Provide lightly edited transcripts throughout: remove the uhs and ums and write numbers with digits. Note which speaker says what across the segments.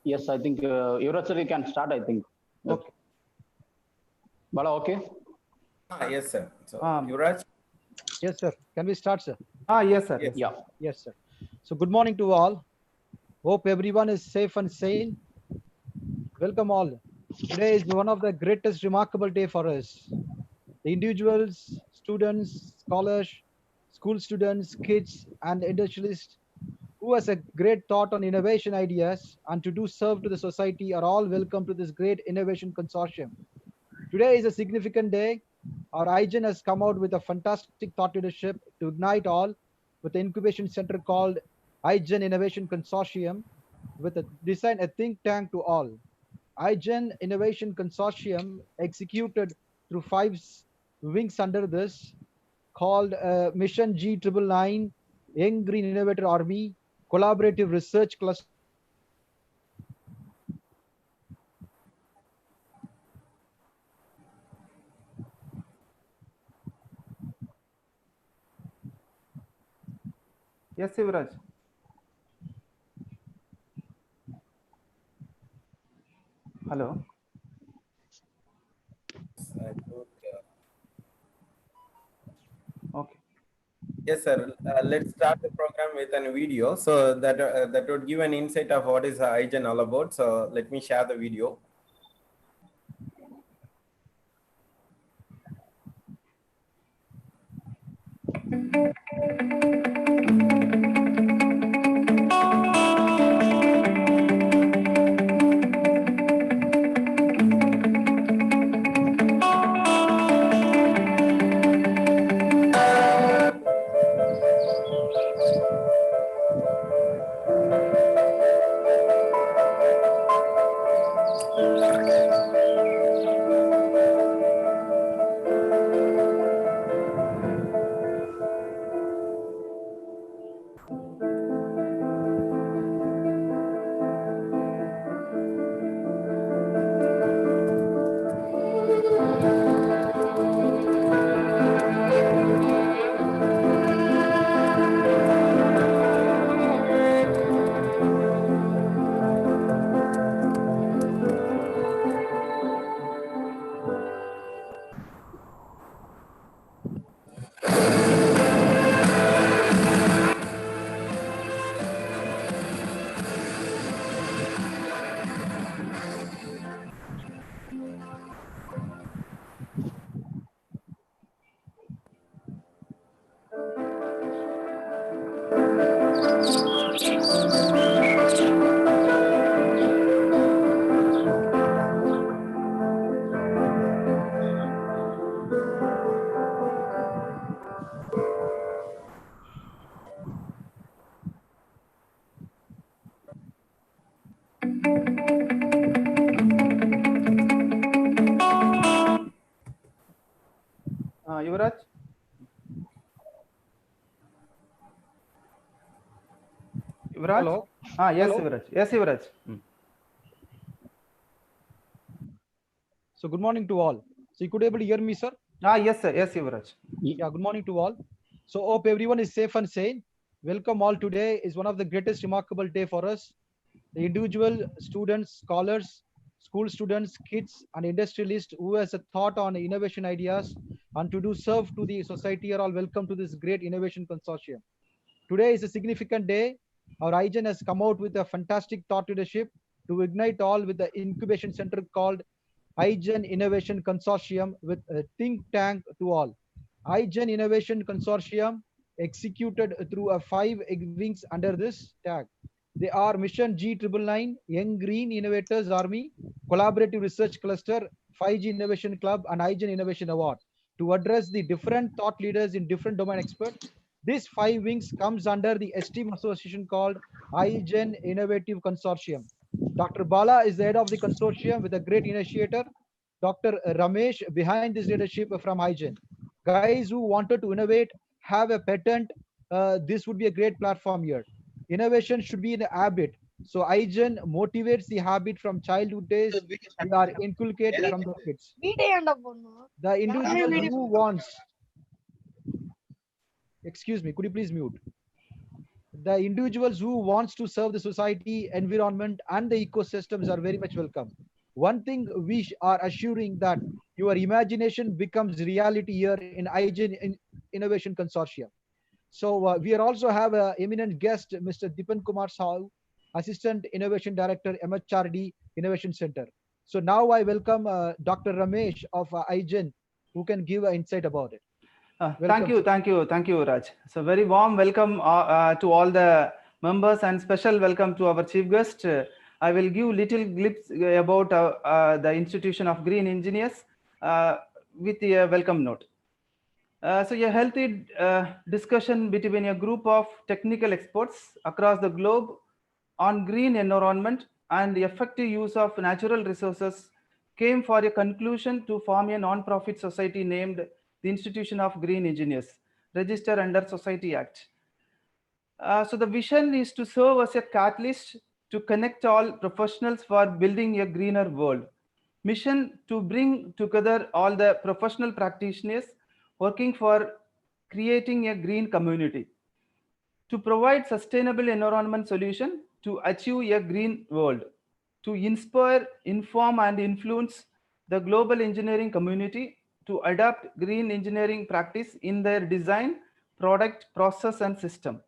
Speaker 1: Yes, I think Yuvraj can start, I think.
Speaker 2: Okay.
Speaker 1: Bala, okay?
Speaker 3: Yes, sir. So, Yuvraj?
Speaker 4: Yes, sir. Can we start, sir?
Speaker 2: Yes, sir.
Speaker 3: Yes.
Speaker 1: Yeah.
Speaker 4: Yes, sir. So good morning to all. Hope everyone is safe and sane. Welcome all. Today is one of the greatest remarkable day for us. The individuals, students, scholars, school students, kids, and industrialists who has a great thought on innovation ideas and to do serve to the society are all welcome to this great innovation consortium. Today is a significant day. Our IGEN has come out with a fantastic thought leadership to ignite all with the incubation center called IGEN Innovation Consortium with a design a think tank to all. IGEN Innovation Consortium executed through 5 wings under this called Mission G999, Young Green Innovator Army, Collaborative Research Cluster.
Speaker 2: Yes, Yuvraj. Hello. Okay.
Speaker 3: Yes, sir. Let's start the program with a video, so that would give an insight of what is IGEN all about. So let me share the video.
Speaker 2: Yuvraj. Yuvraj.
Speaker 4: Hello.
Speaker 2: Yes,
Speaker 4: Hello.
Speaker 2: Yuvraj. Yes, Yuvraj.
Speaker 4: So good morning to all. So you could able to hear me, sir?
Speaker 2: Yes, sir. Yes, Yuvraj.
Speaker 4: Yeah, good morning to all. So hope everyone is safe and sane. Welcome all. Today is one of the greatest remarkable day for us. The individual students, scholars, school students, kids, and industrialists who has a thought on innovation ideas and to do serve to the society are all welcome to this great innovation consortium. Today is a significant day. Our IGEN has come out with a fantastic thought leadership to ignite all with the incubation center called IGEN Innovation Consortium with a think tank to all. IGEN Innovation Consortium executed through a 5 wings under this tag. They are Mission G999, Young Green Innovators Army, Collaborative Research Cluster, 5G Innovation Club, and IGEN Innovation Award to address the different thought leaders in different domain experts. This 5 wings comes under the esteemed association called IGEN Innovative Consortium. Dr. Bala is the head of the consortium with a great initiator. Dr. Ramesh behind this leadership from IGEN. Guys who wanted to innovate, have a patent, this would be a great platform here. Innovation should be in a habit. So IGEN motivates the habit from childhood days. We are inculcated from the kids. The individual who wants, excuse me, could you please mute? The individuals who wants to serve the society, environment, and the ecosystems are very much welcome. One thing we are assuring that your imagination becomes reality here in IGEN Innovation Consortium. So we are also have a eminent guest, Mr. Dipan Kumar Sahu, Assistant Innovation Director, MHRD Innovation Center. So now I welcome Dr. Ramesh of IGEN, who can give an insight about it.
Speaker 2: Thank you, Raj. So very warm welcome to all the members and special welcome to our chief guest. I will give little glimpse about the Institution of Green Engineers with a welcome note. So a healthy discussion between a group of technical experts across the globe on green environment and the effective use of natural resources came for a conclusion to form a non-profit society named the Institution of Green Engineers, registered under Society Act. So the vision is to serve as a catalyst to connect all professionals for building a greener world. Mission to bring together all the professional practitioners working for creating a green community, to provide sustainable environment solution to achieve a green world, to inspire, inform, and influence the global engineering community to adopt green engineering practice in their design, product, process, and system.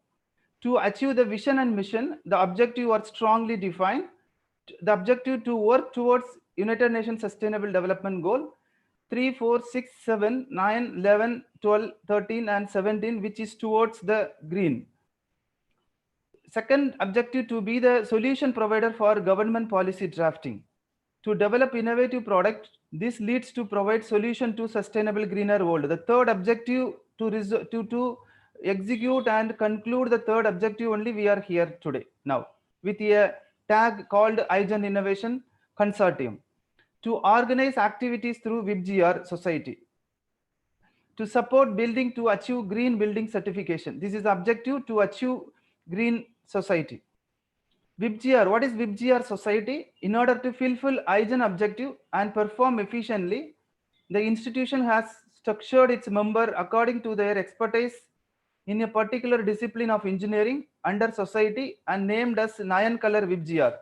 Speaker 2: To achieve the vision and mission, the objective are strongly defined. The objective to work towards United Nations Sustainable Development Goal 3, 4, 6, 7, 9, 11, 12, 13, and 17, which is towards the green. Second objective to be the solution provider for government policy drafting. To develop innovative product, this leads to provide solution to sustainable greener world. The third objective to execute and conclude the third objective only we are here today now with a tag called IGEN Innovation Consortium. To organize activities through WIBGR society. To support building to achieve green building certification. This is objective to achieve green society. WIBGR, what is WIBGR society? In order to fulfill IGEN objective and perform efficiently, the institution has structured its member according to their expertise in a particular discipline of engineering under society and named as 9 color WIBGR.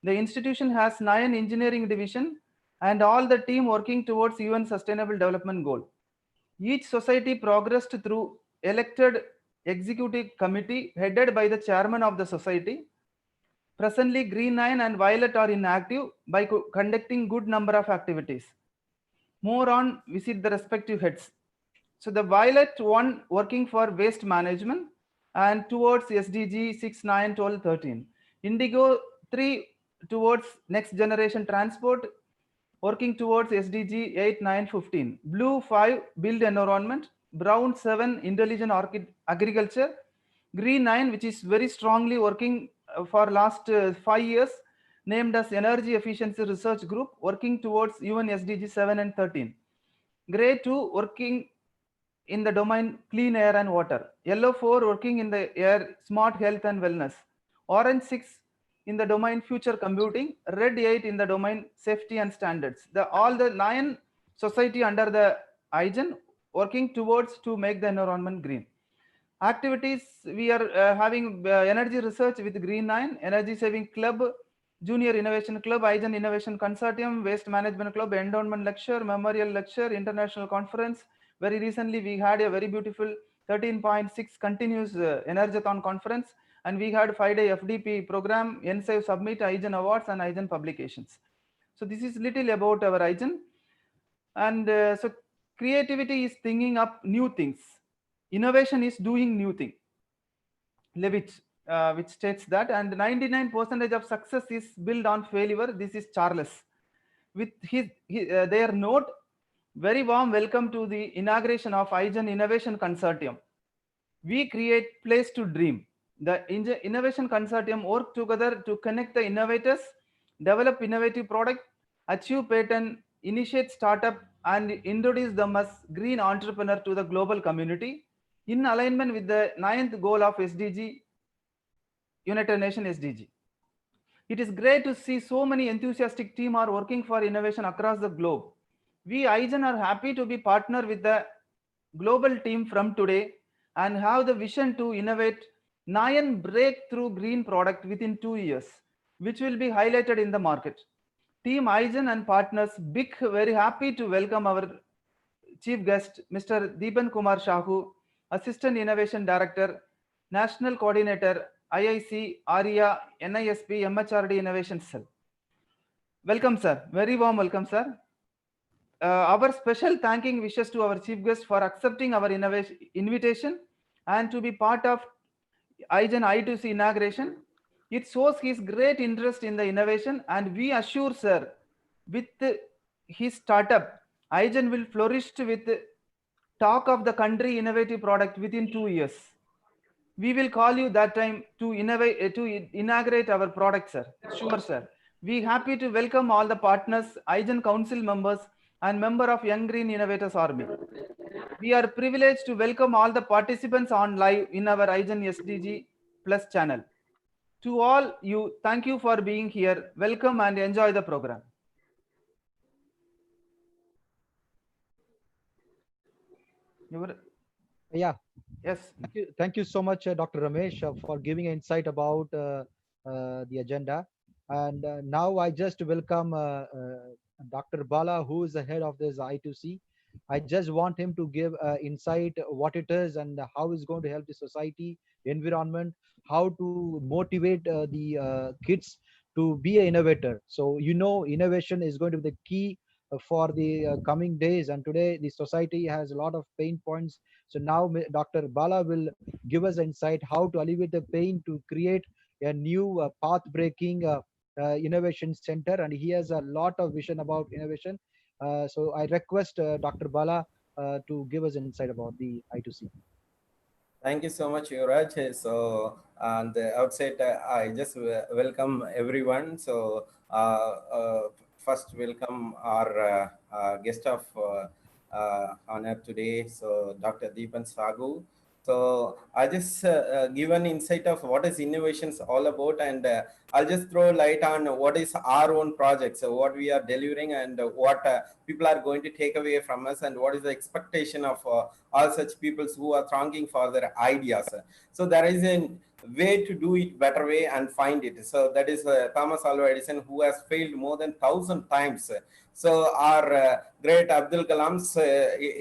Speaker 2: The institution has 9 engineering division and all the team working towards UN Sustainable Development Goal. Each society progressed through elected executive committee headed by the chairman of the society. Presently, Green 9 and Violet are inactive by conducting good number of activities. More on, visit the respective heads. So the Violet 1 working for waste management and towards SDG 6, 9, 12, 13. Indigo 3 towards next generation transport, working towards SDG 8, 9, 15. Blue 5 build environment. Brown 7 intelligent agriculture. Green 9 which is very strongly working for last 5 years, named as Energy Efficiency Research Group, working towards UN SDG 7 and 13. Gray 2 working in the domain clean air and water. Yellow 4 working in the air smart health and wellness. Orange 6 in the domain future computing. Red 8 in the domain safety and standards. All the 9 society under the IGEN working towards to make the environment green. Activities, we are having energy research with Green 9, Energy Saving Club, Junior Innovation Club, IGEN Innovation Consortium, Waste Management Club, Endowment Lecture, Memorial Lecture, International Conference. Very recently, we had a very beautiful 13.6 continuous Energathon conference, and we had 5-day FDP program, NSAVE Submit, IGEN Awards, and IGEN Publications. So this is little about our IGEN. And so creativity is thinking up new things. Innovation is doing new thing. Levitt, which states that, and 99% of success is built on failure. This is Charles. With their note, very warm welcome to the inauguration of IGEN Innovation Consortium. We create place to dream. The Innovation Consortium work together to connect the innovators, develop innovative product, achieve patent, initiate startup, and introduce them as green entrepreneur to the global community in alignment with the 9th goal of SDG, United Nations SDG. It is great to see so many enthusiastic team are working for innovation across the globe. We IGEN are happy to be partner with the global team from today and have the vision to innovate 9 breakthrough green product within 2 years, which will be highlighted in the market. Team IGEN and partners, very happy to welcome our chief guest, Mr. Dipan Kumar Sahu, Assistant Innovation Director, National Coordinator, IIC, ARIIA, NISP, MHRD Innovation Cell. Welcome, sir. Very warm welcome, sir. Our special thanking wishes to our chief guest for accepting our invitation and to be part of IGEN I2C inauguration. It shows his great interest in the innovation, and we assure, sir, with his startup, IGEN will flourish with talk of the country innovative product within 2 years. We will call you that time to inaugurate our product, sir. Sure, sir. We happy to welcome all the partners, IGEN Council members, and member of Young Green Innovators Army. We are privileged to welcome all the participants on live in our IGEN SDG Plus channel. To all you, thank you for being here. Welcome and enjoy the program.
Speaker 4: Yeah.
Speaker 2: Yes.
Speaker 4: Thank you so much, Dr. Ramesh, for giving insight about the agenda. And now I just welcome Dr. Bala, who is the head of this I2C. I just want him to give insight what it is and how it's going to help the society, environment, how to motivate the kids to be an innovator. So, you know, innovation is going to be the key for the coming days. And today the society has a lot of pain points. So now Dr. Bala will give us insight how to alleviate the pain to create a new path-breaking innovation center. And he has a lot of vision about innovation. So I request Dr. Bala to give us insight about the I2C.
Speaker 3: Thank you so much, Yuvraj. So, on the outset, I just welcome everyone. So, first welcome our guest of honor today, so Dr. Dipan Sahu. So, I just give an insight of what is innovations all about, and I'll just throw light on what is our own project, so what we are delivering and what people are going to take away from us, and what is the expectation of all such people who are thronging for their ideas. So there is a way to do it better way and find it. So that is Thomas Alva Edison, who has failed more than 1,000 times. So our great Abdul Kalam's,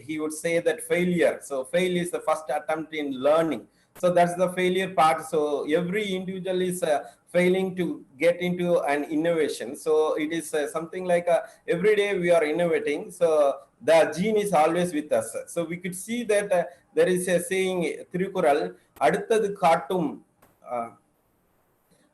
Speaker 3: he would say that failure. So fail is the first attempt in learning. So that's the failure part. So every individual is failing to get into an innovation. So it is something like every day we are innovating. So the gene is always with us. So we could see that there is a saying, Thirukural, Adutadu Kaatum,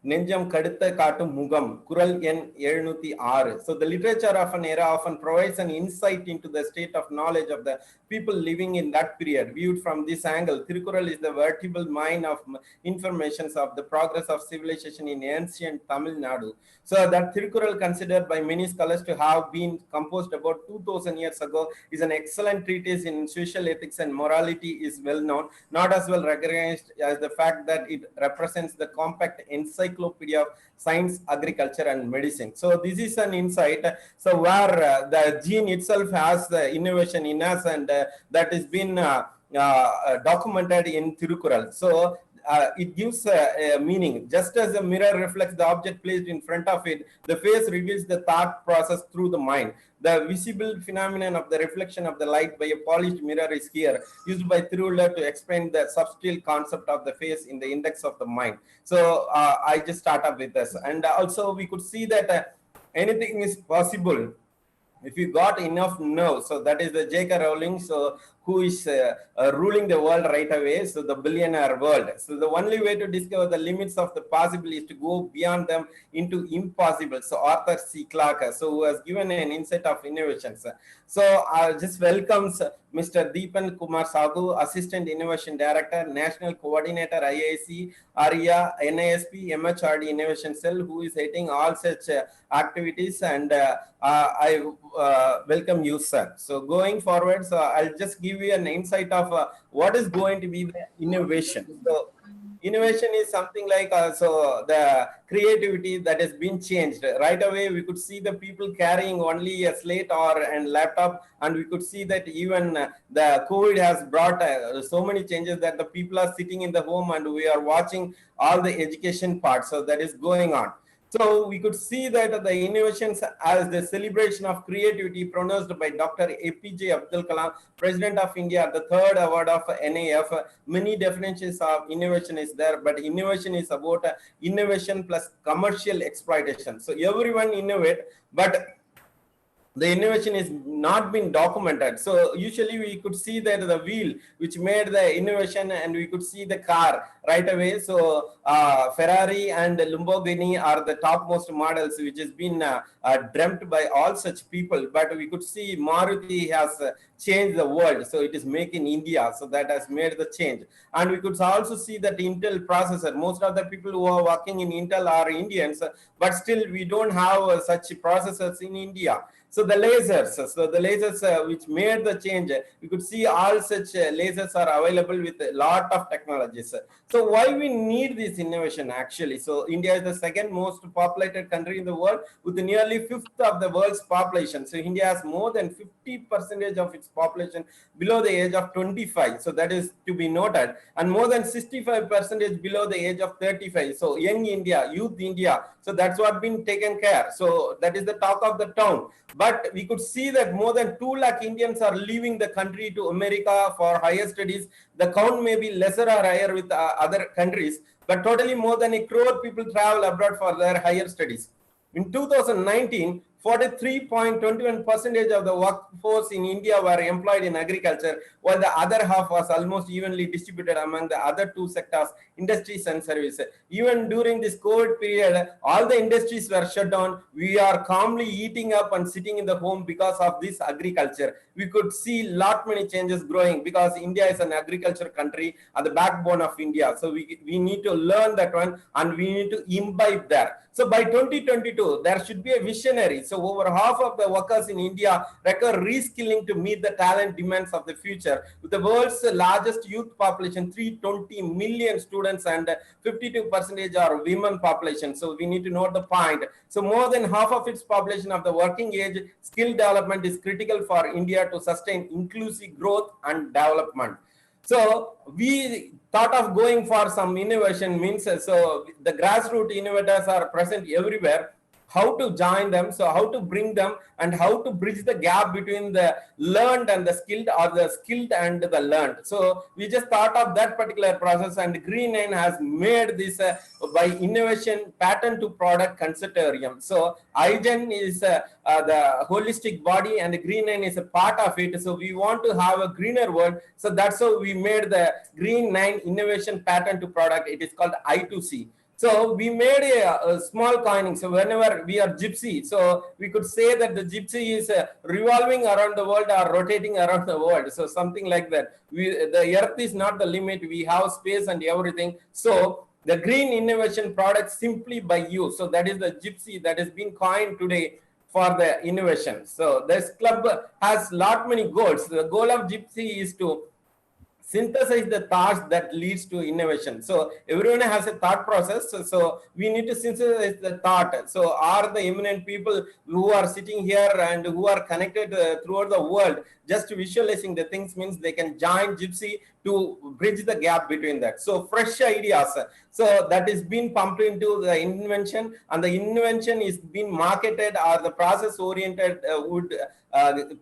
Speaker 3: Nenjam Kadutha Kaatum Mugam, Kural N 706. So the literature of an era often provides an insight into the state of knowledge of the people living in that period. Viewed from this angle, Thirukural is the vertebral mine of informations of the progress of civilization in ancient Tamil Nadu. So that Thirukural, considered by many scholars to have been composed about 2000 years ago, is an excellent treatise in social ethics and morality, is well known, not as well recognized as the fact that it represents the compact encyclopedia of science, agriculture, and medicine. So this is an insight. So where the gene itself has the innovation in us, and that has been documented in Thirukural. So it gives a meaning. Just as a mirror reflects the object placed in front of it, the face reveals the thought process through the mind. The visible phenomenon of the reflection of the light by a polished mirror is here used by Thirukural to explain the subtle concept of the face in the index of the mind. So I just start up with this. And also we could see that anything is possible if you got enough nerve. So that is the J.K. Rowling, so who is ruling the world right away, so the billionaire world. So the only way to discover the limits of the possible is to go beyond them into impossible. So Arthur C. Clarke, so who has given an insight of innovations. So I just welcomes Mr. Dipan Kumar Sahu, Assistant Innovation Director, National Coordinator, IIC, ARIIA, NISP, MHRD Innovation Cell, who is heading all such activities, and I welcome you, sir. So going forward, so I'll just give you an insight of what is going to be the innovation. So innovation is something like so the creativity that has been changed. Right away, we could see the people carrying only a slate or and laptop, and we could see that even the COVID has brought so many changes that the people are sitting in the home and we are watching all the education part. So that is going on. So we could see that the innovations as the celebration of creativity pronounced by Dr. APJ Abdul Kalam, President of India, the third award of NIF. Many definitions of innovation is there, but innovation is about innovation plus commercial exploitation. So everyone innovate, but the innovation is not been documented. So usually we could see that the wheel which made the innovation, and we could see the car right away. So Ferrari and Lamborghini are the topmost models which has been dreamt by all such people. But we could see Maruti has changed the world. So it is made in India. So that has made the change. And we could also see that Intel processor, most of the people who are working in Intel are Indians, but still we don't have such processors in India. So the lasers, which made the change, we could see all such lasers are available with a lot of technologies. So why we need this innovation actually? So India is the second most populated country in the world with nearly fifth of the world's population. So India has more than 50% of its population below the age of 25. So that is to be noted, and more than 65% below the age of 35. So young India, youth India. So that's what been taken care. So that is the talk of the town. But we could see that more than 2 lakh Indians are leaving the country to America for higher studies. The count may be lesser or higher with other countries, but totally more than 1 crore people travel abroad for their higher studies. In 2019, 43.21% of the workforce in India were employed in agriculture, while the other half was almost evenly distributed among the other two sectors, industries and services. Even during this COVID period, all the industries were shut down. We are calmly eating up and sitting in the home because of this agriculture. We could see lot many changes growing because India is an agriculture country and the backbone of India. So we need to learn that one, and we need to imbibe that. So by 2022, there should be a visionary. So over half of the workers in India require reskilling to meet the talent demands of the future. With the world's largest youth population, 320 million students, and 52% are women population. So we need to note the point. So more than half of its population of the working age, skill development is critical for India to sustain inclusive growth and development. So we thought of going for some innovation means, so the grassroots innovators are present everywhere. How to join them, so how to bring them, and how to bridge the gap between the learned and the skilled, or the skilled and the learned. So we just thought of that particular process, and Green 9 has made this by innovation patent to product consortium. So IGEN is the holistic body, and Green 9 is a part of it. So we want to have a greener world. So that's how we made the Green 9 innovation patent to product. It is called I2C. So we made a small coining. So whenever we are gypsy, so we could say that the gypsy is revolving around the world or rotating around the world. So something like that. The earth is not the limit. We have space and everything. So the green innovation product simply by you. So that is the gypsy that has been coined today for the innovation. So this club has lot many goals. The goal of gypsy is to synthesize the thoughts that leads to innovation. So everyone has a thought process. So we need to synthesize the thought. So are the eminent people who are sitting here and who are connected throughout the world, just visualizing the things means they can join Gypsy to bridge the gap between that. So fresh ideas. So that is being pumped into the invention, and the invention is being marketed, or the process oriented would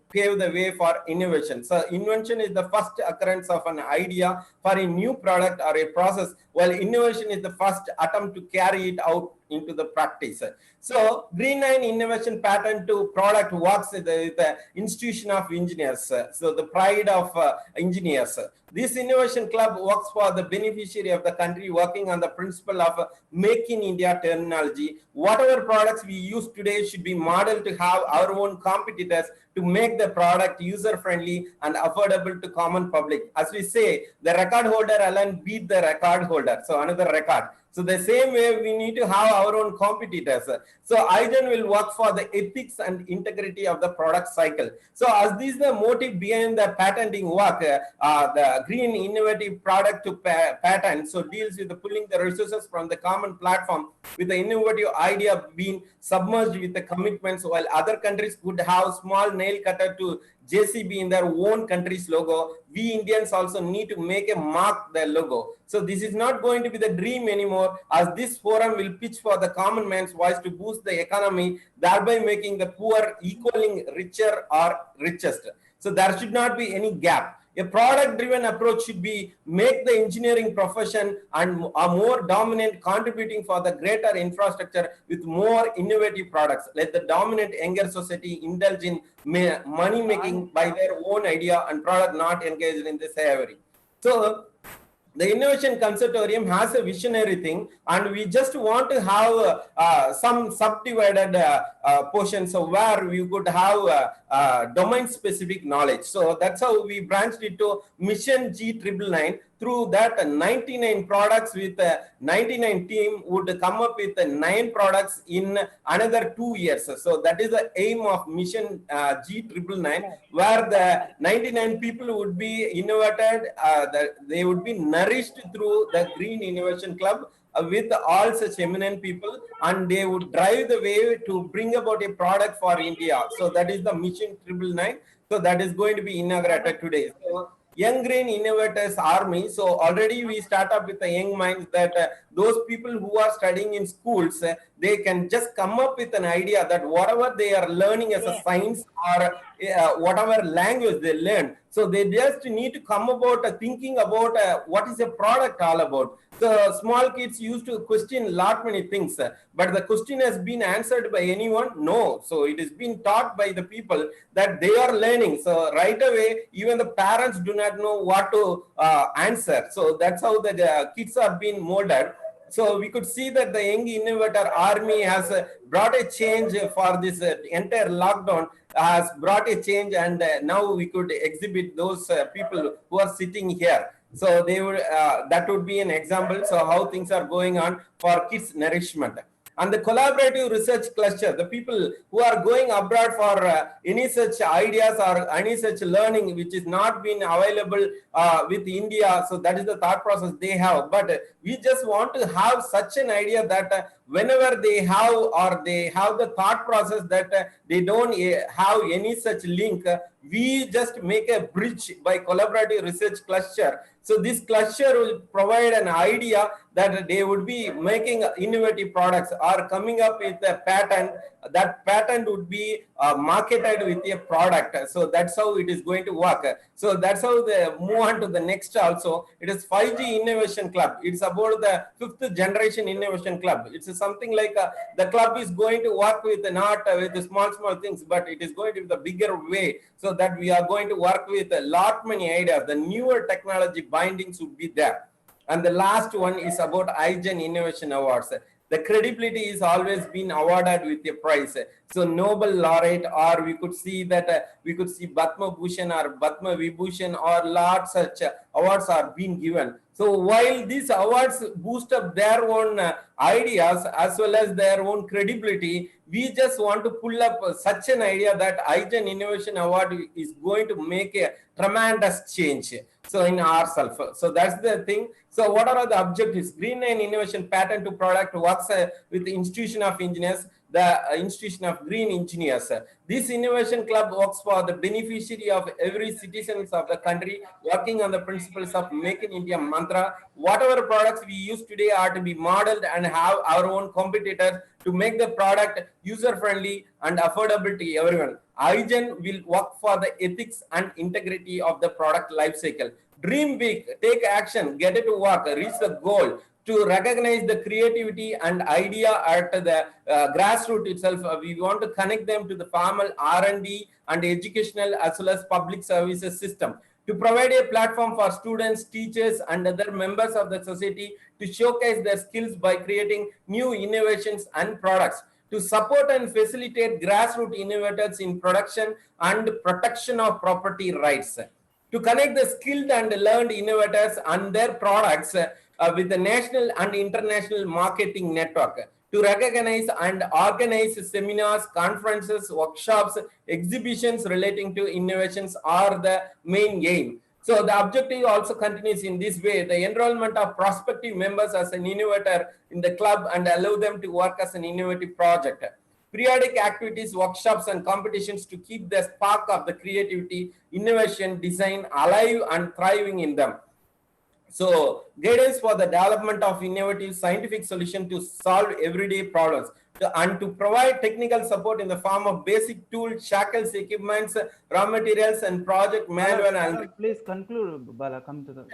Speaker 3: pave the way for innovation. So invention is the first occurrence of an idea for a new product or a process, while innovation is the first attempt to carry it out into the practice. So Green 9 innovation patent to product works with the institution of engineers. So the pride of engineers. This innovation club works for the beneficiary of the country, working on the principle of make in India terminology. Whatever products we use today should be modeled to have our own competitors to make the product user friendly and affordable to common public. As we say, the record holder alone beat the record holder. So another record. So the same way we need to have our own competitors. So IGEN will work for the ethics and integrity of the product cycle. So as this is the motive behind the patenting work, the green innovative product to patent, so deals with the pulling the resources from the common platform with the innovative idea being submerged with the commitments, while other countries could have small nail cutter to JCB in their own country's logo. We Indians also need to make a mark their logo. So this is not going to be the dream anymore, as this forum will pitch for the common man's voice to boost the economy, thereby making the poor equaling richer or richest. So there should not be any gap. A product-driven approach should be make the engineering profession and a more dominant, contributing for the greater infrastructure with more innovative products. Let the dominant younger society indulge in money making by their own idea and product, not engaged in the slavery. So the Innovation Consortium has a visionary thing, and we just want to have some subdivided portions of where we could have domain-specific knowledge. So that's how we branched it to Mission G999. Through that, 99 products with 99 team would come up with 9 products in another 2 years. So that is the aim of Mission G999, where the 99 people would be innovated, they would be nourished through the Green Innovation Club with all such eminent people, and they would drive the way to bring about a product for India. So that is the Mission 999. So that is going to be inaugurated today. So, Young Green Innovators Army. So already we start up with the young minds that those people who are studying in schools, they can just come up with an idea that whatever they are learning as a science or whatever language they learn, so they just need to come about thinking about what is a product all about. So small kids used to question a lot many things, but the question has been answered by anyone? No. So it is being taught by the people that they are learning. So right away, even the parents do not know what to answer. So that's how the kids are being molded. So we could see that the Young Innovator Army has brought a change for this entire lockdown, has brought a change, and now we could exhibit those people who are sitting here. So they would that would be an example. So how things are going on for kids nourishment. And the collaborative research cluster, the people who are going abroad for any such ideas or any such learning which is not been available with India. So that is the thought process they have. But we just want to have such an idea that whenever they have or they have the thought process that they don't have any such link, we just make a bridge by collaborative research cluster. So this cluster will provide an idea that they would be making innovative products or coming up with a patent. That patent would be marketed with a product. So that's how it is going to work. So that's how they move on to the next also. It is 5G Innovation Club. It's about the 5th generation innovation club. It's something like the club is going to work with not with the small things, but it is going to be the bigger way, so that we are going to work with a lot many ideas. The newer technology bindings would be there. And the last one is about IGEN Innovation Awards. The credibility is always been awarded with a prize. So Nobel laureate, or we could see that we could see Padma Bhushan or Padma Vibhushan, or lot such awards are being given. So while these awards boost up their own ideas as well as their own credibility, we just want to pull up such an idea that IGEN Innovation Award is going to make a tremendous change. So in ourselves. So that's the thing. So what are the objectives? Green and Innovation Patent to Product works with the Institution of Engineers, the Institution of Green Engineers. This innovation club works for the beneficiary of every citizens of the country, working on the principles of Make in India mantra. Whatever products we use today are to be modeled and have our own competitors to make the product user-friendly and affordable to everyone. IGEN will work for the ethics and integrity of the product life cycle. Dream big, take action, get it to work, reach the goal. To recognize the creativity and idea at the grassroots itself, we want to connect them to the formal R&D and educational as well as public services system. To provide a platform for students, teachers, and other members of the society to showcase their skills by creating new innovations and products. To support and facilitate grassroots innovators in production and protection of property rights. To connect the skilled and learned innovators and their products with the national and international marketing network to recognize and organize seminars, conferences, workshops, exhibitions relating to innovations are the main aim. So the objective also continues in this way: the enrollment of prospective members as an innovator in the club and allow them to work as an innovative project. Periodic activities, workshops, and competitions to keep the spark of the creativity, innovation, design alive and thriving in them. So guidance for the development of innovative scientific solution to solve everyday problems and to provide technical support in the form of basic tools, shackles, equipments, raw materials, and project manual. And
Speaker 2: please conclude, Bala. Come to the.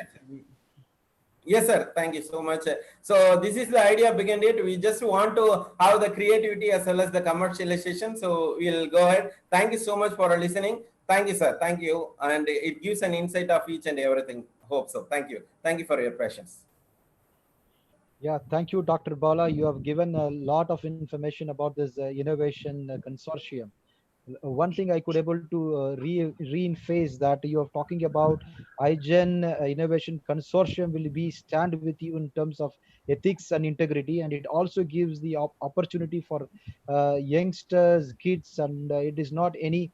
Speaker 3: yes, sir. Thank you so much. So this is the idea behind it. We just want to have the creativity as well as the commercialization. So we'll go ahead. Thank you so much for listening. Thank you, sir. Thank you. And it gives an insight of each and everything. Hope so. Thank you. Thank you for your patience.
Speaker 4: Yeah, thank you, Dr. Bala. You have given a lot of information about this innovation consortium. One thing I could able to reinforce that you are talking about IGEN Innovation Consortium will be stand with you in terms of ethics and integrity, and it also gives the opportunity for youngsters, kids, and it is not any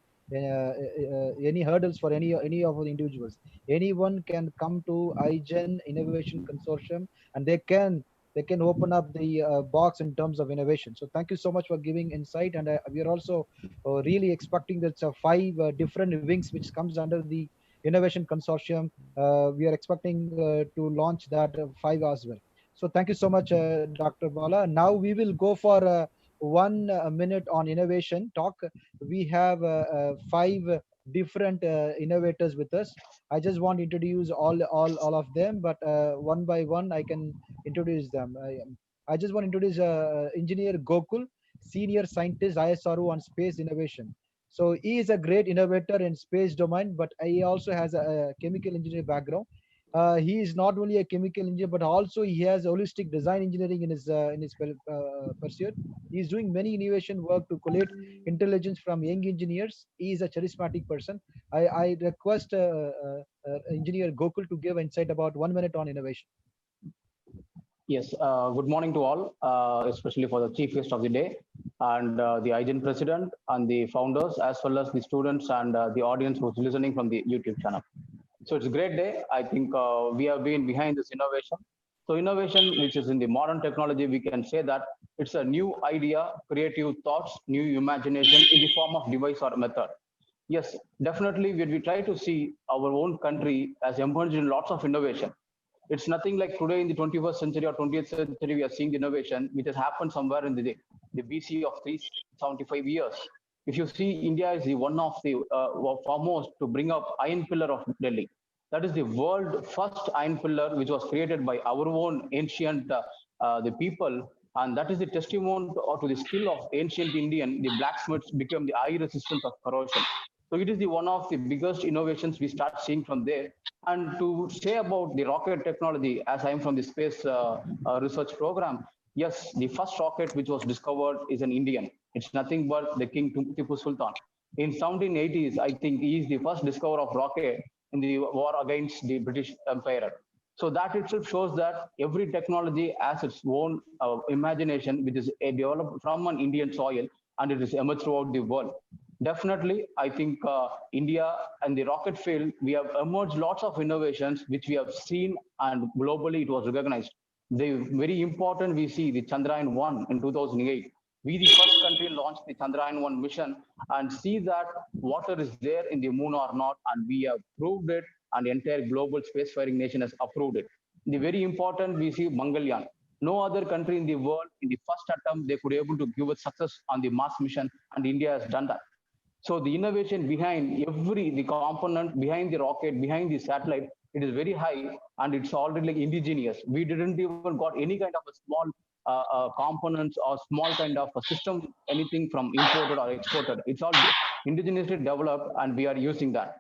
Speaker 4: hurdles for any of the individuals. Anyone can come to IGEN Innovation Consortium, and they can open up the box in terms of innovation. So thank you so much for giving insight, and we are also really expecting that 5 different wings which comes under the innovation consortium. We are expecting to launch that 5 as well. So thank you so much, Dr. Bala. Now we will go for 1 minute on innovation talk. We have 5 different innovators with us. I just want to introduce all of them, but one by one I can introduce them. I just want to introduce engineer Gokul, senior scientist ISRO on space innovation. So he is a great innovator in space domain, but he also has a chemical engineer background. He is not only a chemical engineer, but also he has holistic design engineering in his pursuit. He is doing many innovation work to collect intelligence from young engineers. He is a charismatic person. I request engineer Gokul to give insight about 1 minute on innovation.
Speaker 1: Yes, good morning to all, especially for the chief guest of the day and the IGEN president and the founders, as well as the students and the audience who's listening from the YouTube channel. So it's a great day. I think we have been behind this innovation. So innovation, which is in the modern technology, we can say that it's a new idea, creative thoughts, new imagination in the form of device or method. Yes, definitely when we try to see our own country has emerged in lots of innovation. It's nothing like today in the 21st century or 20th century, we are seeing the innovation which has happened somewhere in the BC of 375 years. If you see, India is the one of the foremost to bring up iron pillar of Delhi. That is the world first iron pillar, which was created by our own ancient the people, and that is the testimony to the skill of ancient Indian. The blacksmiths became the eye resistance of corrosion. So it is the one of the biggest innovations we start seeing from there. And to say about the rocket technology, as I am from the space research program, yes, the first rocket which was discovered is an Indian. It's nothing but the King Tipu Sultan. In 1780s, I think he is the first discoverer of rocket in the war against the British Empire. So that itself shows that every technology has its own imagination, which is developed from an Indian soil, and it is emerged throughout the world. Definitely, I think India and the rocket field, we have emerged lots of innovations which we have seen, and globally it was recognized. The very important, we see the Chandrayaan-1 in 2008. We, the first country, launched the Chandrayaan-1 mission and see that water is there in the moon or not, and we have proved it, and the entire global spacefaring nation has approved it. The very important, we see Mangalyaan. No other country in the world, in the first attempt, they could able to give a success on the Mars mission, and India has done that. So the innovation behind the component, behind the rocket, behind the satellite, it is very high, and it's already like indigenous. We didn't even got any kind of a small components or small kind of a system, anything from imported or exported. It's all indigenously developed, and we are using that.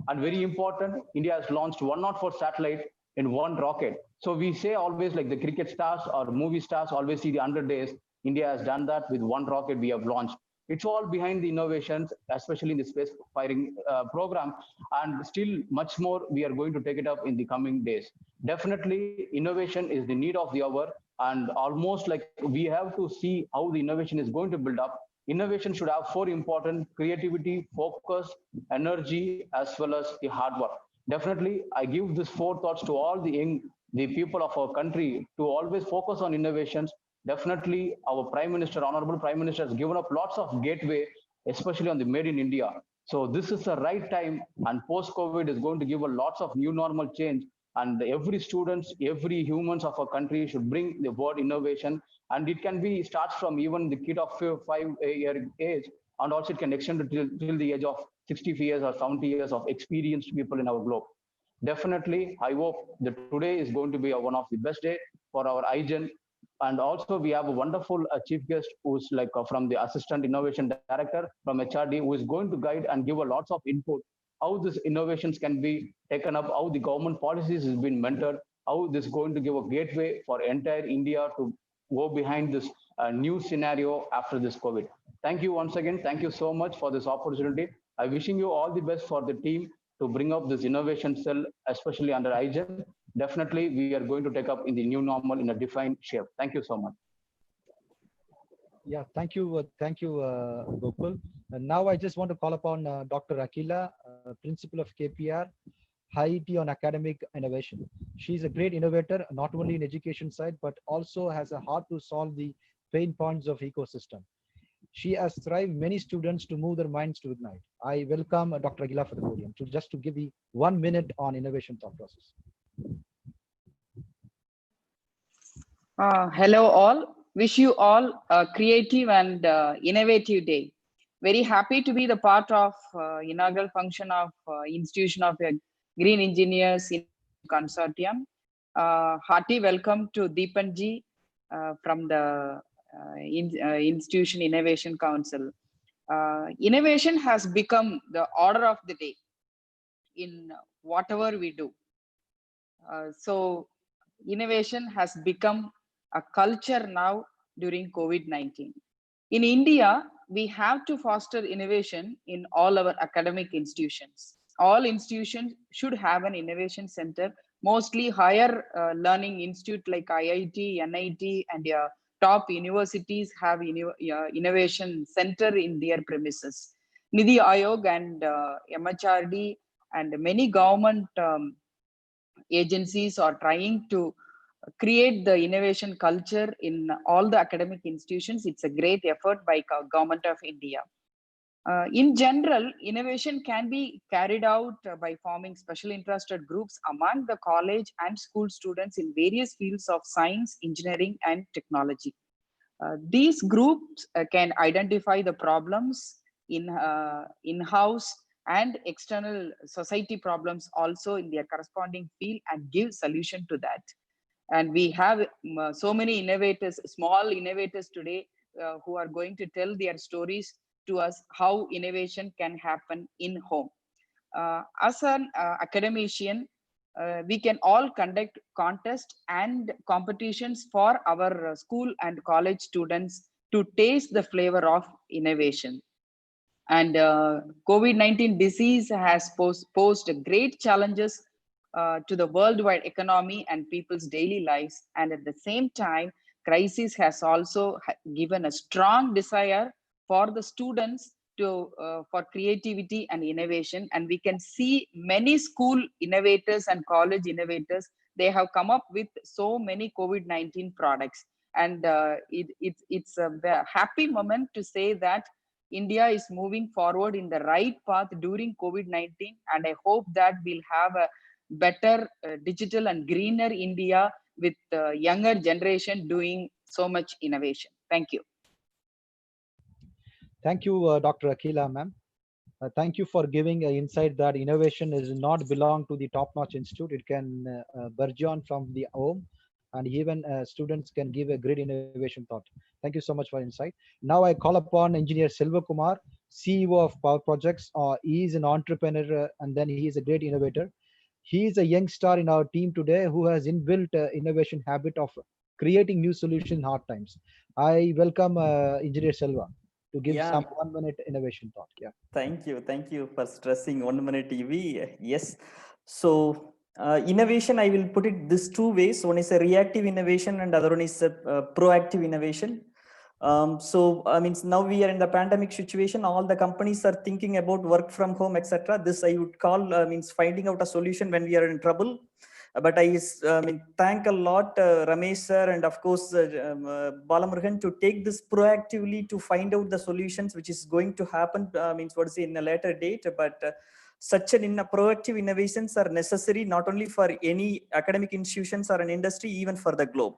Speaker 1: And very important, India has launched 104 satellite in one rocket. So we say always like the cricket stars or movie stars always see the 100 days. India has done that with one rocket we have launched. It's all behind the innovations, especially in the space firing program, and still much more we are going to take it up in the coming days. Definitely, innovation is the need of the hour, and almost like we have to see how the innovation is going to build up. Innovation should have four important: creativity, focus, energy, as well as the hard work. Definitely, I give these four thoughts to all the people of our country to always focus on innovations. Definitely, our Prime Minister, Honorable Prime Minister, has given up lots of gateway, especially on the Made in India. So this is the right time, and post-COVID is going to give a lots of new normal change. And every students, every humans of our country should bring the word innovation, and it can be starts from even the kid of 5 year age, and also it can extend till the age of 60 years or 70 years of experienced people in our globe. Definitely, I hope that today is going to be one of the best day for our IGEN. And also we have a wonderful chief guest who's like from the Assistant Innovation Director from HRD, who is going to guide and give a lots of input how these innovations can be taken up, how the government policies has been mentored, how this is going to give a gateway for entire India to go behind this new scenario after this COVID. Thank you once again. Thank you so much for this opportunity. I wishing you all the best for the team to bring up this innovation cell, especially under IGEN. Definitely, we are going to take up in the new normal in a defined shape. Thank you so much.
Speaker 4: Yeah, thank you, Gokul. And now I just want to call upon Dr. Akila, Principal of KPR, High T on Academic Innovation. She's a great innovator, not only in education side, but also has a heart to solve the pain points of ecosystem. She has thrived many students to move their minds to ignite. I welcome Dr. Akila for the podium to give the 1 minute on innovation thought process.
Speaker 5: Hello all. Wish you all a creative and innovative day. Very happy to be the part of inaugural function of Institution of Green Engineers in Consortium. Hearty welcome to Dipan ji from the Institution Innovation Council. Innovation has become the order of the day in whatever we do. So innovation has become a culture now during COVID-19. In India, we have to foster innovation in all our academic institutions. All institutions should have an innovation center, mostly higher learning institute like IIT, NIT, and top universities have innovation center in their premises. Nidhi Aayog and MHRD and many government agencies are trying to create the innovation culture in all the academic institutions. It's a great effort by Government of India. In general, innovation can be carried out by forming special interested groups among the college and school students in various fields of science, engineering, and technology. These groups can identify the problems in-house and external society problems also in their corresponding field and give solution to that. And we have so many innovators, small innovators today who are going to tell their stories to us how innovation can happen in home. As an academician, we can all conduct contests and competitions for our school and college students to taste the flavor of innovation. And COVID-19 disease has posed great challenges to the worldwide economy and people's daily lives. And at the same time, crisis has also given a strong desire for the students to for creativity and innovation. And we can see many school innovators and college innovators, they have come up with so many COVID-19 products. And it's a happy moment to say that India is moving forward in the right path during COVID-19. And I hope that we'll have a better digital and greener India with the younger generation doing so much innovation. Thank you.
Speaker 4: Thank you, Dr. Akila, ma'am. Thank you for giving an insight that innovation is not belong to the top-notch institute. It can burgeon from the home, and even students can give a great innovation thought. Thank you so much for insight. Now I call upon Engineer Selva Kumar, CEO of Power Projects. He is an entrepreneur and then he is a great innovator. He is a young star in our team today who has inbuilt innovation habit of creating new solutions in hard times. I welcome Engineer Selva. to give
Speaker 6: Yeah.
Speaker 4: some 1 minute innovation thought. Yeah.
Speaker 6: Thank you for stressing 1 minute EV. Yes. So innovation, I will put it this two ways. One is a reactive innovation and other one is a proactive innovation. So I mean, now we are in the pandemic situation. All the companies are thinking about work from home, etc. This I would call means finding out a solution when we are in trouble. But I mean, thank a lot Ramesh sir and of course Balamurugan to take this proactively to find out the solutions which is going to happen. Means what is in a later date, but such proactive innovations are necessary not only for any academic institutions or an industry, even for the globe.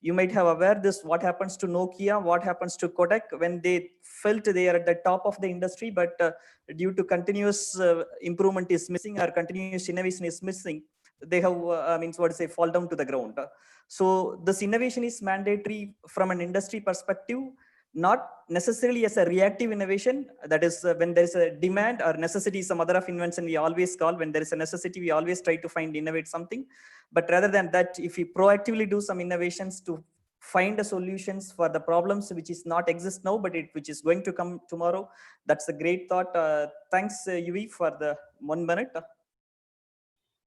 Speaker 6: You might have aware this what happens to Nokia, what happens to Kodak when they felt they are at the top of the industry, but due to continuous improvement is missing or continuous innovation is missing, they have means what to say fall down to the ground. So this innovation is mandatory from an industry perspective, not necessarily as a reactive innovation. That is when there is a demand or necessity, some other of invention we always call. When there is a necessity, we always try to innovate something. But rather than that, if we proactively do some innovations to find a solutions for the problems which is not exist now, but which is going to come tomorrow, that's a great thought. Thanks Yuvi for the 1 minute.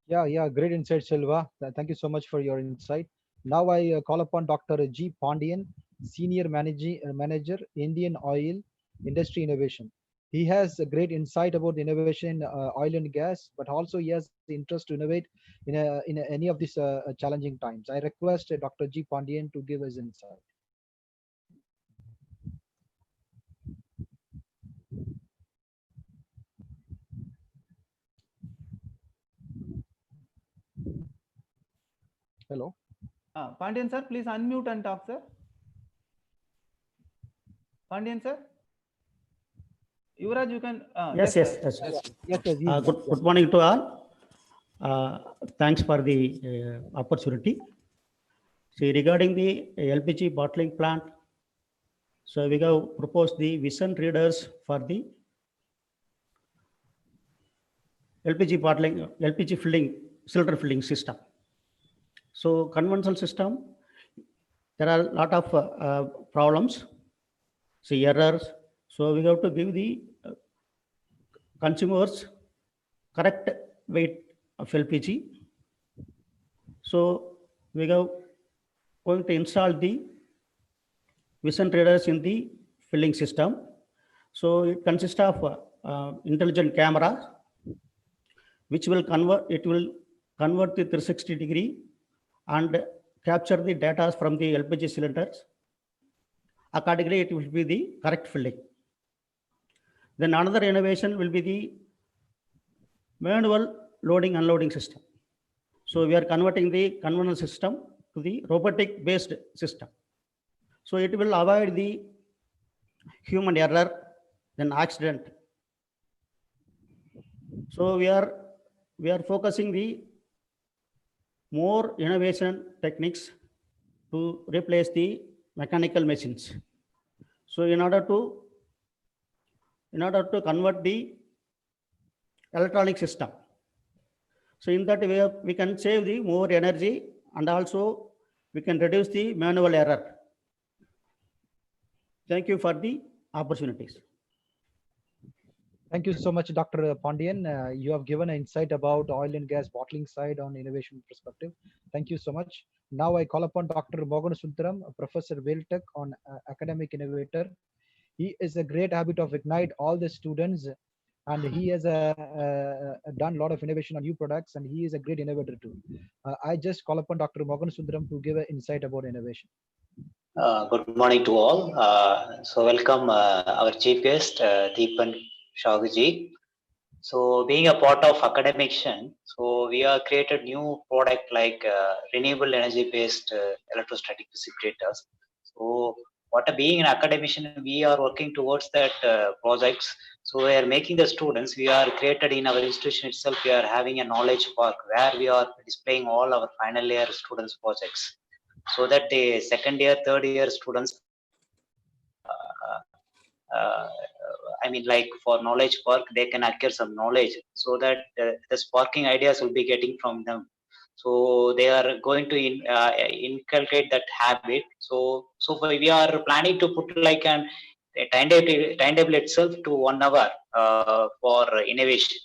Speaker 4: Yeah, great insight, Silva. Thank you so much for your insight. Now I call upon Dr. G. Pandian, Senior Manager, Indian Oil Industry Innovation. He has a great insight about innovation in oil and gas, but also he has the interest to innovate in any of these challenging times. I request Dr. G. Pandian to give his insight. Hello.
Speaker 2: Pandian sir, please unmute and talk, sir. Pandian sir. Yuvraj, you can.
Speaker 7: Yes. Good morning to all. Thanks for the opportunity. See, regarding the LPG bottling plant, so we have proposed the vision readers for the LPG filling, cylinder filling system. So conventional system, there are a lot of problems, see errors. So we have to give the consumers correct weight of LPG. So we are going to install the vision readers in the filling system. So it consists of intelligent camera, which will convert the 360-degree and capture the data from the LPG cylinders. Accordingly, it will be the correct filling. Then another innovation will be the manual loading unloading system. So we are converting the conventional system to the robotic based system. So it will avoid the human error, then accident. So we are focusing the more innovation techniques to replace the mechanical machines. So in order to convert the electronic system, so in that way we can save the more energy and also we can reduce the manual error. Thank you for the opportunities.
Speaker 4: Thank you so much, Dr. Pandian. You have given an insight about oil and gas bottling side on innovation perspective. Thank you so much. Now I call upon Dr. Mogan Sundaram, Professor Veltech on academic innovator. He is a great habit of ignite all the students, and he has done a lot of innovation on new products, and he is a great innovator too. I just call upon Dr. Mogan Sundaram to give an insight about innovation.
Speaker 8: Good morning to all. So welcome our chief guest, Dipan Shahuji. So being a part of academician, so we have created new product like renewable energy based electrostatic precipitators. So being an academician, we are working towards that projects. So we are making the students, we are created in our institution itself, we are having a knowledge park where we are displaying all our final year students projects, so that the second year, third year students, I mean, like for knowledge park, they can acquire some knowledge, so that the sparking ideas will be getting from them. So they are going to inculcate that habit. So we are planning to put like an the timetable itself to 1 hour for innovation.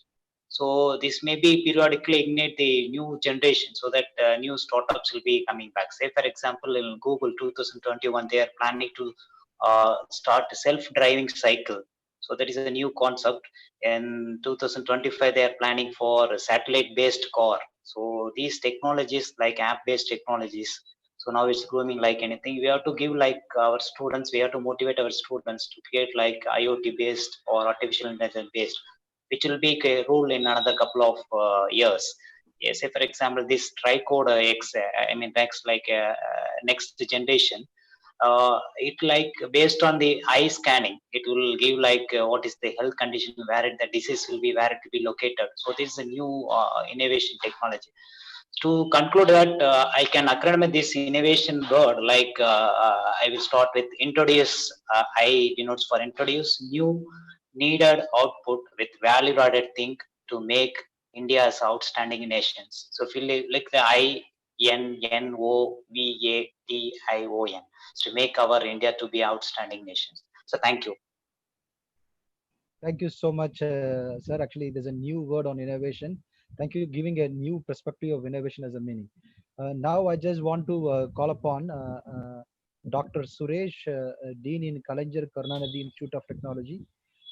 Speaker 8: So this may be periodically ignite the new generation so that new startups will be coming back. Say for example, in Google 2021, they are planning to start a self-driving cycle. So that is a new concept. In 2025, they are planning for a satellite-based car. So these technologies like app-based technologies. So now it's growing like anything. We have to give like our students, we have to motivate our students to create like IoT-based or artificial intelligence-based, which will be a rule in another couple of years. Yes, say for example, this tricode X, X like next generation, it like based on the eye scanning, it will give like what is the health condition, where the disease will be, where it will be located. So this is a new innovation technology. To conclude that, I can acronym this innovation word like I will start with introduce. I denotes for introduce new needed output with value added thing to make India as outstanding nations. So feel like the INNOVATION to make our India to be outstanding nations. So thank you.
Speaker 4: Thank you so much, sir. Actually, there's a new word on innovation. Thank you giving a new perspective of innovation as a meaning. Now, I just want to call upon Dr. Suresh, Dean in Kalanjar Karunanidhi Institute of Technology,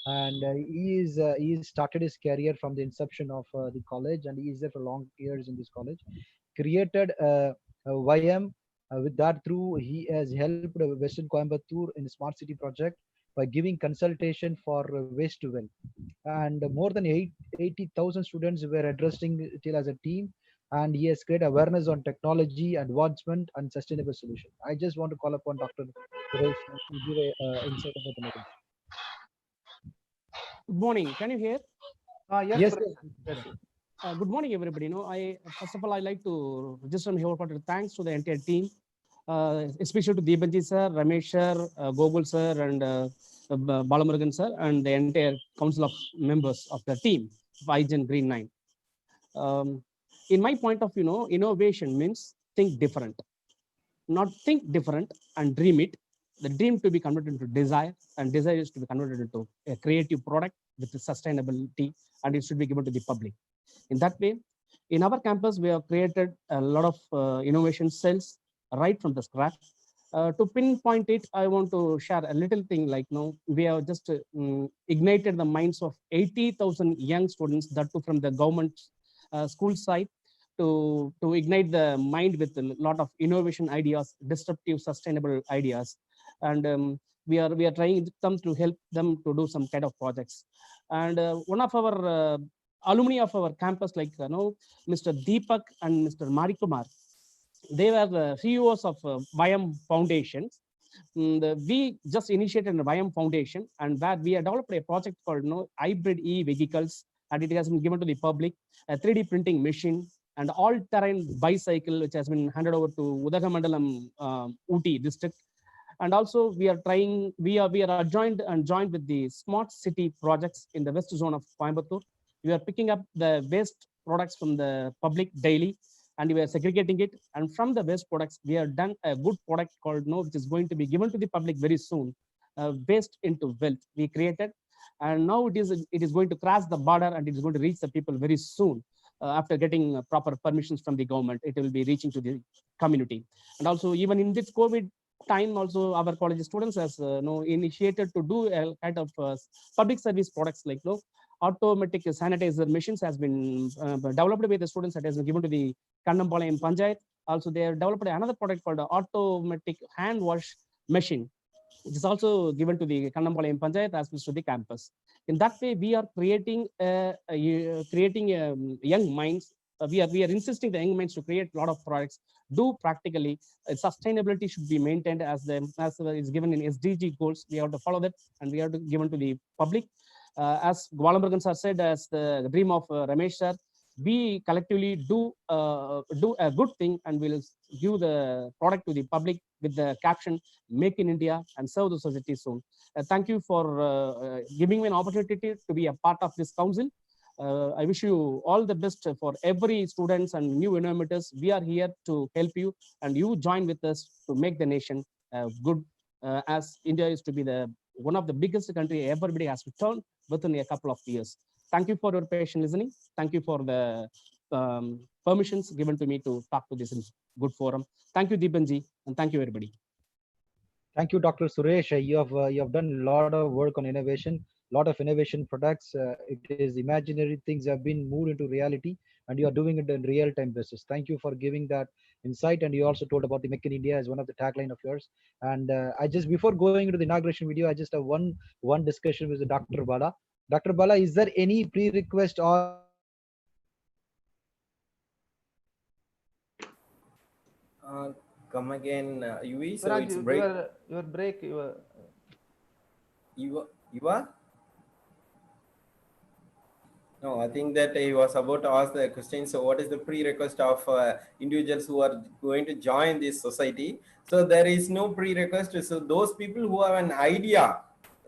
Speaker 4: and he started his career from the inception of the college, and he is there for long years in this college. Created YM. With that, through he has helped Western Coimbatore in Smart City project by giving consultation for waste to wealth, and more than 80,000 students were addressing till as a team, and he has created awareness on technology, advancement, and sustainable solution. I just want to call upon Dr. Suresh to give a insight about the matter.
Speaker 9: Good morning. Can you hear?
Speaker 2: Yes.
Speaker 4: Yes.
Speaker 9: Good morning, everybody. I first of all, I like to register my wholehearted thanks to the entire team, especially to Dipanji sir, Ramesh sir, Gogul sir, and Balamurugan sir, and the entire council of members of the team of IGEN Green 9. In my point of view, innovation means think different, not think different and dream it. The dream to be converted into desire, and desire is to be converted into a creative product with sustainability, and it should be given to the public. In that way, in our campus, we have created a lot of innovation cells right from the scratch. To pinpoint it, I want to share a little thing like, we have just ignited the minds of 80,000 young students, that too from the government school side, to ignite the mind with a lot of innovation ideas, disruptive, sustainable ideas. And we are trying them to help them to do some kind of projects. And one of our alumni of our campus, like Mr. Deepak and Mr. Kumar, they were the CEOs of YM Foundation. We just initiated a YM Foundation, and where we have developed a project called hybrid e-vehicles, and it has been given to the public, a 3D printing machine, and all-terrain bicycle, which has been handed over to Udagamandalam Ooty district. And also we are adjoined and joined with the smart city projects in the west zone of Coimbatore. We are picking up the waste products from the public daily, and we are segregating it. And from the waste products, we have done a good product called which is going to be given to the public very soon, waste into wealth we created. And now it is going to cross the border, and it is going to reach the people very soon. After getting proper permissions from the government, it will be reaching to the community. And also, even in this COVID time, also our college students has initiated to do a kind of public service products like automatic sanitizer machines has been developed by the students, that has been given to the Kannampalayam Panchayat. Also, they have developed another product called automatic hand wash machine, which is also given to the Kannampalayam Panchayat as well as to the campus. In that way, we are creating young minds. We are insisting the young minds to create a lot of products, do practically. Sustainability should be maintained as is given in SDG goals. We have to follow that, and we have to given to the public. As Balamurugan sir said, as the dream of Ramesh sir, we collectively do a good thing, and we'll give the product to the public with the caption "Make in India" and serve the society soon. Thank you for giving me an opportunity to be a part of this council. I wish you all the best for every students and new innovators. We are here to help you, and you join with us to make the nation good, as India is to be the one of the biggest country everybody has to turn within a couple of years. Thank you for your patient listening. Thank you for the permissions given to me to talk to this in good forum. Thank you, Dipanji, and thank you, everybody.
Speaker 4: Thank you, Dr. Suresh. You have done a lot of work on innovation, lot of innovation products. It is imaginary things have been moved into reality, and you are doing it in real time basis. Thank you for giving that insight. And you also told about the Make in India as one of the tagline of yours. And I just, before going into the inauguration video, I just have one discussion with Dr. Bala. Dr. Bala, is there any pre-request or
Speaker 3: come again, Yui. So
Speaker 2: Raj,
Speaker 3: it's break.
Speaker 2: Your break.
Speaker 3: You are? No, I think that he was about to ask the question. So what is the prerequisite of individuals who are going to join this society? So there is no prerequisite. So those people who have an idea,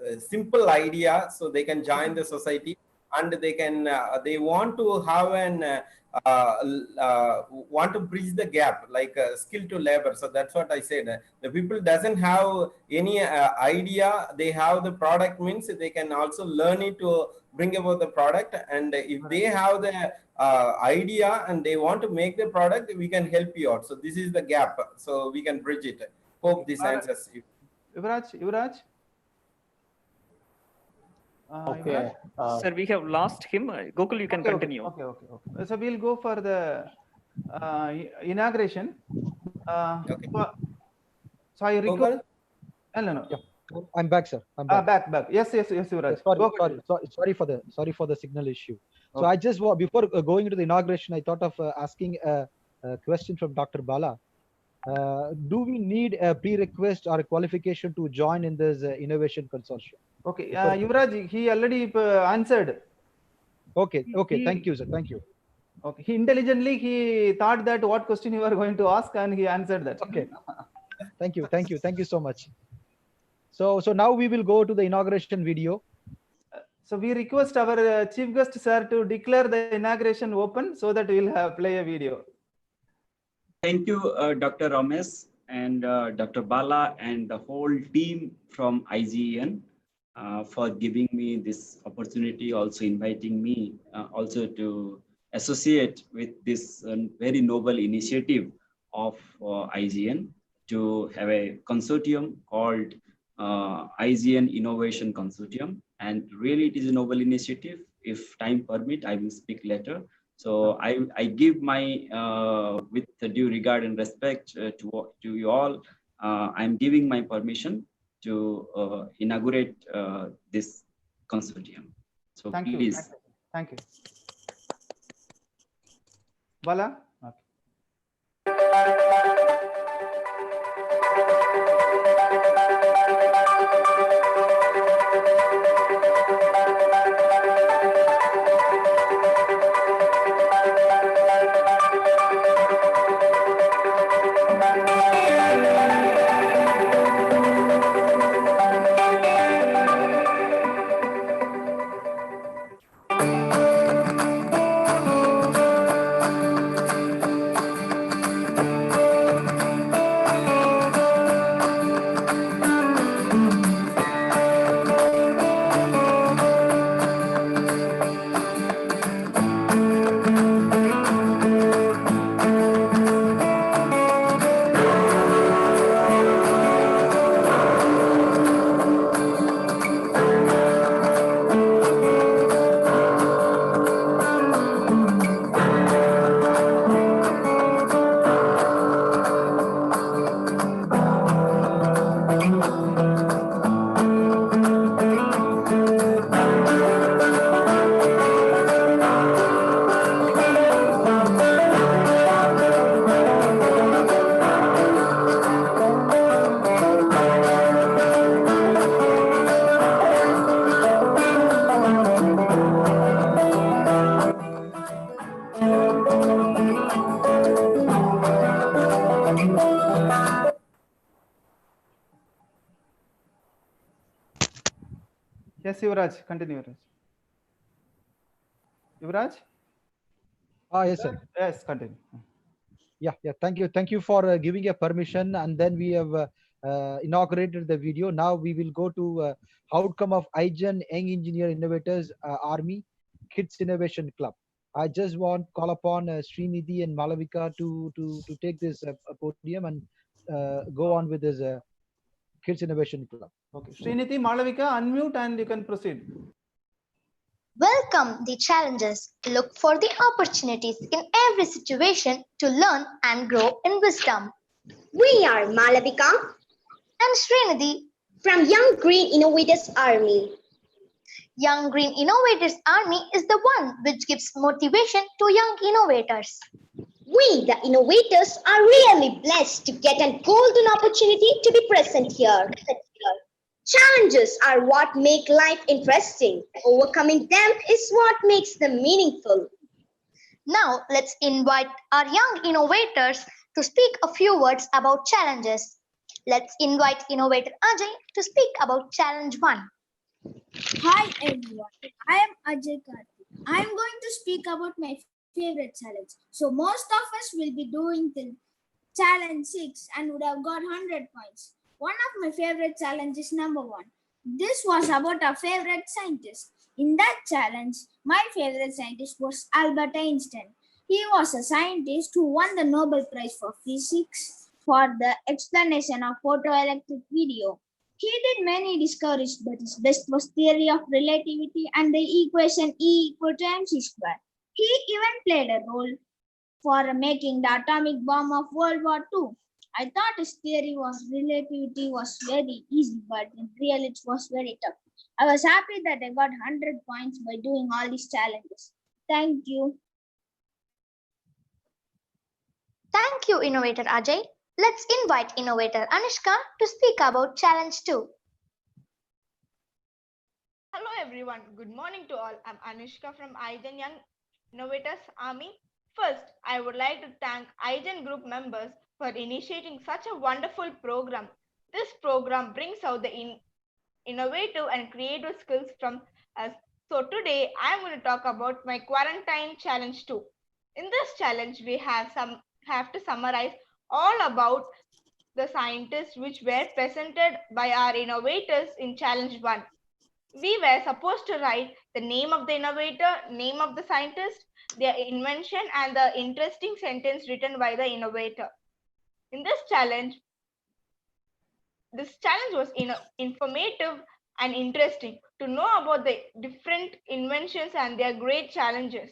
Speaker 3: a simple idea, so they can join the society, and they can they want to have an want to bridge the gap, like skill to labor. So that's what I said. The people doesn't have any idea, they have the product, means they can also learn it to bring about the product. And if they have the idea and they want to make the product, we can help you out. So this is the gap, so we can bridge it. Hope this answers you.
Speaker 2: Yuvraj.
Speaker 1: Okay.
Speaker 6: Sir, we have lost him. Gokul, you can continue.
Speaker 2: Okay. So we'll go for the inauguration.
Speaker 3: Okay.
Speaker 2: So I request.
Speaker 3: Gokul?
Speaker 2: No.
Speaker 4: I'm back, sir. I'm back.
Speaker 2: Back. Yes, Yuvraj.
Speaker 4: Sorry for the signal issue. So I just, before going into the inauguration, I thought of asking a question from Dr. Bala. Do we need a pre-request or a qualification to join in this innovation consortium?
Speaker 2: Okay, Yuvraj, he already answered.
Speaker 4: Okay. Thank you, sir. Thank you.
Speaker 2: Okay, he intelligently he thought that what question you are going to ask, and he answered that.
Speaker 4: Okay. Thank you so much. So now we will go to the inauguration video.
Speaker 2: So we request our chief guest sir to declare the inauguration open, so that we will play a video.
Speaker 10: Thank you, Dr. Ramesh and Dr. Bala and the whole team from IGEN for giving me this opportunity, also inviting me also to associate with this very noble initiative of IGEN to have a consortium called IGEN Innovation Consortium. And really it is a noble initiative. If time permit, I will speak later. So I give my, with the due regard and respect to you all, I'm giving my permission to inaugurate this consortium. So
Speaker 2: Thank
Speaker 10: please.
Speaker 2: You. Thank you. Bala? Yes, Yuvraj, continue. Yuvraj?
Speaker 4: Yes, sir.
Speaker 2: Yes, continue.
Speaker 4: Yeah. Thank you for giving a permission. And then we have inaugurated the video. Now we will go to outcome of IGEN Young Engineer Innovators Army Kids Innovation Club. I just want call upon Srinidhi and Malavika to take this podium and go on with this Kids Innovation Club.
Speaker 2: Okay, Srinidhi, Malavika, unmute and you can proceed.
Speaker 11: Welcome the challenges. Look for the opportunities in every situation to learn and grow in wisdom.
Speaker 12: We are Malavika
Speaker 11: and Srinidhi
Speaker 12: from Young Green Innovators Army.
Speaker 11: Young Green Innovators Army is the one which gives motivation to young innovators.
Speaker 12: We, the innovators, are really blessed to get a golden opportunity to be present here. Challenges are what make life interesting. Overcoming them is what makes them meaningful.
Speaker 11: Now, let's invite our young innovators to speak a few words about challenges. Let's invite innovator Ajay to speak about challenge 1.
Speaker 13: Hi everyone, I am Ajay Karthik. I am going to speak about my favorite challenge. So most of us will be doing the challenge 6 and would have got 100 points. One of my favorite challenges is number 1. This was about a favorite scientist. In that challenge, my favorite scientist was Albert Einstein. He was a scientist who won the Nobel Prize for Physics for the explanation of photoelectric video. He did many discoveries, but his best was theory of relativity and the equation E equal to mc squared. He even played a role for making the atomic bomb of World War II. I thought his theory of relativity was very easy, but in reality it was very tough. I was happy that I got 100 points by doing all these challenges. Thank you.
Speaker 11: Thank you, Innovator Ajay. Let's invite Innovator Anushka to speak about challenge 2.
Speaker 14: Hello everyone, good morning to all. I'm Anushka from IGEN Young Innovators Army. First, I would like to thank IGEN group members for initiating such a wonderful program. This program brings out the innovative and creative skills from us. So today, I'm going to talk about my quarantine challenge 2. In this challenge, we have to summarize all about the scientists which were presented by our innovators in challenge 1. We were supposed to write the name of the innovator, name of the scientist, their invention, and the interesting sentence written by the innovator. In this challenge was informative and interesting to know about the different inventions and their great challenges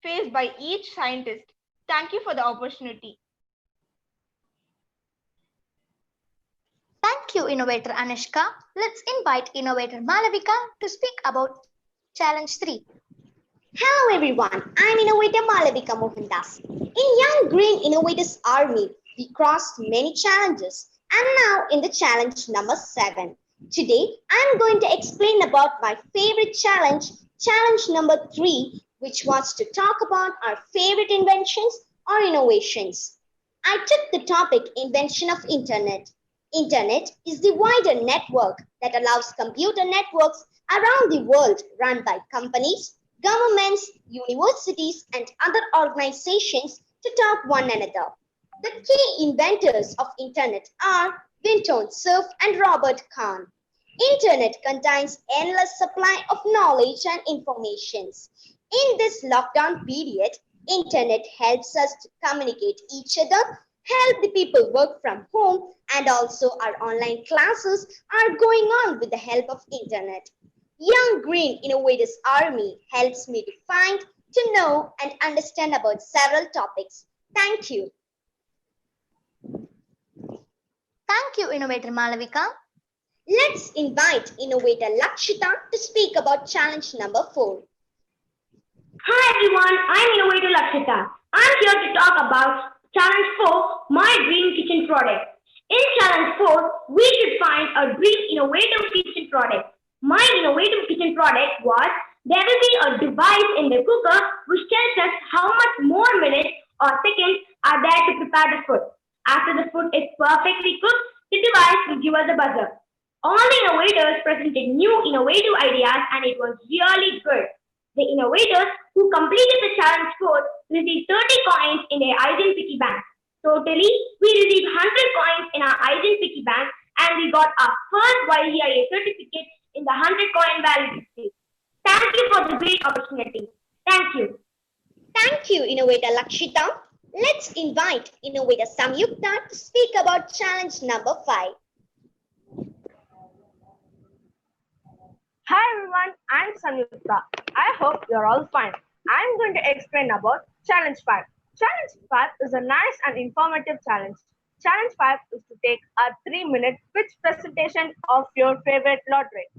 Speaker 14: faced by each scientist. Thank you for the opportunity.
Speaker 11: Thank you, Innovator Anushka. Let's invite Innovator Malavika to speak about challenge 3.
Speaker 12: Hello everyone, I'm Innovator Malavika Mohandas. In Young Green Innovators Army, we crossed many challenges and now in the challenge number 7. Today, I'm going to explain about my favorite challenge, challenge number 3, which was to talk about our favorite inventions or innovations. I took the topic invention of Internet. Internet is the wider network that allows computer networks around the world run by companies, governments, universities, and other organizations to talk one another. The key inventors of Internet are Vinton Cerf and Robert Kahn. Internet contains endless supply of knowledge and information. In this lockdown period, Internet helps us to communicate each other, help the people work from home, and also our online classes are going on with the help of Internet. Young Green Innovators Army helps me to find, to know, and understand about several topics. Thank you.
Speaker 11: Thank you, Innovator Malavika.
Speaker 12: Let's invite Innovator Lakshita to speak about challenge number 4.
Speaker 15: Hi everyone, I'm Innovator Lakshita. I'm here to talk about challenge 4, my dream kitchen product. In challenge 4, we should find a dream innovative kitchen product. My innovative kitchen product was, there will be a device in the cooker which tells us how much more minutes or seconds are there to prepare the food. After the food is perfectly cooked, the device will give us a buzzer. All the innovators presented new innovative ideas and it was really good. The innovators who completed the challenge 4 received 30 coins in their IGEN piggy bank. Totally, we received 100 coins in our IGEN piggy bank and we got our first YEIA certificate in the 100 coin validity. Thank you for the great opportunity. Thank you.
Speaker 12: Thank you, Innovator Lakshita. Let's invite Innovator Samyukta to speak about challenge number 5.
Speaker 15: Hi everyone, I'm Samyukta. I hope you're all fine. I'm going to explain about Challenge 5. Challenge 5 is a nice and informative challenge. Challenge 5 is to take a 3-minute pitch presentation of your favorite laureate.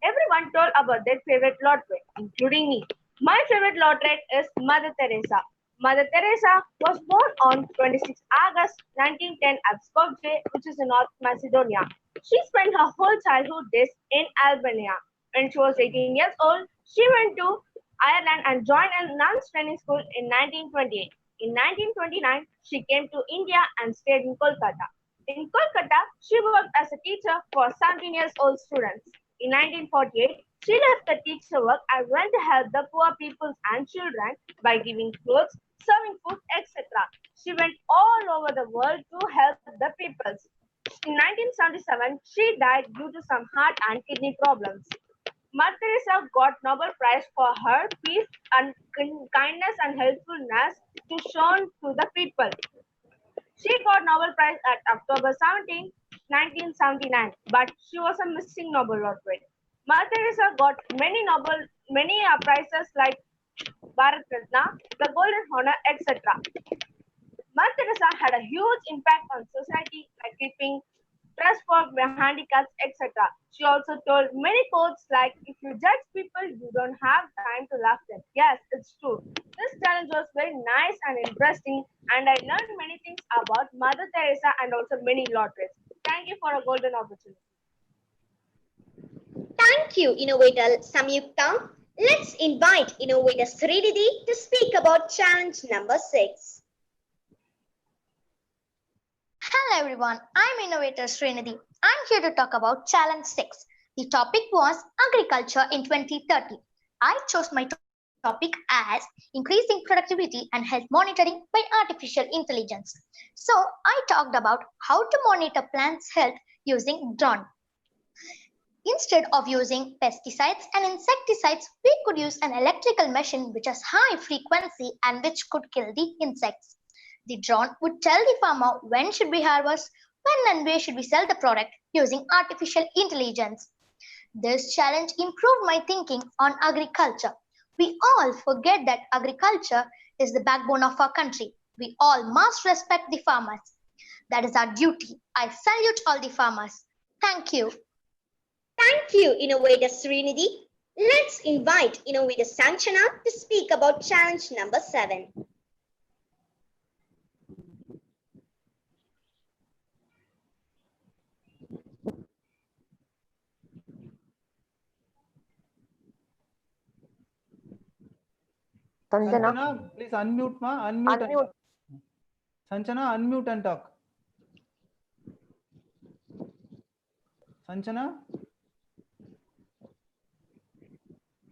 Speaker 15: Everyone told about their favorite laureate, including me. My favorite laureate is Mother Teresa. Mother Teresa was born on 26 August 1910 at Skopje, which is in North Macedonia. She spent her whole childhood days in Albania. When she was 18 years old, she went to Ireland and joined a nuns training school in 1928. In 1929, she came to India and stayed in Kolkata. In Kolkata, she worked as a teacher for 17-year-old students. In 1948, she left the teacher work and went to help the poor people and children by giving clothes, serving food, etc. She went all over the world to help the people. In 1977, she died due to some heart and kidney problems. Mother Teresa got Nobel Prize for her peace and kindness and helpfulness to shown to the people. She got Nobel Prize at October 17, 1979, but she was a missing Nobel laureate. Mother Teresa got many prizes like Bharat Ratna, the Golden Honor, etc. Mother Teresa had a huge impact on society by keeping trust for handicaps, etc. She also told many quotes like, if you judge people, you don't have time to love them. Yes, it's true. This challenge was very nice and interesting, and I learned many things about Mother Teresa and also many laureates. Thank you for a golden opportunity.
Speaker 12: Thank you, Innovator Samyukta. Let's invite Innovator Srinidhi to speak about challenge number 6.
Speaker 11: Hello everyone, I'm Innovator Srinidhi. I'm here to talk about Challenge 6. The topic was Agriculture in 2030. I chose my topic as Increasing Productivity and Health Monitoring by Artificial Intelligence. So I talked about how to monitor plants' health using drone. Instead of using pesticides and insecticides, we could use an electrical machine which has high frequency and which could kill the insects. The drone would tell the farmer when should we harvest, when and where should we sell the product using artificial intelligence. This challenge improved my thinking on agriculture. We all forget that agriculture is the backbone of our country. We all must respect the farmers. That is our duty. I salute all the farmers. Thank you.
Speaker 12: Thank you, Innovator Srinidhi. Let's invite Innovator Sanchana to speak about challenge number 7.
Speaker 2: Sanchana, please unmute, ma. Unmute. Sanchana, unmute and talk. Sanchana?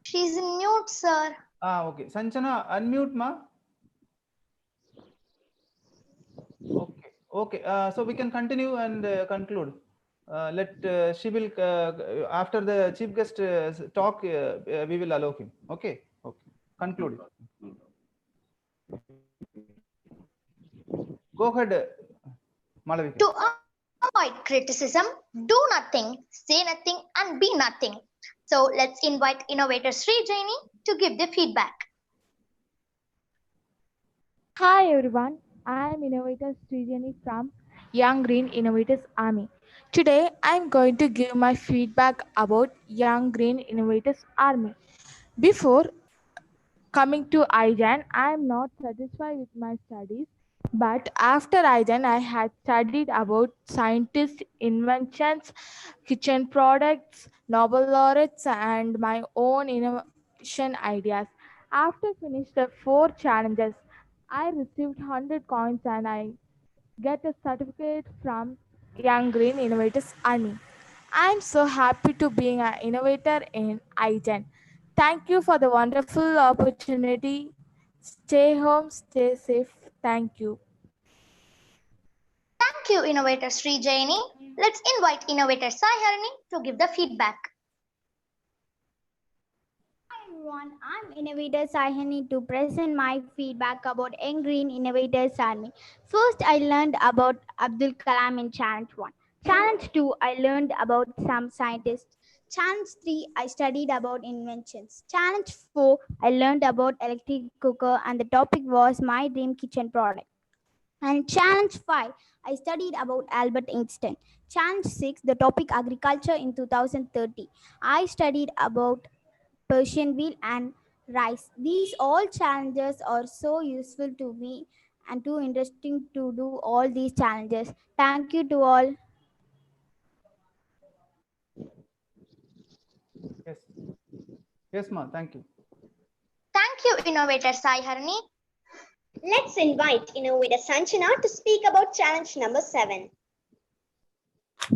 Speaker 11: She's in mute, sir.
Speaker 2: Okay. Sanchana, unmute, ma. Okay. So we can continue and conclude. She will after the chief guest talk. We will allow him. Okay. Conclude. Go ahead, Malavika.
Speaker 11: To avoid criticism, do nothing, say nothing, and be nothing. So let's invite Innovator Srijani to give the feedback.
Speaker 16: Hi everyone, I am Innovator Srijani from Young Green Innovators Army. Today I am going to give my feedback about Young Green Innovators Army. Before coming to IGEN, I am not satisfied with my studies, but after IGEN I had studied about scientists, inventions, kitchen products, Nobel laureates, and my own innovation ideas. After finishing the 4 challenges, I received 100 coins and I get a certificate from Young Green Innovators Army. I am so happy to be an innovator in IGEN. Thank you for the wonderful opportunity. Stay home, stay safe. Thank you.
Speaker 11: Thank Thank you, Innovator Sri Jaini. Let's invite Innovator Sai Harini to give the feedback.
Speaker 17: Hi everyone, I'm Innovator Sahani to present my feedback about Young Green Innovators Army. First, I learned about Abdul Kalam in Challenge 1. Challenge 2, I learned about some scientists. Challenge 3, I studied about inventions. Challenge 4, I learned about electric cooker and the topic was my dream kitchen product. And challenge 5, I studied about Albert Einstein. Challenge 6, the topic agriculture in 2030. I studied about Persian wheel and rice. These all challenges are so useful to me and too interesting to do all these challenges. Thank you to all.
Speaker 2: Yes. Yes, ma'am. Thank you.
Speaker 11: Thank you, Innovator Sai Harini.
Speaker 12: Let's invite Innovator Sanchana to speak about challenge number 7.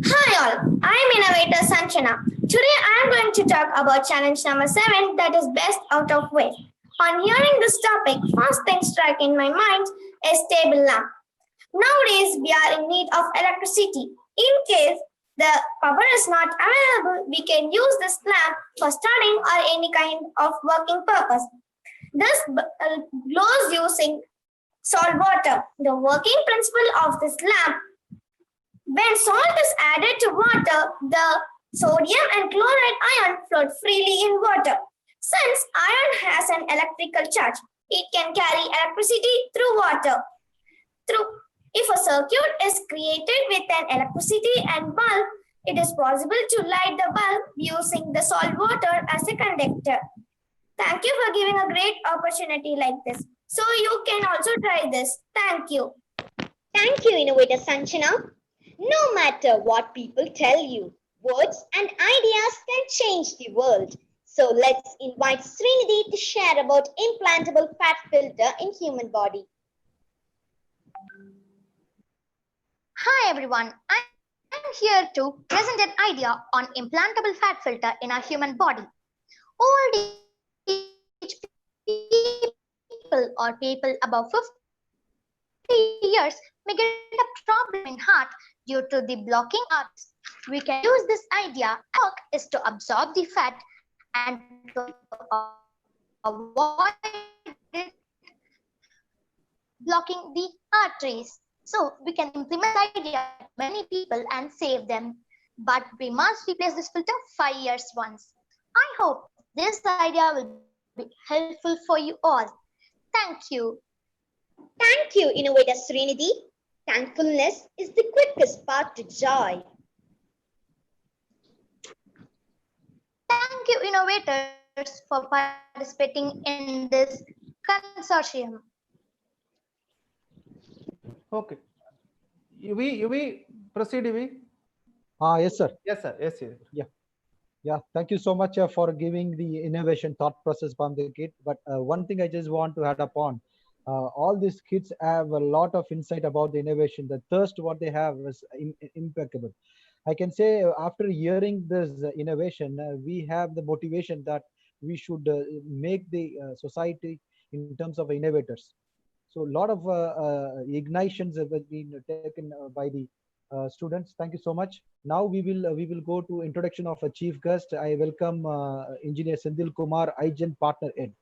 Speaker 15: Hi all, I'm Innovator Sanchana. Today I am going to talk about challenge number 7, that is best out of waste. On hearing this topic, first thing struck in my mind is table lamp. Nowadays we are in need of electricity. In case the power is not available, we can use this lamp for studying or any kind of working purpose. This glows using salt water. The working principle of this lamp: when salt is added to water, the sodium and chloride ion float freely in water. Since iron has an electrical charge, it can carry electricity through water. If a circuit is created with an electricity and bulb, it is possible to light the bulb using the salt water as a conductor. Thank you for giving a great opportunity like this. So you can also try this. Thank you.
Speaker 12: Thank you, Innovator Sanchana. No matter what people tell you, words and ideas can change the world. So let's invite Srinidhi to share about implantable fat filter in human body.
Speaker 11: Hi everyone, I'm here to present an idea on implantable fat filter in our human body. Old age people or people above 50 years may get a problem in heart due to the blocking arteries. We can use this idea. Our work is to absorb the fat and to avoid it blocking the arteries. So we can implement the idea to many people and save them. But we must replace this filter 5 years once. I hope this idea will be helpful for you all. Thank you.
Speaker 12: Thank you, Innovator Srinidhi. Thankfulness is the quickest path to joy.
Speaker 11: Thank you, innovators, for participating in this consortium.
Speaker 2: Okay. Yuvi, proceed, Yuvi.
Speaker 4: Yes, sir.
Speaker 2: Yes, sir. Yes, sir.
Speaker 4: Yeah. Thank you so much for giving the innovation thought process from the kid. But one thing I just want to add upon, all these kids have a lot of insight about the innovation. The thirst what they have is impeccable. I can say after hearing this innovation, we have the motivation that we should make the society in terms of innovators. So a lot of ignitions have been taken by the students. Thank you so much. Now we will go to introduction of a chief guest. I welcome Engineer Sendil Kumar, IGEN Partner Head.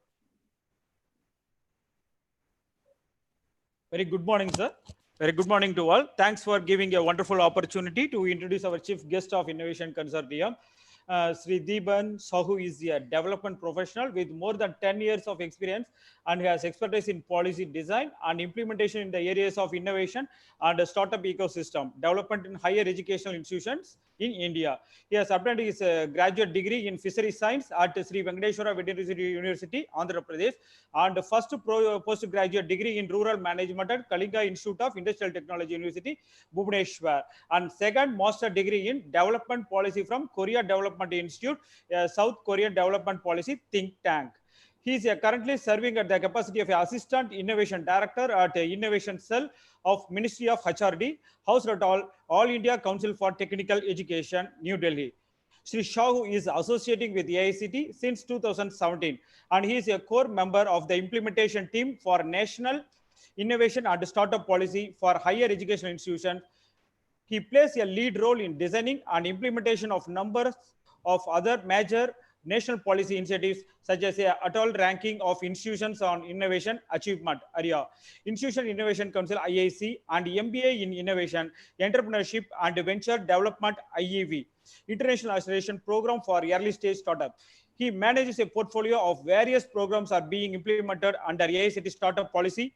Speaker 18: Very good morning, sir. Very good morning to all. Thanks for giving a wonderful opportunity to introduce our chief guest of Innovation Consortium. Sri Dipan Sahu is a development professional with more than 10 years of experience and has expertise in policy design and implementation in the areas of innovation and startup ecosystem development in higher educational institutions in India. He has obtained his graduate degree in fisheries science at Sri Venkateswara Veterinary University, Andhra Pradesh, and first postgraduate degree in rural management at Kalinga Institute of Industrial Technology University, Bhubaneswar, and second master degree in development policy from Korea Development Institute, South Korean Development Policy think tank. He is currently serving at the capacity of Assistant Innovation Director at Innovation Cell of Ministry of HRD, housed at All India Council for Technical Education, New Delhi. Sri Sahu is associating with AICTE since 2017, and he is a core member of the implementation team for National Innovation and Startup Policy for Higher Education Institutions He plays a lead role in designing and implementation of numbers of other major national policy initiatives, such as a ATOL ranking of institutions on innovation achievement, ARIIA, Institution Innovation Council, IIC, and MBA in Innovation, Entrepreneurship and Venture Development, IEV, International Acceleration Program for Early Stage Startup. He manages a portfolio of various programs are being implemented under AICTE startup policy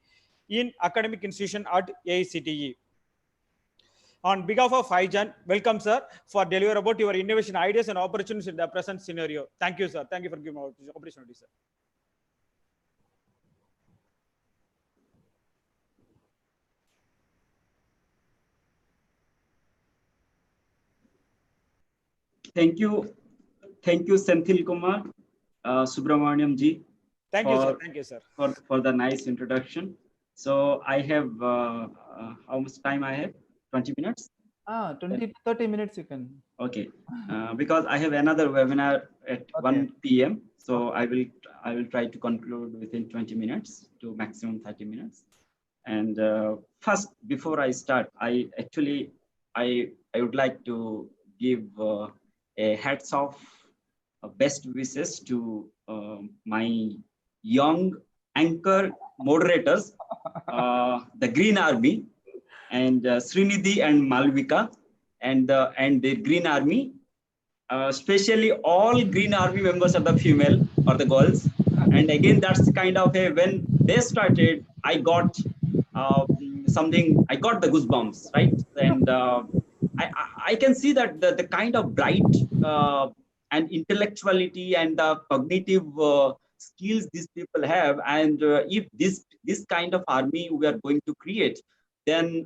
Speaker 18: in academic institution at AICTE. On behalf of IGEN, welcome, sir, for deliver about your innovation ideas and opportunities in the present scenario. Thank you, sir. Thank you for giving me the opportunity, sir.
Speaker 10: Thank you, Senthil Kumar, Subramaniam ji.
Speaker 18: Thank you, sir. Thank you, sir.
Speaker 10: For the nice introduction. So I have, how much time I have? 20 minutes?
Speaker 2: 20 to 30 minutes you can.
Speaker 10: Okay, because I have another webinar at 1 p.m. So I will try to conclude within 20 minutes to maximum 30 minutes. And first, before I start, I would like to give a hats off, best wishes to my young anchor moderators, the Green Army, and Srinidhi and Malvika, and the Green Army, especially all Green Army members are the female or the girls. And again, that's kind of a, when they started, I got something, I got the goosebumps, right? And I can see that the kind of bright and intellectuality and the cognitive skills these people have, and if this kind of army we are going to create, then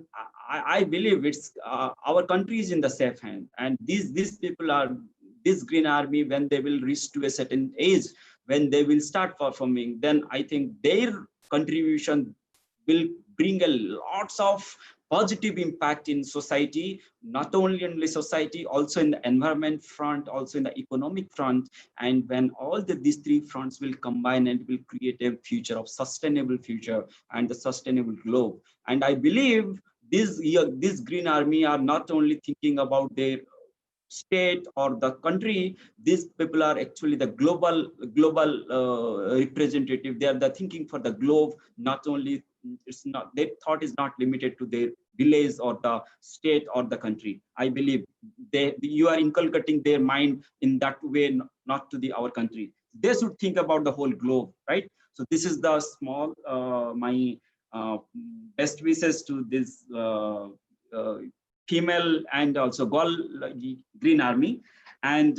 Speaker 10: I believe it's our country is in the safe hand. And these people are, this Green Army, when they will reach to a certain age, when they will start performing, then I think their contribution will bring a lots of positive impact in society, not only in the society, also in the environment front, also in the economic front. And when all these three fronts will combine, and will create a future of sustainable future and the sustainable globe. And I believe this Green Army are not only thinking about their state or the country, these people are actually the global representative. They are the thinking for the globe. Not only, it's not, their thought is not limited to their village or the state or the country. I believe you are inculcating their mind in that way, not to our country. They should think about the whole globe, right? So this is the small my best wishes to this female and also girl Green Army. And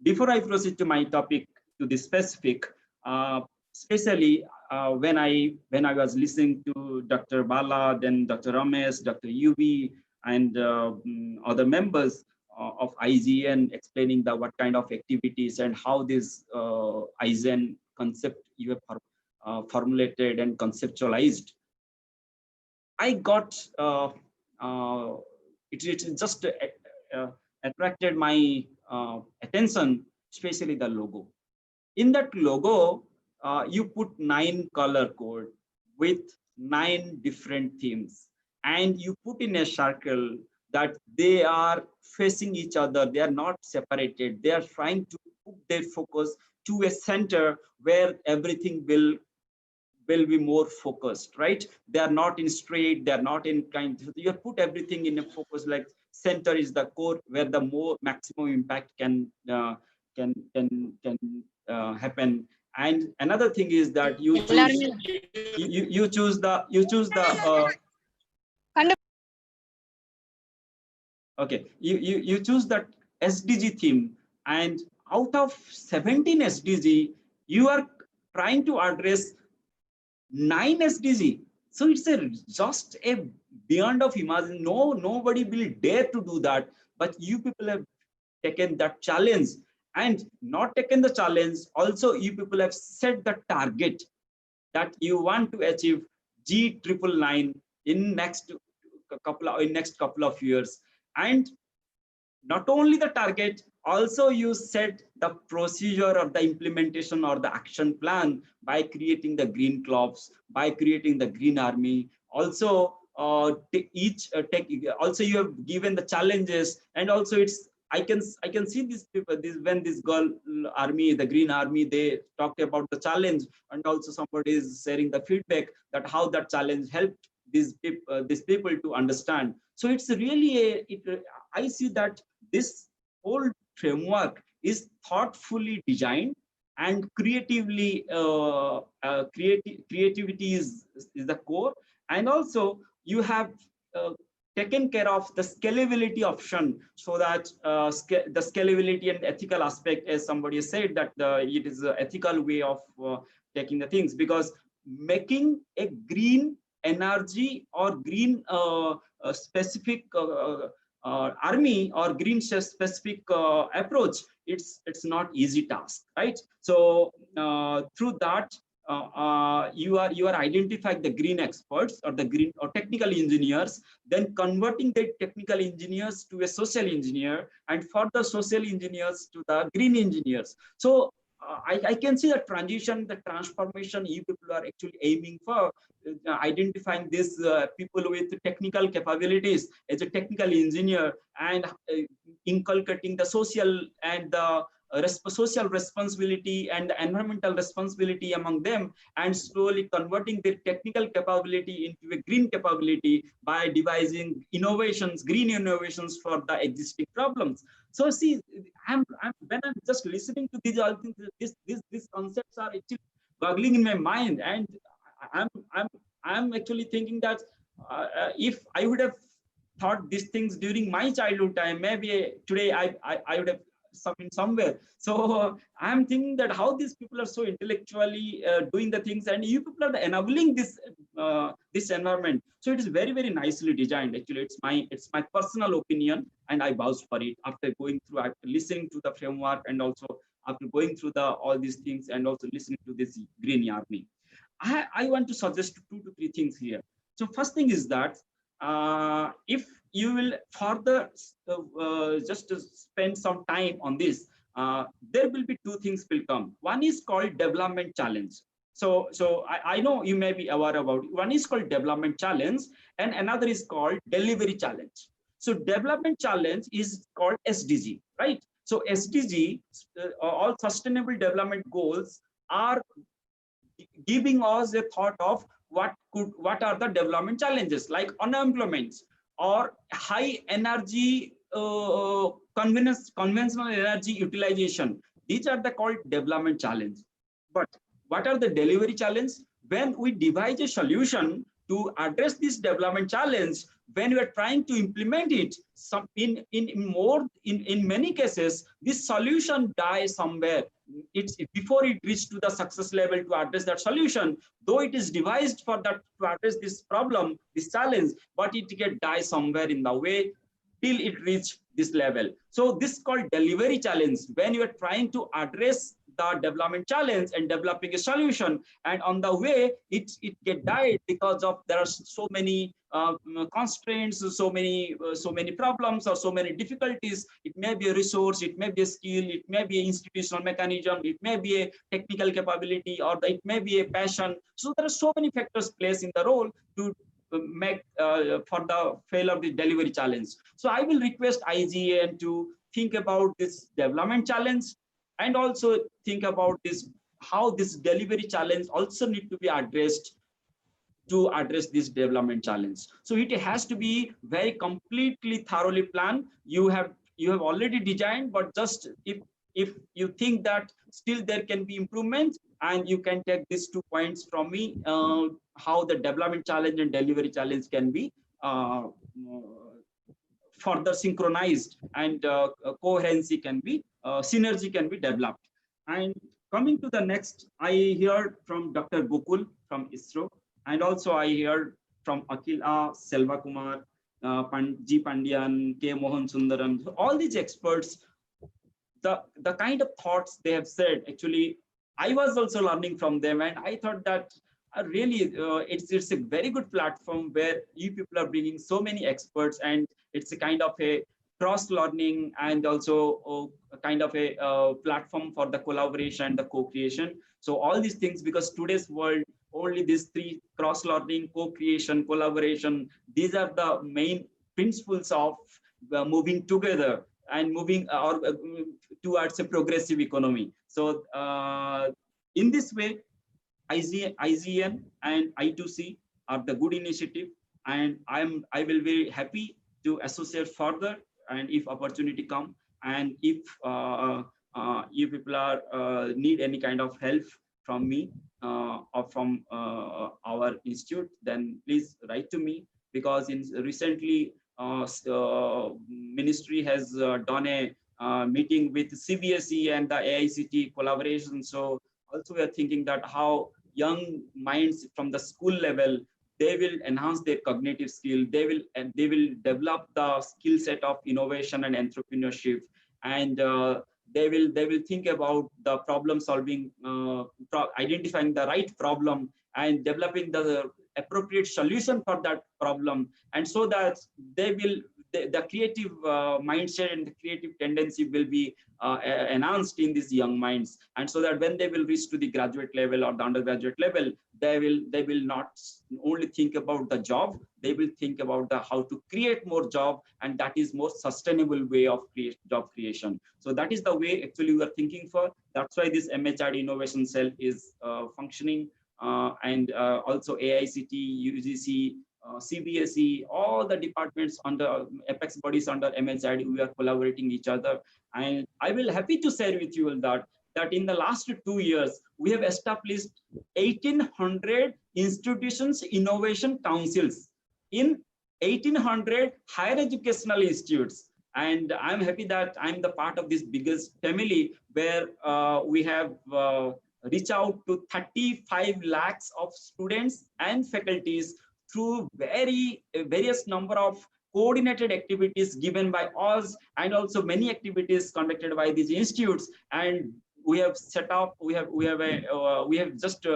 Speaker 10: before I proceed to my topic, to the specific, especially when I was listening to Dr. Bala, then Dr. Ramesh, Dr. UV, and other members of IGN explaining what kind of activities and how this IGEN concept you have formulated and conceptualized, I got it just attracted my attention, especially the logo. In that logo, you put 9 color code with 9 different themes, and you put in a circle that they are facing each other. They are not separated. They are trying to put their focus to a center where everything will be more focused, right? They are not in straight, they are not in kind. You put everything in a focus, like center is the core where the more maximum impact can happen. And another thing is that you choose that SDG theme, and out of 17 SDG, you are trying to address 9 SDG. So it's just a beyond of imagine. Nobody will dare to do that. But you people have taken that challenge, and not taken the challenge. Also, you people have set the target that you want to achieve G999 in next couple of years. And not only the target, also you set the procedure or the implementation or the action plan by creating the green clubs, by creating the Green Army. Also, each tech. Also, you have given the challenges, and also it's I can see these people. When this girl army, the Green Army, they talked about the challenge, and also somebody is sharing the feedback that how that challenge helped these people to understand. So it's really I see that this whole framework is thoughtfully designed and creatively creativity is the core, and also you have taken care of the scalability option, so that the scalability and ethical aspect, as somebody said, that it is an ethical way of taking the things, because making a green energy or green specific army or green specific approach, it's not easy task, right? So through that you are identifying the green experts or the green or technical engineers, then converting the technical engineers to a social engineer, and further social engineers to the green engineers. So I can see the transition, the transformation you people are actually aiming for, identifying these people with technical capabilities as a technical engineer, and inculcating the social and the social responsibility and the environmental responsibility among them, and slowly converting their technical capability into a green capability by devising innovations, green innovations for the existing problems. So see, when I'm just listening to these all things, these concepts are actually buggling in my mind, and I'm actually thinking that if I would have thought these things during my childhood time, maybe today I would have somewhere. So I'm thinking that how these people are so intellectually doing the things, and you people are enabling this this environment. So it is very, very nicely designed. Actually, it's my personal opinion, and I vouch for it after going through, after listening to the framework, and also after going through all these things, and also listening to this Green Army. I want to suggest 2 to 3 things here. So first thing is that if you will further just to spend some time on this, there will be 2 things will come. One is called development challenge. So I know you may be aware about it. One is called development challenge, and another is called delivery challenge. So development challenge is called SDG, right? So SDG, all sustainable development goals, are giving us a thought of what are the development challenges, like unemployment or high energy conventional energy utilization. These are the called development challenge. But what are the delivery challenge? When we devise a solution to address this development challenge, when we are trying to implement it, in many cases, this solution dies somewhere. It's before it reaches to the success level to address that solution, though it is devised for that to address this problem, this challenge, but it get die somewhere in the way till it reach this level. So this is called delivery challenge, when you are trying to address the development challenge and developing a solution, and on the way it get died because of there are so many constraints, so many problems, or so many difficulties. It may be a resource, it may be a skill, it may be an institutional mechanism, it may be a technical capability, or it may be a passion. So there are so many factors plays in the role to make for the failure of the delivery challenge. So I will request IGEN to think about this development challenge, and also think about this, how this delivery challenge also need to be addressed to address this development challenge. So it has to be very completely thoroughly planned. You have already designed, but just if you think that still there can be improvement, and you can take these 2 points from me, how the development challenge and delivery challenge can be further synchronized, and coherency can be, synergy can be developed. And coming to the next, I heard from Dr. Gokul from ISRO, and also I heard from Akila, Selva Kumar, G. Pandian, K. Mohan Sundaram. So all these experts, the kind of thoughts they have said, actually, I was also learning from them, and I thought that really it's a very good platform where you people are bringing so many experts, and it's a kind of a cross learning, and also a kind of a platform for the collaboration, the co-creation. So all these things, because today's world, only these three: cross-learning, co-creation, collaboration. These are the main principles of moving together and moving towards a progressive economy. So in this way, IGEN and I2C are the good initiative, and I will be happy to associate further, and if opportunity come, and if people are need any kind of help from me or from our institute, then please write to me, because recently ministry has done a meeting with CBSE and the AICTE collaboration. So also we are thinking that how young minds from the school level, they will enhance their cognitive skill, they will develop the skill set of innovation and entrepreneurship, and they will think about the problem solving, identifying the right problem and developing the appropriate solution for that problem, and so that they will the creative mindset and the creative tendency will be enhanced in these young minds, and so that when they will reach to the graduate level or the undergraduate level, they will not only think about the job, they will think about how to create more job, and that is more sustainable way of job creation. So that is the way actually we are thinking for. That's why this MHRD innovation cell is functioning, and also AICTE, UGC, CBSE, all the departments under apex bodies under MHRD, we are collaborating each other. And I will happy to share with you all that in the last 2 years, we have established 1,800 institutions innovation councils in 1,800 higher educational institutes. And I'm happy that I'm the part of this biggest family where we have reached out to 35 lakhs of students and faculties through various number of coordinated activities given by us, and also many activities conducted by these institutes. And we have set up, we have just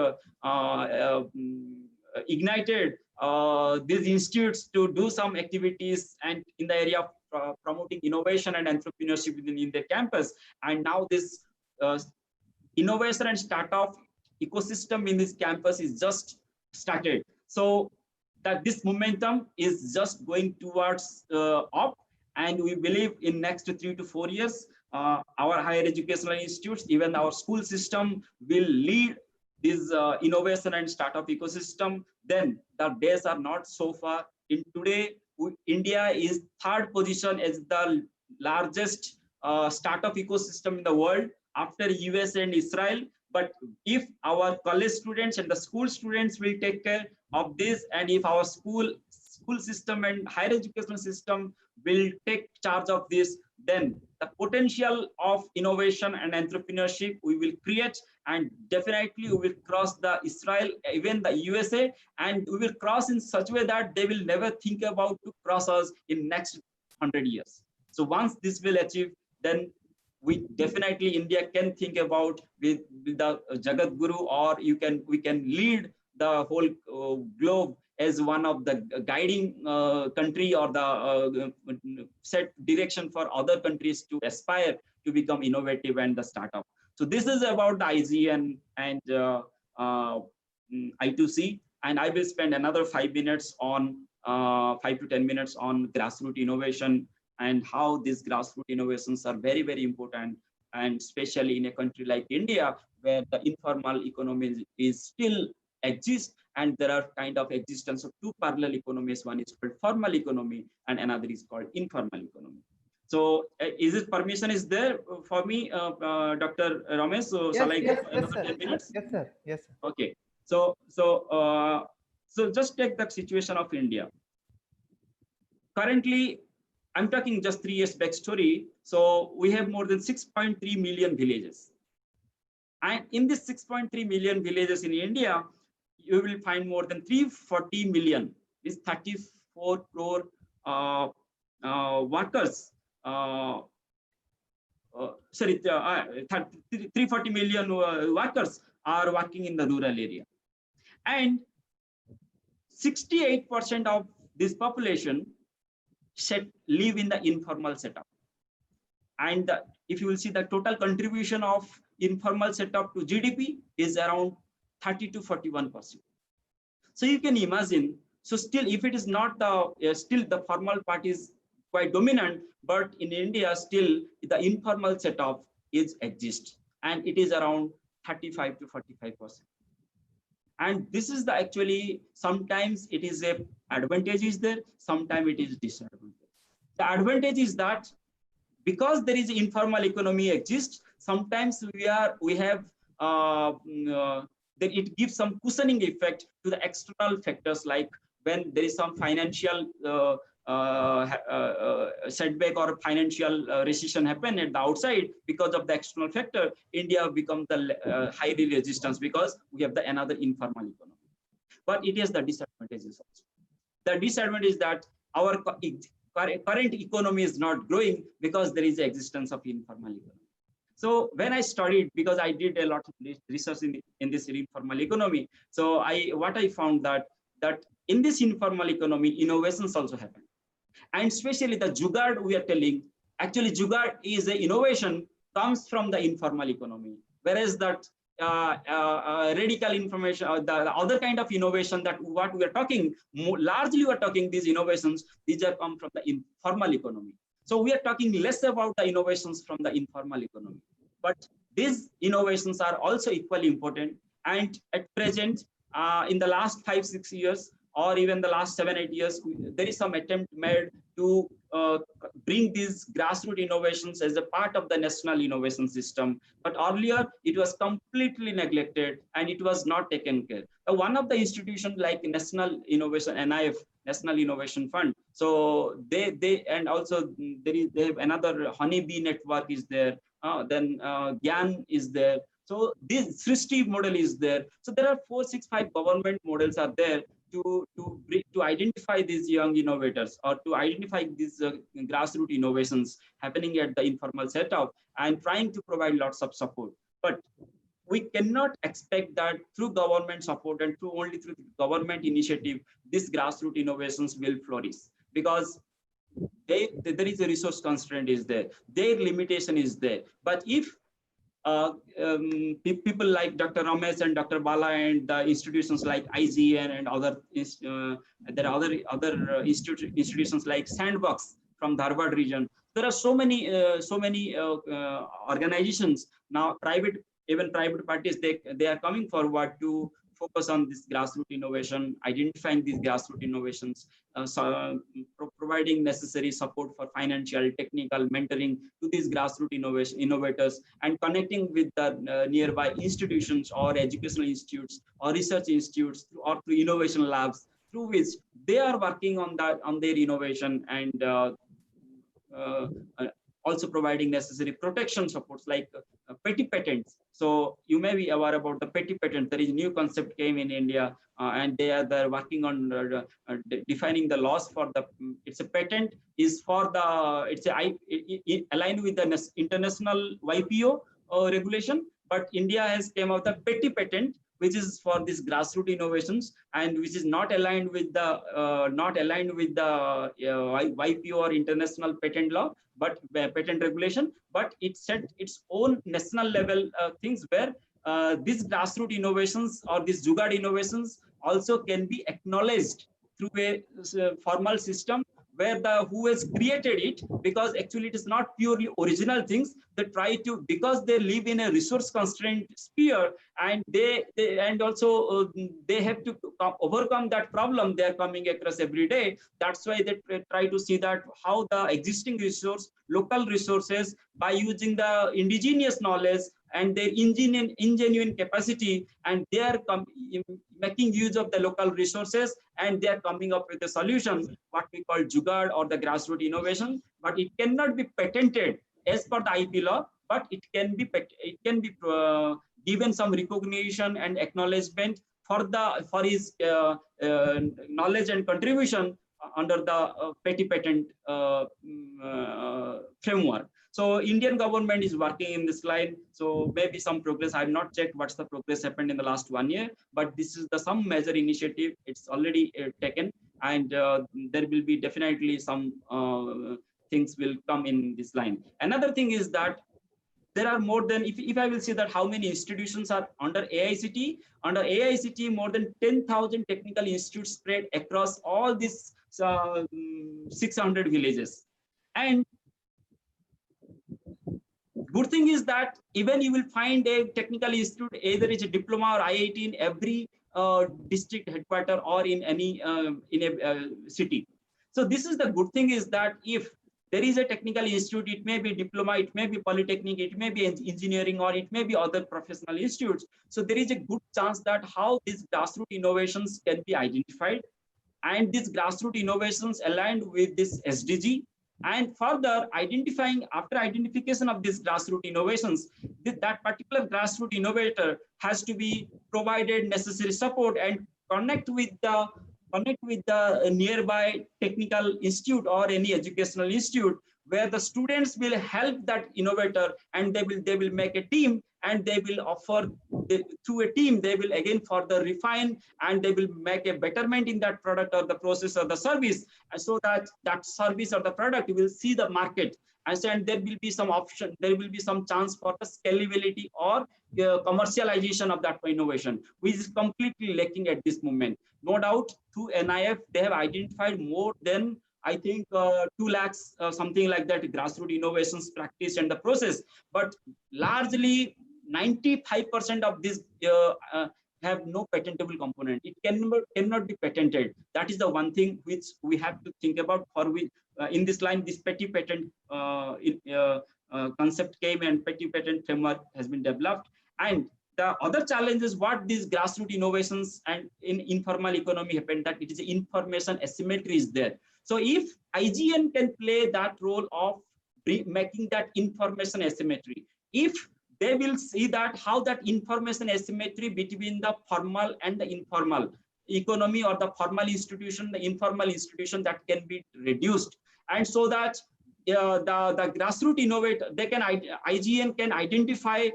Speaker 10: ignited these institutes to do some activities and in the area of promoting innovation and entrepreneurship in their campus. And now this innovation and startup ecosystem in this campus is just started. So that this momentum is just going towards up, and we believe in next 3 to 4 years, our higher educational institutes, even our school system, will lead this innovation and startup ecosystem. Then the days are not so far. In today, India is 3rd position as the largest startup ecosystem in the world after US and Israel. But if our college students and the school students will take care of this, and if our school system and higher education system will take charge of this, then the potential of innovation and entrepreneurship we will create, and definitely we will cross the Israel, even the USA, and we will cross in such a way that they will never think about to cross us in next 100 years. So once this will achieve, then we definitely India can think about with the Jagat Guru, or we can lead the whole globe as one of the guiding country, or the set direction for other countries to aspire to become innovative and the startup. So this is about the IGEN and I2C, and I will spend another 5 minutes on 5 to 10 minutes on grassroots innovation, and how these grassroots innovations are very, very important, and especially in a country like India, where the informal economy is still exists, and there are kind of existence of 2 parallel economies. One is called formal economy, and another is called informal economy. So is it permission is there for me, Dr. Ramesh? So
Speaker 2: yes,
Speaker 10: shall I
Speaker 2: yes,
Speaker 10: give another 10 minutes?
Speaker 2: Yes, sir. Yes, sir.
Speaker 10: Okay. So just take the situation of India. Currently, I'm talking just 3 years backstory. So we have more than 6.3 million villages. And in this 6.3 million villages in India, you will find more than 340 million, is 34 crore workers. 340 million workers are working in the rural area. And 68% of this population live in the informal setup. And if you will see the total contribution of informal setup to GDP is around 30 to 41%. So you can imagine, so still if it is not the, still the formal part is quite dominant, but in India still the informal setup is exists, and it is around 35 to 45%. And this is the actually, sometimes it is a advantage is there, sometimes it is disadvantage. The advantage is that because there is informal economy exists, sometimes we have that it gives some cushioning effect to the external factors, like when there is some financial setback or financial recession happen at the outside because of the external factor, India becomes the highly resistance because we have the another informal economy. But it is the disadvantages also. The disadvantage is that our current economy is not growing because there is the existence of informal economy. So when I studied, because I did a lot of research in this informal economy, so what I found that in this informal economy, innovations also happen. And especially the Jugaad we are telling, actually Jugaad is an innovation comes from the informal economy, whereas that radical information, the other kind of innovation that what we are talking, largely we are talking these innovations, these are come from the informal economy. So we are talking less about the innovations from the informal economy, but these innovations are also equally important. And at present, in the last 5-6 years, or even the last 7-8 years, there is some attempt made to bring these grassroots innovations as a part of the national innovation system. But earlier, it was completely neglected and it was not taken care. One of the institutions like National Innovation, NIF, National Innovation Fund. So they and also they have another honeybee network is there. Then GYAN is there. So this Srishti model is there. So there are 4-6-5 government models are there to identify these young innovators or to identify these grassroots innovations happening at the informal setup and trying to provide lots of support. But we cannot expect that through government support and only through government initiative, these grassroots innovations will flourish, because there is a resource constraint is there, their limitation is there. But if people like Dr. Ramesh and Dr. Bala and the institutions like IGEN and other, there are other institutions like Sandbox from the Harvard region. There are so many organizations now, even private parties, they are coming forward to focus on this grassroots innovation, identifying these grassroots innovations, providing necessary support for financial, technical mentoring to these grassroots innovators, and connecting with the nearby institutions or educational institutes or research institutes or through innovation labs, through which they are working on their innovation, and also providing necessary protection supports like petty patents. So you may be aware about the petty patent. There is a new concept came in India, and they're working on defining the laws for the. It's a patent is for the. It aligned with the international YPO regulation, but India has came out the petty patent, which is for these grassroots innovations and which is not aligned with the YPO or international patent law, but patent regulation. But it set its own national level things where these grassroots innovations or these Jugaad innovations also can be acknowledged through a formal system where who has created it, because actually it is not purely original things. They try to, because they live in a resource constrained sphere, and they also they have to overcome that problem they are coming across every day. That's why they try to see that how the existing local resources, by using the indigenous knowledge and their ingenuine capacity, and they are making use of the local resources, and they are coming up with a solution, what we call Jugaad or the grassroots innovation. But it cannot be patented as per the IP law, but it can be given some recognition and acknowledgement for his knowledge and contribution under the petty patent framework. So Indian government is working in this line. So maybe some progress. I have not checked what's the progress happened in the last 1 year, but this is some major initiative. It's already taken, and there will be definitely some things will come in this line. Another thing is that there are more than, if I will say that how many institutions are under AICTE, more than 10,000 technical institutes spread across all these 600 villages. And good thing is that even you will find a technical institute, either it's a diploma or IIT in every district headquarter or in any city. So this is the good thing, is that if there is a technical institute, it may be diploma, it may be polytechnic, it may be engineering, or it may be other professional institutes. So there is a good chance that how these grassroots innovations can be identified, and these grassroots innovations aligned with this SDG. And further identifying, after identification of these grassroots innovations, that particular grassroots innovator has to be provided necessary support and connect with the nearby technical institute or any educational institute, where the students will help that innovator, and they will make a team, and they will offer through a team, they will again further refine, and they will make a betterment in that product or the process or the service, and so that that service or the product will see the market, and there will be some option, there will be some chance for the scalability or commercialization of that innovation, which is completely lacking at this moment. No doubt, through NIF, they have identified more than, I think, 2 lakhs, something like that, grassroots innovations practice and the process. But largely, 95% of this have no patentable component. It cannot be patented. That is the one thing which we have to think about. For which, in this line, this petty patent concept came, and petty patent framework has been developed. And the other challenge is what these grassroots innovations and in informal economy happen, that it is information asymmetry is there. So if IGN can play that role of making that information asymmetry, if they will see that how that information asymmetry between the formal and the informal economy, or the formal institution, the informal institution, that can be reduced, and so that the grassroots innovator, they can, IGN can identify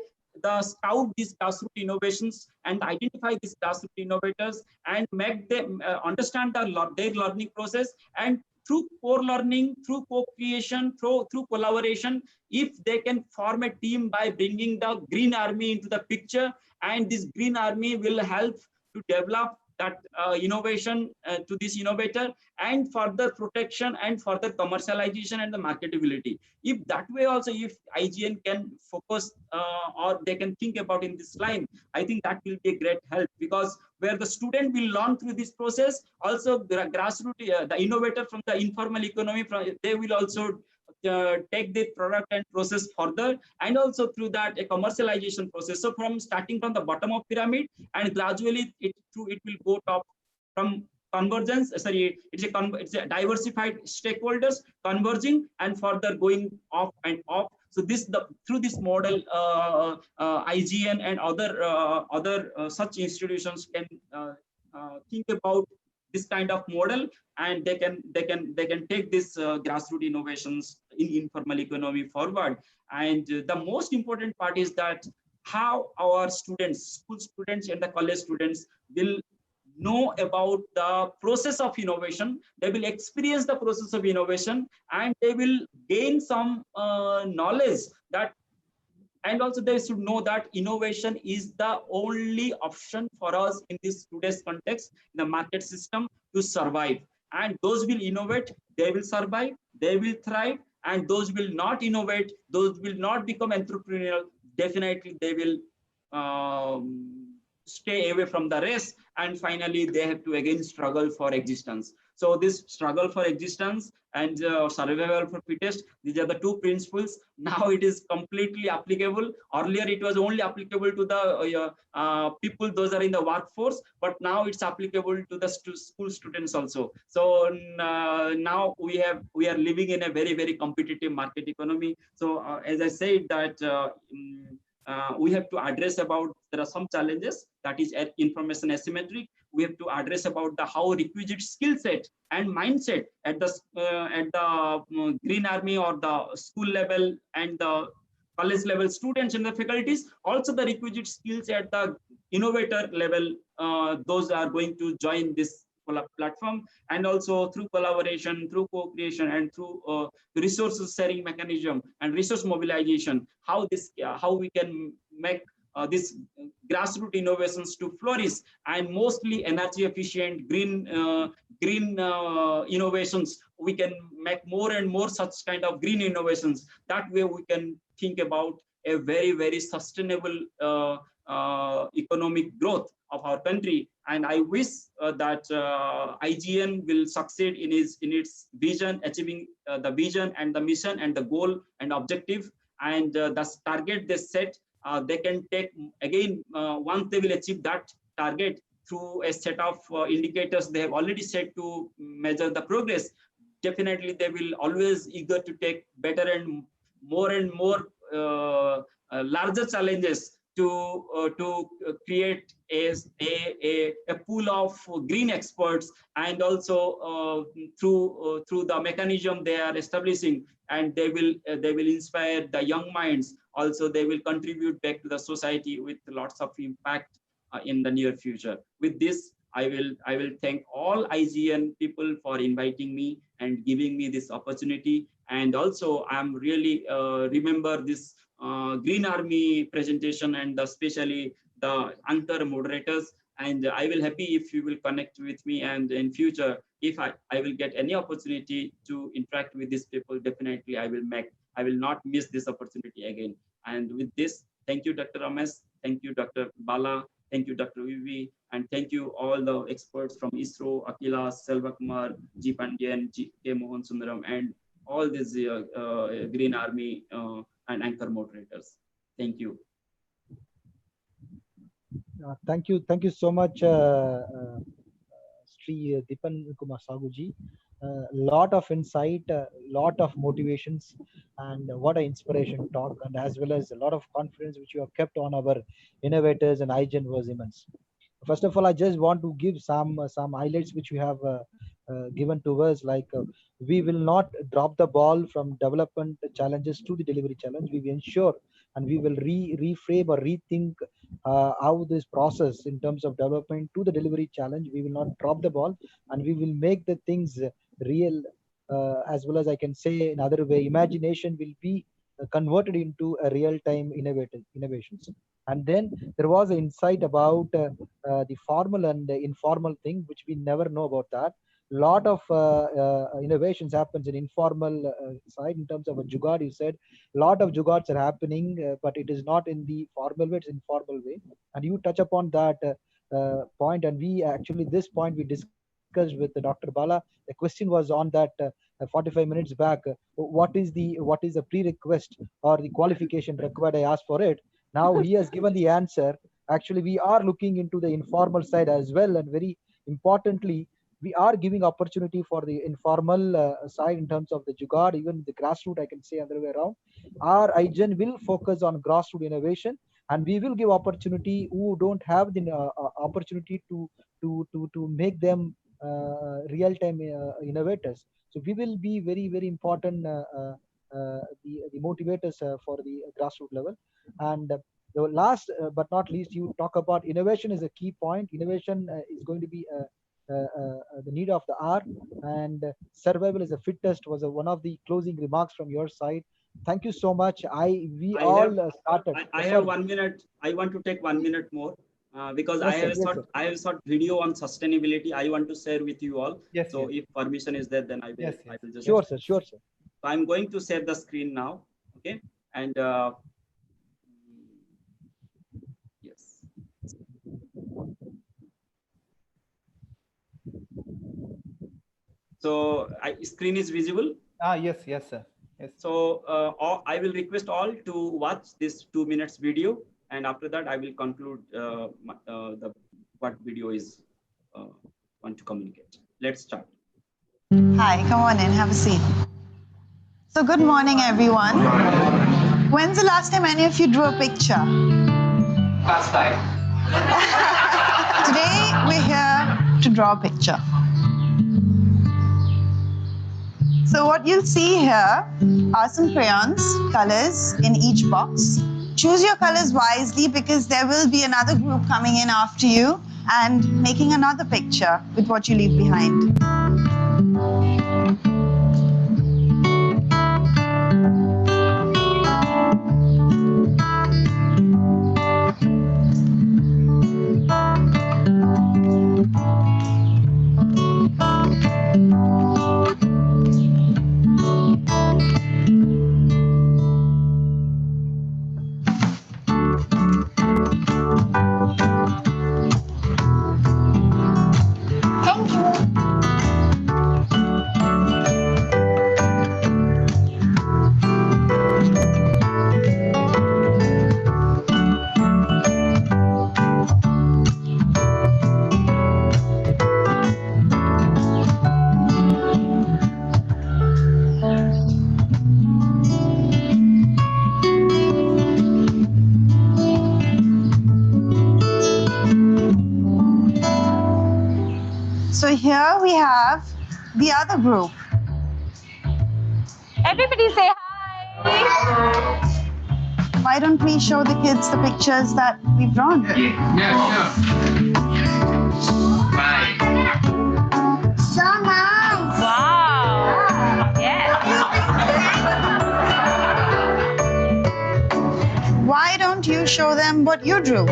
Speaker 10: scout these grassroots innovations and identify these grassroots innovators and make them understand their learning process, and through core learning, through co-creation, through collaboration, if they can form a team by bringing the Green Army into the picture, and this Green Army will help to develop that innovation to this innovator, and further protection and further commercialization and the marketability. If that way also, if IGN can focus or they can think about in this line, I think that will be a great help, because where the student will learn through this process, also the grassroots, the innovator from the informal economy, they will also take the product and process further, and also through that a commercialization process. So from starting from the bottom of pyramid, and gradually it will go top, from convergence, it's a diversified stakeholders converging and further going off and off. So through this model, IGN and other such institutions can think about this kind of model, and they can take this grassroots innovations in informal economy forward. And the most important part is that how our students, school students and the college students will know about the process of innovation, they will experience the process of innovation, and they will gain some knowledge that, and also they should know that innovation is the only option for us in this today's context, in the market system, to survive. And those will innovate, they will survive, they will thrive, and those will not innovate, those will not become entrepreneurial, definitely they will stay away from the race, and finally they have to again struggle for existence. So this struggle for existence and survival for fittest, these are the two principles. Now it is completely applicable. Earlier it was only applicable to the people, those are in the workforce, but now it's applicable to the school students also. So now we are living in a very, very competitive market economy. So as I said that we have to address about, there are some challenges, that is information asymmetric. We have to address about the how requisite skill set and mindset at the Green Army or the school level and the college level students and the faculties, also the requisite skills at the innovator level, those are going to join this platform, and also through collaboration, through co-creation, and through resources sharing mechanism and resource mobilization, how we can make these grassroots innovations to flourish, and mostly energy efficient green innovations. We can make more and more such kind of green innovations. That way we can think about a very, very sustainable economic growth of our country. And I wish that IGN will succeed in its vision, achieving the vision and the mission and the goal and objective, and the target they set. They can take again, once they will achieve that target through a set of indicators they have already set to measure the progress. Definitely they will always eager to take better and more larger challenges to create a pool of green experts, and also through the mechanism they are establishing, and they will inspire the young minds. Also they will contribute back to the society with lots of impact in the near future. With this, I will thank all IGN people for inviting me and giving me this opportunity. And also I'm really remember this Green Army presentation, and especially the anchor moderators. And I will happy if you will connect with me, and in future, if I will get any opportunity to interact with these people, definitely I will not miss this opportunity again. And with this, thank you, Dr. Ramesh, thank you, Dr. Bala, thank you, Dr. Vivi, and thank you all the experts from ISRO, Akila, Selva Kumar, G. Pandian, G. K. Mohan Sundaram, and all these Green Army and anchor moderators. Thank you.
Speaker 4: Thank you so much, Sri Dipan Kumar Saguji. Lot of insight, lot of motivations, and what an inspiration talk, and as well as a lot of confidence which you have kept on our innovators and IGEN was immense. First of all, I just want to give some highlights which you have given to us, like we will not drop the ball from development challenges to the delivery challenge. We will ensure and we will reframe or rethink how this process in terms of development to the delivery challenge. We will not drop the ball, and we will make the things real, as well as I can say another way, imagination will be converted into a real-time innovations. And then there was an insight about the formal and informal thing, which we never know about that. Lot of innovations happens in informal side in terms of a jugaad. You said a lot of jugads are happening, but it is not in the formal way, it's informal way. And you touch upon that point, and we actually this point we discussed with Dr. Bala. The question was on that 45 minutes back. What is the prerequisite or the qualification required? I asked for it. Now he has given the answer. Actually, we are looking into the informal side as well, and very importantly, we are giving opportunity for the informal side in terms of the jugaad, even the grassroots. I can say other way around. Our IGEN will focus on grassroots innovation, and we will give opportunity who don't have the opportunity to make them real-time innovators. So we will be very, very important the motivators for the grassroots level. And the last but not least, you talk about innovation is a key point. Innovation is going to be the need of the hour, and survival is the fittest was one of the closing remarks from your side. Thank you so much. I
Speaker 10: have 1 minute. I want to take 1 minute more because
Speaker 4: yes,
Speaker 10: I have a short video on sustainability I want to share with you all.
Speaker 2: Yes,
Speaker 10: so if permission is there, then I will.
Speaker 2: Yes.
Speaker 10: I will just.
Speaker 4: Sure, sir. Sure, sir.
Speaker 10: So I'm going to share the screen now. Okay, and yes. So screen is visible.
Speaker 2: Yes, sir. Yes.
Speaker 10: So I will request all to watch this 2 minutes video, and after that I will conclude what video is want to communicate. Let's start.
Speaker 19: Hi, come on in, have a seat. So good morning, everyone. When's the last time any of you drew a picture?
Speaker 20: Last time.
Speaker 19: Today we're here to draw a picture. So what you'll see here are some crayons, colors in each box. Choose your colors wisely because there will be another group coming in after you and making another picture with what you leave behind. So here we have the other group.
Speaker 15: Everybody say hi.
Speaker 19: Why don't we show the kids the pictures that we've drawn?
Speaker 15: Yeah, bye. So nice. Wow. Yes.
Speaker 19: Why don't you show them what you drew?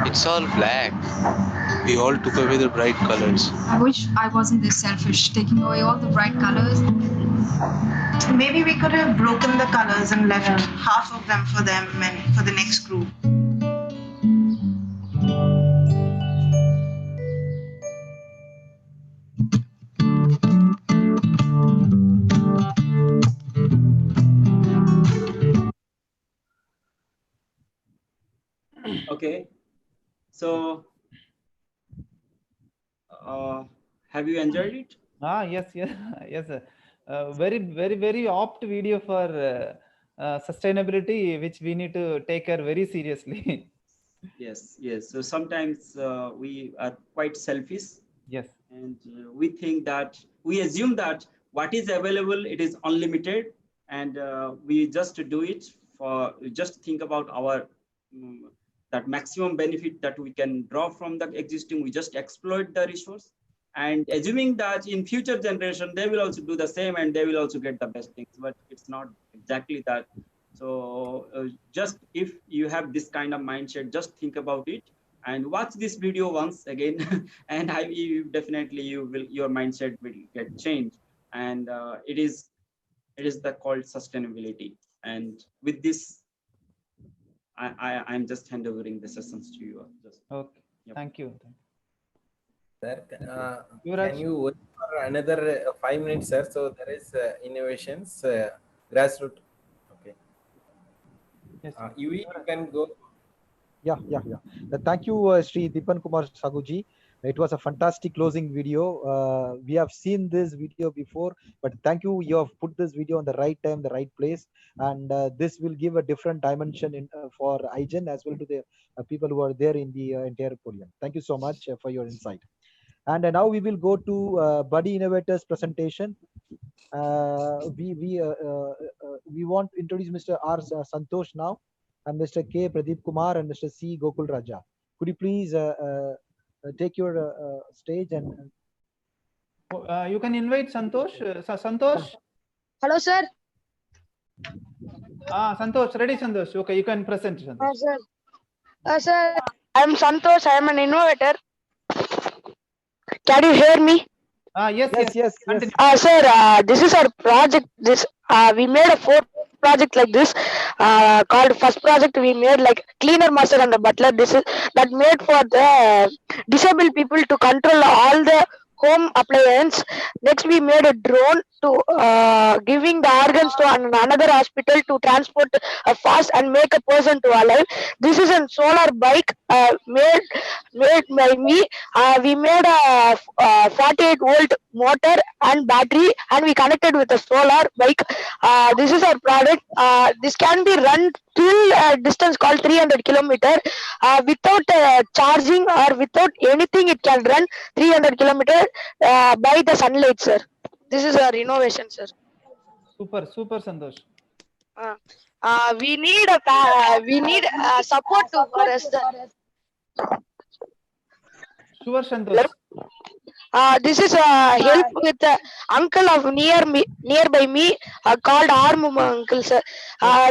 Speaker 21: It's all black. We all took away the bright colors.
Speaker 22: I wish I wasn't this selfish, taking away all the bright colors.
Speaker 19: Maybe we could have broken the colors and left half of them for them and for the next group.
Speaker 10: Okay, so have you enjoyed it?
Speaker 2: Yes, yes, yes, sir. Very apt video for sustainability, which we need to take care very seriously.
Speaker 10: Yes, yes. So sometimes we are quite selfish.
Speaker 2: Yes.
Speaker 10: And we think that, we assume that what is available, it is unlimited. And we just do it for, just think about our, that maximum benefit that we can draw from the existing, we just exploit the resource. And assuming that in future generation, they will also do the same and they will also get the best things, but it's not exactly that. So just if you have this kind of mindset, just think about it and watch this video once again, and definitely your mindset will get changed. And it is the called sustainability. And with this, I'm just handovering the sessions to you.
Speaker 2: Okay,
Speaker 10: yep.
Speaker 2: Thank you.
Speaker 3: Sir, can you wait for another 5 minutes, sir? So there is innovations, grassroots. Okay.
Speaker 2: Yes.
Speaker 3: You can go.
Speaker 4: Yeah. Thank you, Sri Dipan Kumar Saguji. It was a fantastic closing video. We have seen this video before, but thank you. You have put this video on the right time, the right place, and this will give a different dimension for IGEN as well to the people who are there in the entire podium. Thank you so much for your insight. And now we will go to Buddy Innovators presentation. We want to introduce Mr. R. Santosh now, and Mr. K. Pradeep Kumar and Mr. C. Gokul Raja. Could you please take your stage and
Speaker 2: you can invite Santosh. Santosh.
Speaker 23: Hello, sir.
Speaker 2: Santosh, ready, Santosh? Okay, you can present. Santosh.
Speaker 23: Sir, I'm Santosh. I am an innovator. Can you hear me?
Speaker 2: Yes.
Speaker 23: Sir, this is our project. We made a 4 project like this. Called first project we made like cleaner, master, and the butler. This is that made for the disabled people to control all the home appliance. Next, we made a drone to giving the organs to another hospital to transport fast and make a person to alive. This is a solar bike made by me. We made a 48-volt motor and battery, and we connected with a solar bike. This is our product. This can be run still a distance called 300 kilometer. Without charging or without anything, it can run 300 kilometer by the sunlight, sir. This is our innovation, sir.
Speaker 2: Super, Santosh.
Speaker 23: We need support to for us.
Speaker 2: Sure, Santosh.
Speaker 23: This is help with uncle of nearby me called Armuma uncle, sir.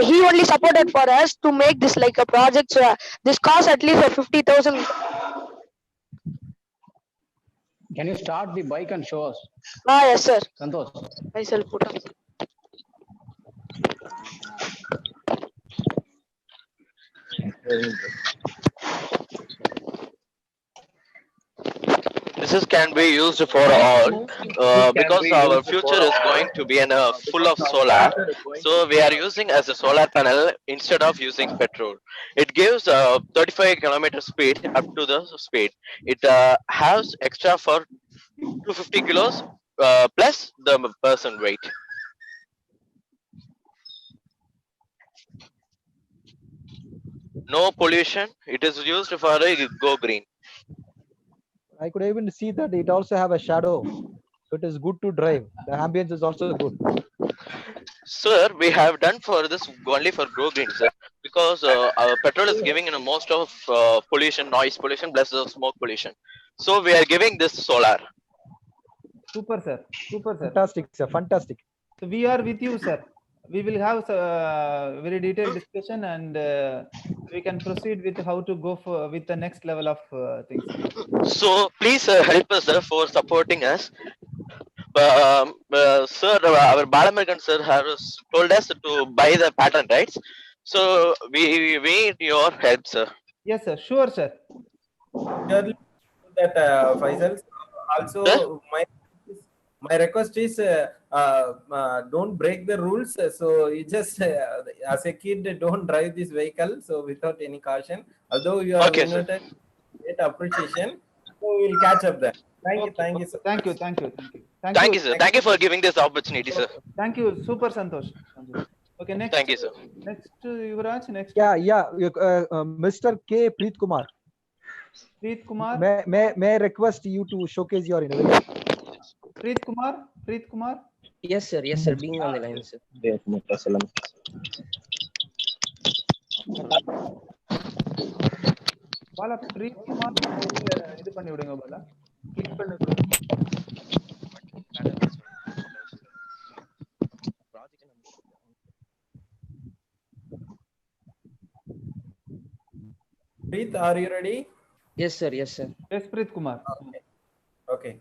Speaker 23: He only supported for us to make this like a project. This cost at least 50,000.
Speaker 1: Can you start the bike and show us?
Speaker 23: Yes, sir.
Speaker 1: Santosh.
Speaker 23: I shall put up.
Speaker 5: This can be used for all because our future is going to be full of solar. So we are using as a solar panel instead of using petrol. It gives 35 kilometer speed up to the speed. It has extra for 250 kilos plus the person weight. No pollution. It is used for a go green.
Speaker 4: I could even see that it also have a shadow. So it is good to drive. The ambience is also good.
Speaker 5: Sir, we have done for this only for grow green, sir, because our petrol is giving most of pollution, noise pollution, plus the smoke pollution. So we are giving this solar.
Speaker 2: Super, sir.
Speaker 4: Fantastic, sir. Fantastic.
Speaker 2: So we are with you, sir. We will have very detailed discussion, and we can proceed with how to go for with the next level of things.
Speaker 5: So please help us, sir, for supporting us. Sir, our Balamergan sir has told us to buy the patent rights. So we need your help, sir.
Speaker 2: Yes, sir. Sure, sir.
Speaker 3: Surely that Faisal. Also, my request is don't break the rules. So you just as a kid don't drive this vehicle. So without any caution. Although you are invited, great appreciation. So we will catch up there. Thank you, thank you, sir.
Speaker 2: Thank you,
Speaker 5: Sir. Thank you for giving this opportunity, sir.
Speaker 2: Thank you, super Santosh. Okay, next.
Speaker 5: Thank you, sir.
Speaker 2: Next, Yuvraj. Next.
Speaker 4: Yeah. Mr. K. Preet Kumar.
Speaker 2: Preet Kumar.
Speaker 4: May I request you to showcase your innovation?
Speaker 2: Preet Kumar.
Speaker 7: Yes, sir. Being on the line, sir.
Speaker 2: Bala, Preet Kumar, இது பண்ணி விடுங்க Bala. Click பண்ணு.
Speaker 3: Preet, are you ready?
Speaker 7: Yes, sir.
Speaker 2: Yes, Preet Kumar.
Speaker 3: Okay.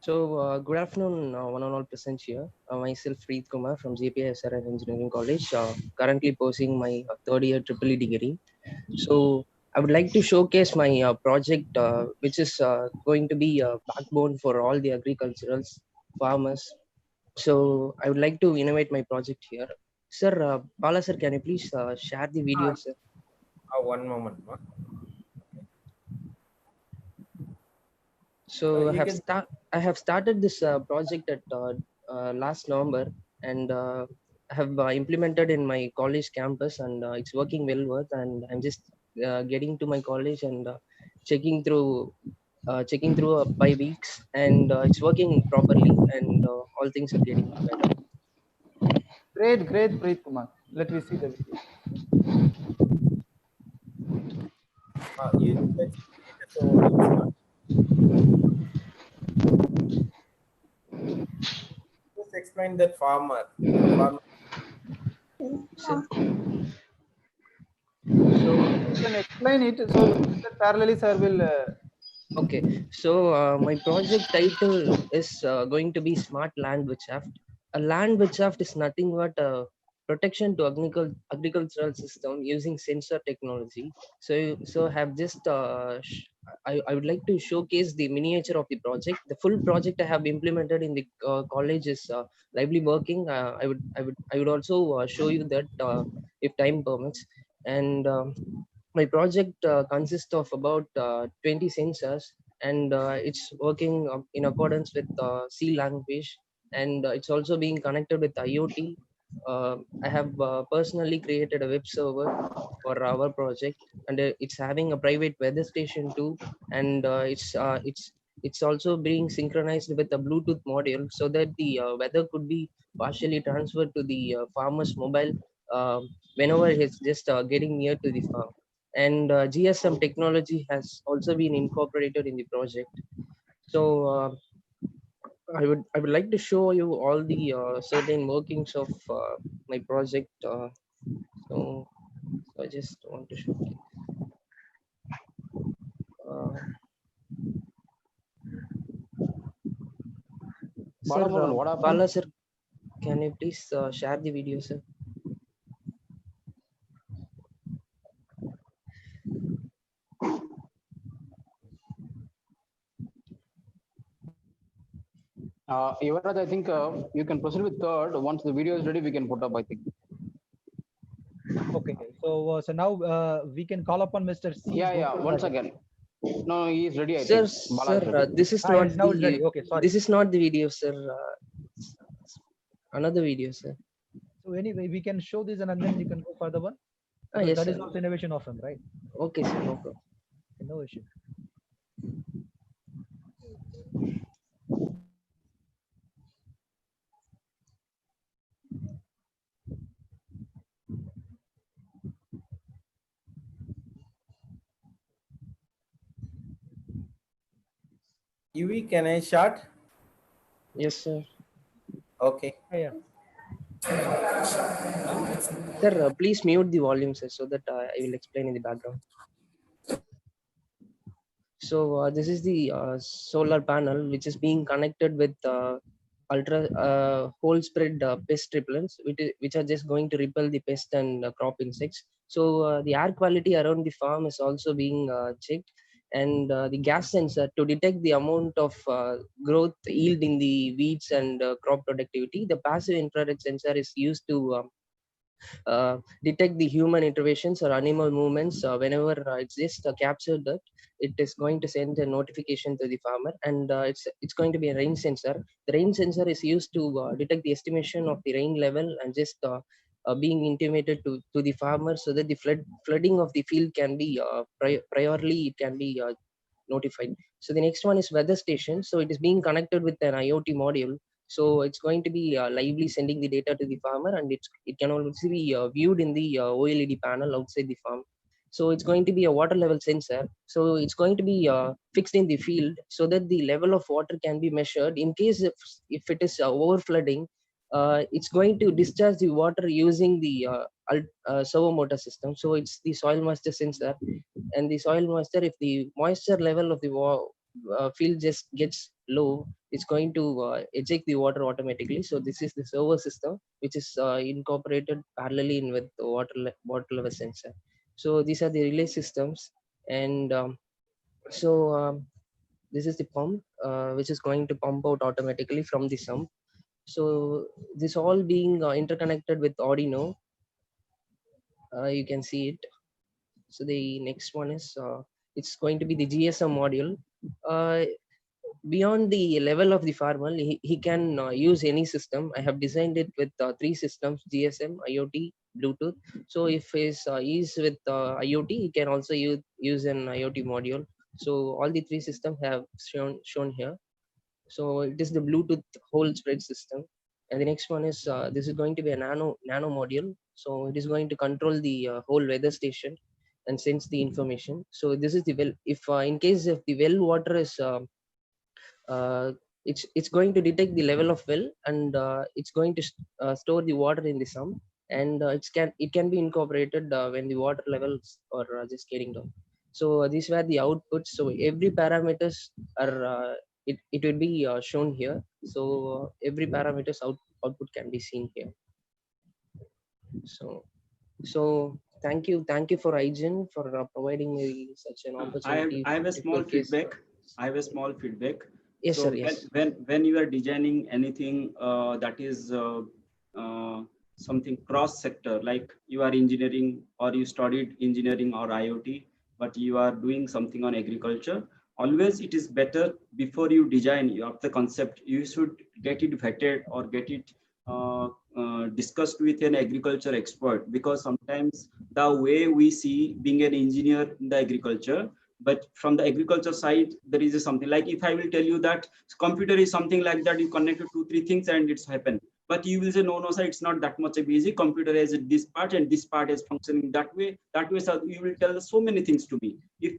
Speaker 7: So, good afternoon, one and all present here. Myself, Preet Kumar from JPSR Engineering College, currently pursuing my third year EEE degree. So, I would like to showcase my project, which is going to be a backbone for all the agricultural farmers. So, I would like to innovate my project here. Sir, Bala sir, can you please share the video, sir?
Speaker 3: One moment.
Speaker 7: So I have started this project at last November, and I have implemented in my college campus, and it's working well worth. And I'm just getting to my college and checking through by weeks, and it's working properly, and all things are getting better.
Speaker 2: Great, Preet Kumar. Let me see the video.
Speaker 3: Just explain that farmer.
Speaker 7: So
Speaker 2: you can explain it. So parallelly, sir will.
Speaker 7: Okay. So my project title is going to be Smart Land Witchcraft. A land witchcraft is nothing but protection to agricultural system using sensor technology. So have just I would like to showcase the miniature of the project. The full project I have implemented in the college is lively working. I would also show you that if time permits. And my project consists of about 20 sensors, and it's working in accordance with C language, and it's also being connected with IoT. I have personally created a web server for our project, and it's having a private weather station too, and it's also being synchronized with a Bluetooth module so that the weather could be partially transferred to the farmer's mobile whenever he's just getting near to the farm. And GSM technology has also been incorporated in the project. So I would like to show you all the certain workings of my project. So I just want to showcase. Sir,
Speaker 1: what happened?
Speaker 7: Bala sir, can you please share the video, sir?
Speaker 1: Yuvraj, I think you can proceed with third. Once the video is ready, we can put up, I think.
Speaker 4: Okay, so now we can call upon Mr. C.
Speaker 1: Yeah, once again. No, he is ready, I
Speaker 7: Sir,
Speaker 1: think. Bala is ready.
Speaker 7: this is not
Speaker 4: now it's
Speaker 7: the
Speaker 4: ready. Okay, sorry.
Speaker 7: this is not the video, sir. Another video, sir.
Speaker 4: So anyway, we can show this and then you can go further one.
Speaker 7: Yes,
Speaker 4: that
Speaker 7: sir.
Speaker 4: is also innovation of him, right?
Speaker 7: Okay, sir, no problem.
Speaker 4: No issue.
Speaker 3: UV, can I start?
Speaker 7: Yes, sir.
Speaker 3: Okay.
Speaker 4: Yeah.
Speaker 7: Sir, please mute the volume, sir, so that I will explain in the background. So this is the solar panel which is being connected with ultra whole spread pest repellents, which are just going to repel the pest and crop insects. So the air quality around the farm is also being checked, and the gas sensor to detect the amount of growth yield in the weeds and crop productivity. The passive infrared sensor is used to detect the human interventions or animal movements. Whenever it's just captured that, it is going to send a notification to the farmer, and it's going to be a rain sensor. The rain sensor is used to detect the estimation of the rain level and just being intimated to the farmer so that the flooding of the field can be priorly it can be notified. So the next one is weather station. So it is being connected with an IoT module. So it's going to be lively sending the data to the farmer, and it can also be viewed in the OLED panel outside the farm. So it's going to be a water level sensor. So it's going to be fixed in the field so that the level of water can be measured. In case if it is over flooding, it's going to discharge the water using the servo motor system. So it's the soil moisture sensor, and the soil moisture, if the moisture level of the field just gets low, it's going to eject the water automatically. So this is the servo system which is incorporated parallelly in with the water level sensor. So these are the relay systems, and this is the pump which is going to pump out automatically from the sump. So this all being interconnected with Arduino. You can see it. So the next one is it's going to be the GSM module. Beyond the level of the farmer, he can use any system. I have designed it with 3 systems: GSM, IoT, Bluetooth. So if he's with IoT, he can also use an IoT module. So all the 3 systems have shown here. So it is the Bluetooth whole spread system. And the next one is this is going to be a nano module. So it is going to control the whole weather station and sends the information. So this is the well. If in case if the well water is it's going to detect the level of well, and it's going to store the water in the sump, and it can be incorporated when the water levels are just getting down. So these were the outputs. So every parameters are it will be shown here. So every parameters output can be seen here. So thank you for IGEN for providing me such an opportunity.
Speaker 10: I have a small feedback.
Speaker 7: Yes,
Speaker 10: so
Speaker 7: sir. Yes.
Speaker 10: When you are designing anything that is something cross sector, like you are engineering or you studied engineering or IoT, but you are doing something on agriculture, always it is better before you design of the concept, you should get it vetted or get it discussed with an agriculture expert, because sometimes the way we see being an engineer in the agriculture, but from the agriculture side, there is something like, if I will tell you that computer is something like that, you connect to 2-3 things and it's happened. But you will say, no, sir, it's not that much easy. Computer has this part and this part is functioning that way. So you will tell so many things to me. If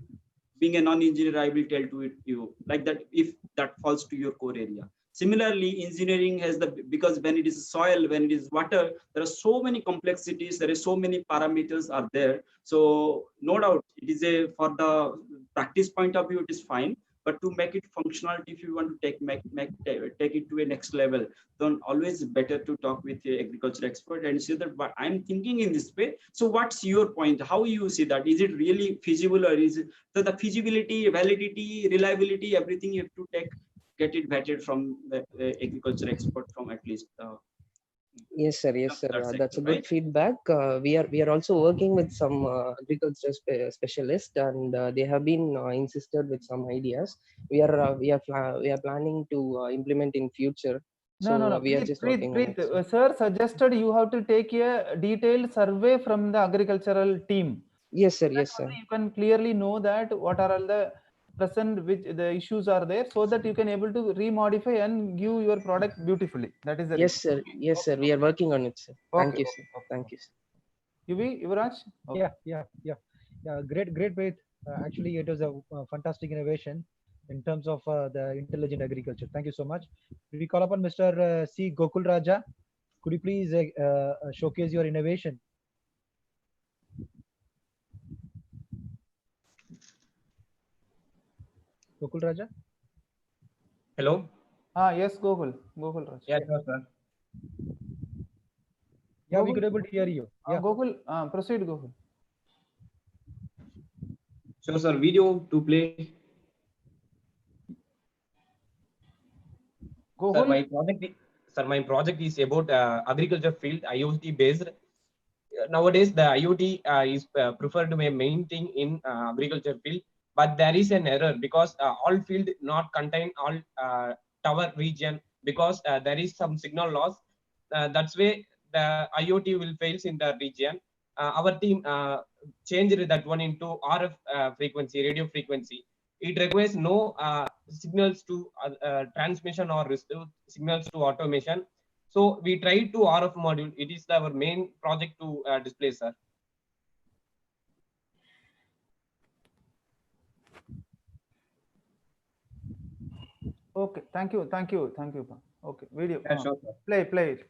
Speaker 10: being a non-engineer, I will tell to it you like that, if that falls to your core area. Similarly, engineering has because when it is soil, when it is water, there are so many complexities, there are so many parameters are there. So no doubt, it is for the practice point of view, it is fine. But to make it functional, if you want to take it to a next level, then always better to talk with the agriculture expert and say that, but I'm thinking in this way. So what's your point? How you see that? Is it really feasible, or is it so the feasibility, validity, reliability, everything you have to get it vetted from the agriculture expert from at least.
Speaker 7: Yes, sir. Yes, sir.
Speaker 10: Sector,
Speaker 7: That's a good
Speaker 10: right?
Speaker 7: feedback. We are also working with some agriculture specialists, and they have been insisted with some ideas. We are planning to implement in future. So we are just working on it.
Speaker 2: Sir suggested you have to take a detailed survey from the agricultural team.
Speaker 7: Yes, sir. Yes, sir.
Speaker 2: You can clearly know that what are all the present which the issues are there, so that you can able to remodify and give your product beautifully. That is the
Speaker 7: Yes,
Speaker 2: reason.
Speaker 7: sir. Yes, sir. We are working on it, sir. Thank you, sir. Thank you, sir.
Speaker 2: Yuvraj? Okay.
Speaker 4: Yeah. Great way. Actually, it was a fantastic innovation in terms of the intelligent agriculture. Thank you so much. We call upon Mr. C. Gokul Raja. Could you please showcase your innovation? Gokul Raja?
Speaker 6: Hello?
Speaker 2: Yes, Gokul Raja.
Speaker 6: Yeah, sure, sir.
Speaker 4: Yeah, we could able to hear you. Yeah.
Speaker 2: Gokul, proceed, Gokul.
Speaker 6: Sure, sir. Video to play. Sir, my project is about agriculture field, IoT based. Nowadays, the IoT is preferred to be a main thing in agriculture field, but there is an error because all field not contain all tower region, because there is some signal loss. That's why the IoT will fails in the region. Our team changed that one into RF frequency, radio frequency. It requires no signals to transmission or signals to automation. So we tried to RF module. It is our main project to display, sir.
Speaker 2: Okay, thank you. Okay, video.
Speaker 6: Yeah, sure, sir.
Speaker 2: Play it.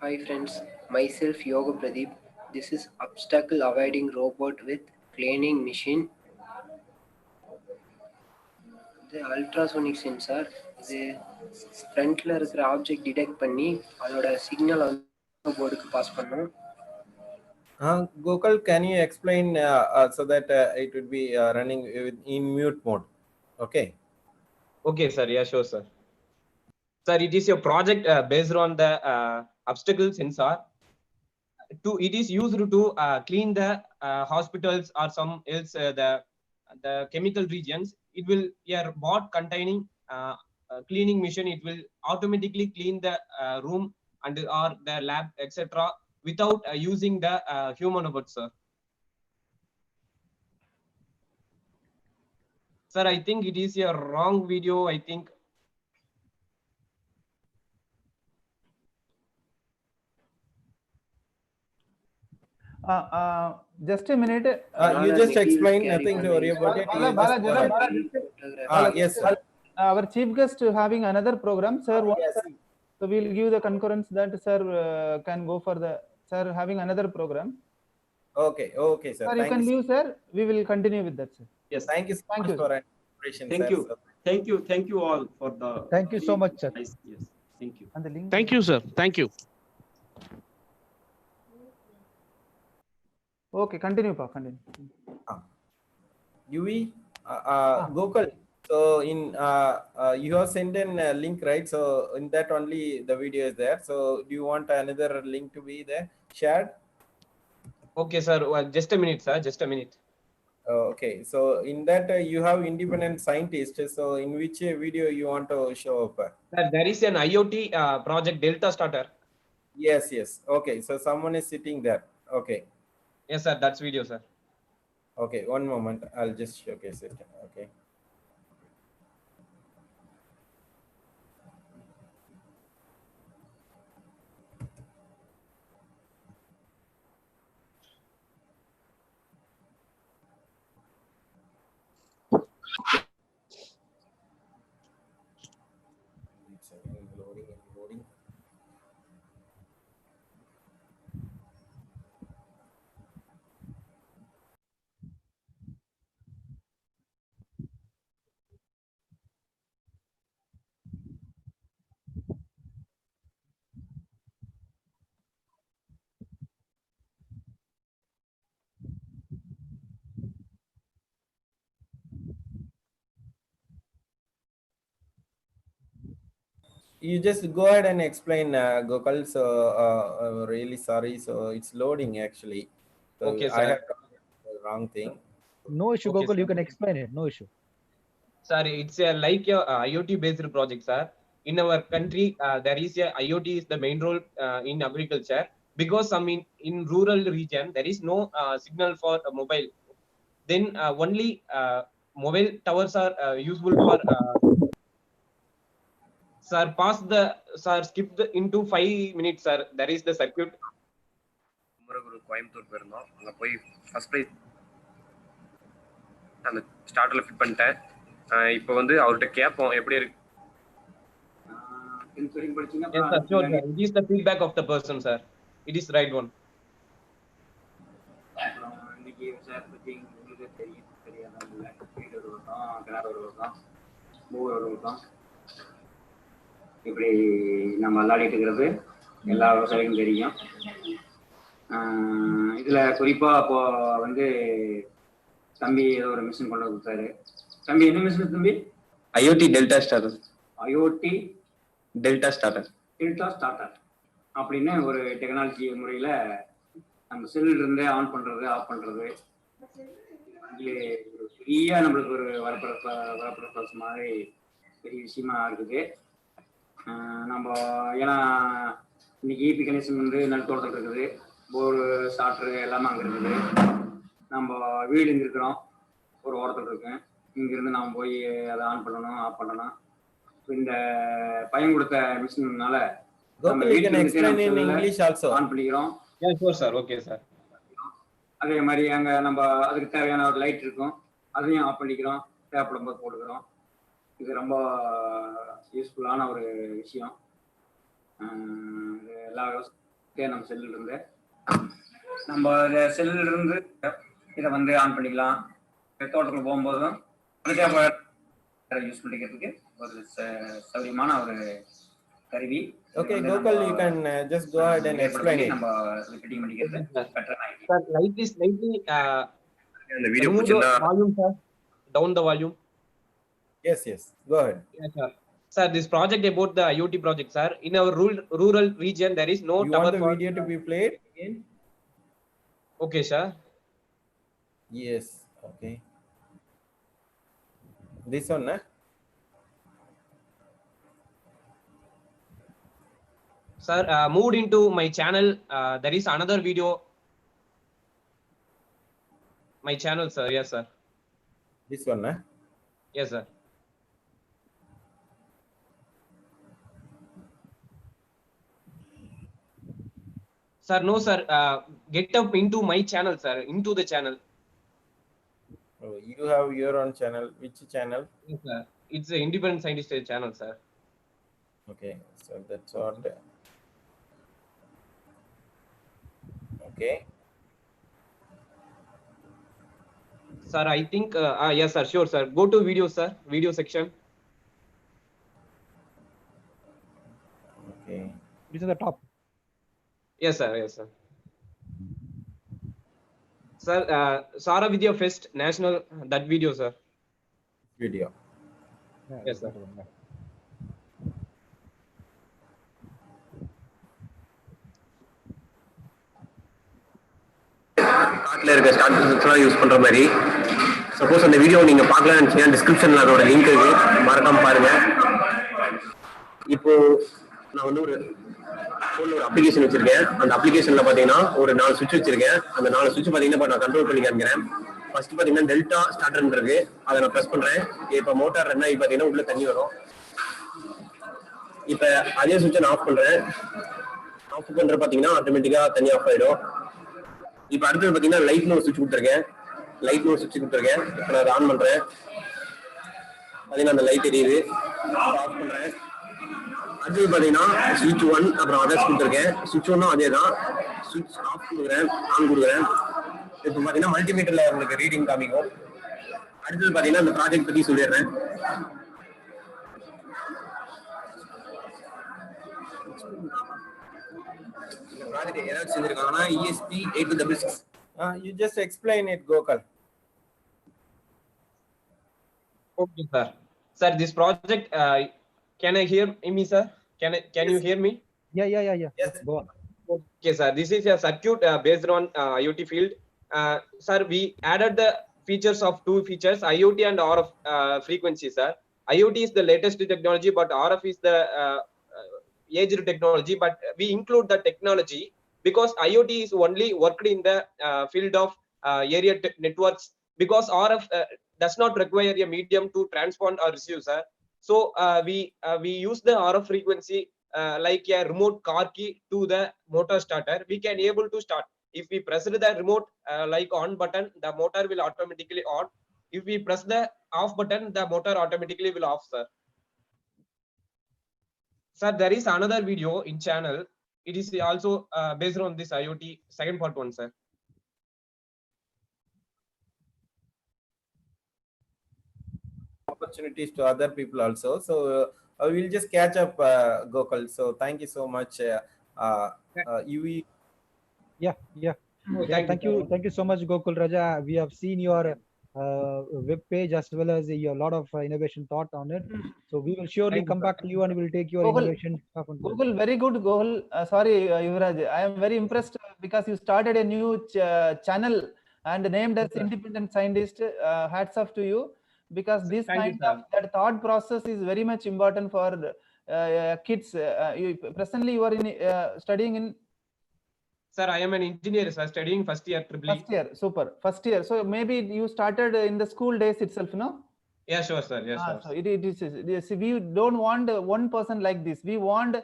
Speaker 8: Hi friends, myself Yoga Pradeep. This is obstacle avoiding robot with cleaning machine. The ultrasonic sensor, the frontல இருக்கிற object detect பண்ணி அதோட signal போர்டுக்கு pass பண்ணும்.
Speaker 3: Gokul, can you explain so that it would be running in mute mode? Okay.
Speaker 6: Okay, sir. Yeah, sure, sir. Sir, it is your project based on the obstacle sensor. It is used to clean the hospitals or some else the chemical regions. It will bot containing cleaning machine. It will automatically clean the room and or the lab, etc., without using the human robot, sir. Sir, I think it is a wrong video. I think.
Speaker 2: Just a minute.
Speaker 3: You just explain, nothing to worry about it. Yes, sir.
Speaker 2: Our chief guest having another program, sir.
Speaker 3: Yes.
Speaker 2: So we'll give the concurrence that sir can go for the sir having another program.
Speaker 3: Okay, sir.
Speaker 2: Sir, you can leave, sir. We will continue with that, sir.
Speaker 6: Yes,
Speaker 3: thank you so much for inspiration.
Speaker 10: Thank you all for the.
Speaker 4: Thank you so much, sir.
Speaker 10: Yes, thank you.
Speaker 2: And the link.
Speaker 9: Thank you, sir. Thank you.
Speaker 2: Okay, continue, Pa. Continue.
Speaker 3: Gokul, So in you have sent in a link, right? So in that only the video is there. So do you want another link to be there shared?
Speaker 6: Okay, sir. Just a minute, sir. Just a minute.
Speaker 3: Okay. So in that you have independent scientists. So in which video you want to show up?
Speaker 6: Sir, there is an IoT project Delta Starter.
Speaker 3: Yes, yes. Okay. So someone is sitting there. Okay.
Speaker 6: Yes, sir. That's video, sir.
Speaker 3: Okay. One moment. I'll just showcase it. Okay. Loading. You just go ahead and explain, Gokul. So really sorry. So it's loading actually. So
Speaker 6: Okay,
Speaker 3: I
Speaker 6: sir.
Speaker 3: have done the wrong thing.
Speaker 4: No issue,
Speaker 6: Okay,
Speaker 4: Gokul.
Speaker 6: sir.
Speaker 4: You can explain it. No issue.
Speaker 6: Sir, it's like a IoT based project, sir. In our country, there is a IoT is the main role in agriculture, because in rural region there is no signal for a mobile. Then only mobile towers are useful for. Sir, skip into 5 minutes, sir. There is the circuit.
Speaker 9: Coimbatore போயிருந்தோம். அங்கே போய் first prize அந்த ஸ்டார்டரில் fit பண்ணிட்டேன். இப்போ வந்து அவர்கிட்ட கேட்போம் எப்படி இருக்கு.
Speaker 6: Yes, sir, sure, sir. It is the feedback of the person, sir. It is right one.
Speaker 9: இன்னைக்கு விவசாயத்தை பற்றி உங்களுக்கு தெரியாதான் இல்லை. வீடு ஒரு வருஷம், கிணறு ஒரு வருஷம், மூவர் ஒரு வருஷம், இப்படி நம்ம விளையாடிட்டு இருக்கிறது எல்லா விவசாயிகளும் தெரியும். இதுல குறிப்பா இப்போ வந்து தம்பி ஏதோ ஒரு மிஷின் கொண்டு கொடுத்தாரு. தம்பி என்ன மிஷின் தம்பி?
Speaker 3: IoT Delta Starter.
Speaker 9: IoT
Speaker 3: Delta Starter.
Speaker 9: Delta starter அப்படின்னு ஒரு டெக்னாலஜி முறையில நம்ம செல்லில் இருந்தே ஆன் பண்றது, ஆஃப் பண்றது, இது ஃப்ரீயா நம்மளுக்கு ஒரு வரப்பிரசாத மாதிரி பெரிய விஷயமா இருக்குது. நம்ம ஏன்னா இன்னைக்கு ஈபி கனெக்ஷன் வந்து நடுத்தோட்டத்தில் இருக்குது, போர் ஸ்டார்டரு எல்லாமே அங்கே இருக்குது. நம்ம வீடு இங்கே இருக்கிறோம், ஒரு ஓரத்தில் இருக்கேன், இங்கிருந்து நாம் போய் அதை ஆன் பண்ணணும், ஆஃப் பண்ணணும். இந்த பையன் கொடுத்த மிஷினால நம்ம வீட்டுக்கு ஆன் பண்ணிக்கிறோம்.
Speaker 6: Okay sir.
Speaker 9: அதே மாதிரி அங்கே நம்ம அதுக்கு தேவையான ஒரு லைட் இருக்கும், அதையும் ஆஃப் பண்ணிக்கிறோம், தேவைப்படும் போது போட்டுக்கிறோம். இது ரொம்ப யூஸ்ஃபுல்லான ஒரு விஷயம். எல்லா விவசாயத்தையும் நம்ம செல்லில் இருந்து நம்ம செல்லில் இருந்து இதை வந்து ஆன் பண்ணிக்கலாம். தோட்டத்துக்கு போகும்போதும் யூஸ் பண்ணிக்கிறதுக்கு ஒரு சௌகரியமான ஒரு கருவி.
Speaker 3: Okay, Gokul, you can just go ahead and explain it.
Speaker 9: நம்ம ஃபிட்டிங் பண்ணிக்கிறது பெட்டரா இருக்கு.
Speaker 6: Sir, slightly
Speaker 9: அந்த video
Speaker 6: remove the volume, sir. Down the volume.
Speaker 3: Yes, go ahead.
Speaker 6: Yes, sir. Sir, this project about the IoT project, sir. In our rural region, there is no
Speaker 3: you
Speaker 6: tower.
Speaker 3: Want the video to be played again?
Speaker 6: Okay, sir.
Speaker 3: Yes. Okay. This one, eh?
Speaker 6: Sir, moved into my channel. There is another video. My channel, sir. Yes, sir.
Speaker 3: This one, eh?
Speaker 6: Yes, sir. Sir, no, sir. Get up into my channel, sir. Into the channel.
Speaker 3: Oh, you have your own channel. Which channel?
Speaker 6: Yes, sir. It's an independent scientist channel, sir.
Speaker 3: Okay, so that's all. Okay.
Speaker 6: Sir, I think, yes, sir, sure, sir. Go to video, sir. Video section.
Speaker 3: Okay.
Speaker 4: It's at the top.
Speaker 6: Yes, sir. Yes, sir. Sir, Sara Vidya Fest National, that video, sir.
Speaker 3: Video.
Speaker 6: Yes, sir.
Speaker 13: காட்டில் இருக்க ஸ்டார்டர்ஸ்லாம் use பண்ணுற மாதிரி suppose அந்த video நீங்கள் பார்க்கலாம்னு நினச்சிங்கன்னா டிஸ்கிரிப்ஷனில் அதோட லிங்க் இருக்கு, மறக்காம பாருங்க. இப்போ நான் வந்து ஒரு ஃபோனில் ஒரு அப்ளிகேஷன் வச்சிருக்கேன். அந்த அப்ளிகேஷனில் பார்த்தீங்கன்னா ஒரு 4 சுவிட்ச் வச்சிருக்கேன். அந்த 4 சுவிட்ச் பார்த்தீங்கன்னா இப்போ நான் கண்ட்ரோல் பண்ணி காமிக்கிறேன். ஃபர்ஸ்ட் பார்த்தீங்கன்னா டெல்டா ஸ்டார்டர் இருக்கு, அதை நான் ப்ரெஸ் பண்ணுறேன். இப்போ மோட்டார் ரன் ஆகி பார்த்தீங்கன்னா உள்ள தண்ணி வரும். இப்போ அதே சுவிட்சை நான் ஆஃப் பண்ணுறேன். ஆஃப் பண்ணுற பார்த்தீங்கன்னா ஆட்டோமேட்டிக்காக தண்ணி ஆஃப் ஆகிடும். இப்போ அடுத்தது பார்த்தீங்கன்னா லைட்னு ஒரு சுவிட்ச் கொடுத்துருக்கேன். லைட்னு ஒரு சுவிட்ச் கொடுத்துருக்கேன். இப்போ நான் அதை ஆன் பண்ணுறேன். பார்த்தீங்கன்னா அந்த லைட் எரியுது. ஆஃப் பண்ணுறேன். அடுத்தது பார்த்தீங்கன்னா சுவிட்ச் 1 அப்புறம் அதர்ஸ் கொடுத்துருக்கேன். சுவிட்ச் 1 அதே தான். சுவிட்ச் ஆஃப் கொடுக்குறேன், ஆன் கொடுக்குறேன். இப்போ பார்த்தீங்கன்னா மல்டிமீட்டரில் உங்களுக்கு ரீடிங் காமிக்கும். அடுத்தது பார்த்தீங்கன்னா இந்த ப்ராஜெக்ட் பற்றி சொல்லிடுறேன். ப்ராஜெக்ட் ஏதாவது செஞ்சிருக்காங்கன்னா ESP 8266.
Speaker 3: You just explain it, Gokul.
Speaker 6: Okay, sir. Sir, this project, can I hear me, sir? Can you hear me?
Speaker 4: Yeah.
Speaker 3: Yes.
Speaker 4: Go on.
Speaker 6: Okay, sir. This is a circuit based on IoT field. Sir, we added the features of 2 features, IoT and RF frequency, sir. IoT is the latest technology, but RF is the aged technology. But we include the technology because IoT is only worked in the field of area networks, because RF does not require a medium to transpond or receive, sir. So we use the RF frequency like a remote car key to the motor starter. We can able to start. If we press the remote like on button, the motor will automatically on. If we press the off button, the motor automatically will off, sir. Sir, there is another video in channel. It is also based on this IoT second part 1, sir.
Speaker 3: Opportunities to other people also. So I will just catch up, Gokul. So thank you so much.
Speaker 4: Yeah. Thank you so much, Gokul Raja. We have seen your web page as well as a lot of innovation thought on it. So we will surely come back to you and we will take your innovation stuff.
Speaker 2: Gokul, very good, Gokul. Sorry, Yuvraj. I am very impressed because you started a new channel and named as Independent Scientist. Hats off to you, because this kind of that thought process is very much important for kids. Presently, you are in studying in.
Speaker 6: Sir, I am an engineer, sir, studying first year EEE.
Speaker 2: First year, super. First year. So maybe you started in the school days itself, no?
Speaker 6: Yeah, sure, sir. Yes, sir.
Speaker 2: So it is. We don't want one person like this. We want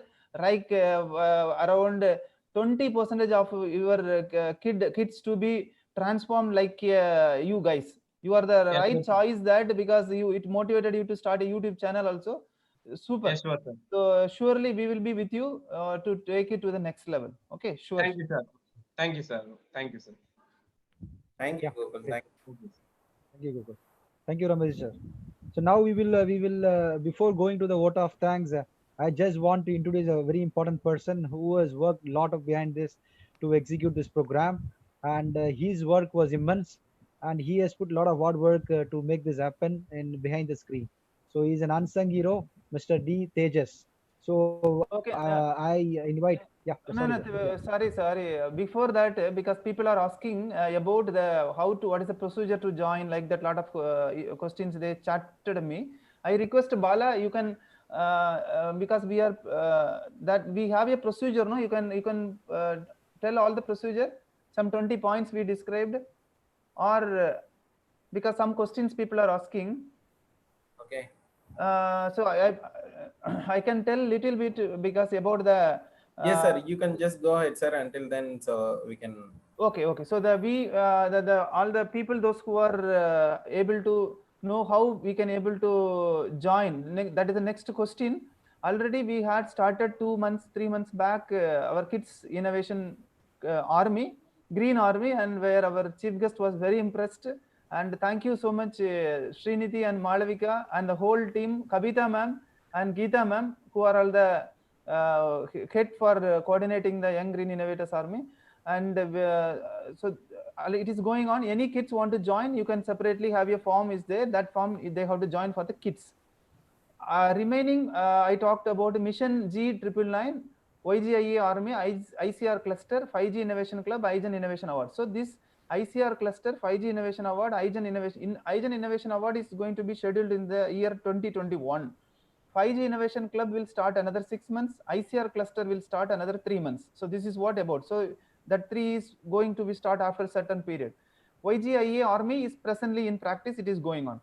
Speaker 2: like around 20% of your kids to be transformed like you guys. You are the right choice that, because it motivated you to start a YouTube channel also. Super.
Speaker 6: Yes, sure, sir.
Speaker 2: So surely we will be with you to take it to the next level. Okay, sure.
Speaker 6: Thank you, sir. Thank you, sir. Thank you, sir.
Speaker 3: Thank you, Gokul. Thank
Speaker 4: you, Gokul. Thank you, Ramesh sir. So now we will before going to the vote of thanks, I just want to introduce a very important person who has worked a lot of behind this to execute this program, and his work was immense, and he has put a lot of hard work to make this happen in behind the screen. So he's an unsung hero, Mr. D. Tejas. So
Speaker 2: okay,
Speaker 4: I invite. Yeah.
Speaker 2: Sorry. Before that, because people are asking about what is the procedure to join, like that. Lot of questions they chatted me. I request Bala, you can because we are that we have a procedure. No, you can tell all the procedure. Some 20 points we described, or because some questions people are asking.
Speaker 3: Okay.
Speaker 2: So I can tell little bit because about the.
Speaker 3: Yes, sir. You can just go ahead, sir. Until then, so we can.
Speaker 2: Okay. So all the people, those who are able to know how we can able to join. That is the next question. Already we had started 3 months back our kids innovation army, green army, and where our chief guest was very impressed. And thank you so much, Srinidhi and Malavika and the whole team, Kavita ma'am and Geeta ma'am, who are all the head for coordinating the Young Green Innovators Army. And so it is going on. Any kids want to join, you can separately have your form is there. That form they have to join for the kids. Remaining, I talked about Mission G999, YGIA Army, ICR Cluster, 5G Innovation Club, IGEN Innovation Award. So this ICR Cluster, 5G Innovation Award, IGEN Innovation Award is going to be scheduled in the year 2021. 5G Innovation Club will start another 6 months. ICR Cluster will start another 3 months. So this is what about. So that 3 is going to be start after a certain period. YGIA Army is presently in practice. It is going on.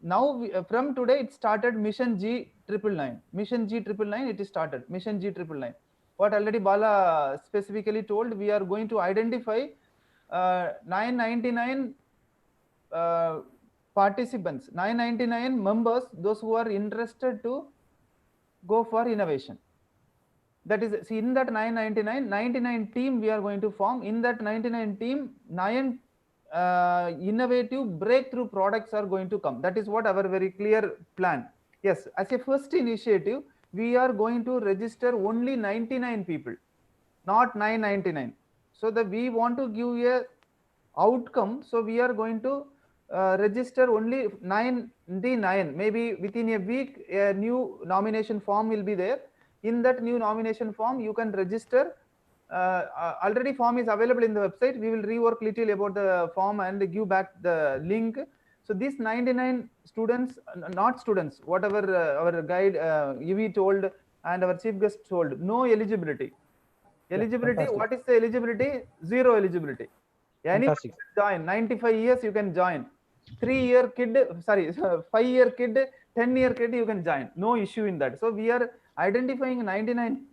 Speaker 2: Now from today it started Mission G999. Mission G999 it is started. Mission G999. What already Bala specifically told, we are going to identify 999 participants, 999 members, those who are interested to go for innovation. That is, see, in that 99 team we are going to form. In that 99 team, 9 innovative breakthrough products are going to come. That is what our very clear plan. Yes, as a first initiative, we are going to register only 99 people, not 999. So that we want to give a outcome. So we are going to register only 99. Maybe within a week, a new nomination form will be there. In that new nomination form, you can register. Already form is available in the website. We will rework little about the form and give back the link. So these 99 students, not students, whatever our guide EV told and our chief guest told, no eligibility. Eligibility,
Speaker 4: fantastic.
Speaker 2: what is the eligibility? Zero eligibility. Anyone can join. 95 years you can join. 3-year kid, sorry, 5-year kid, 10-year kid you can join. No issue in that. So we are identifying 99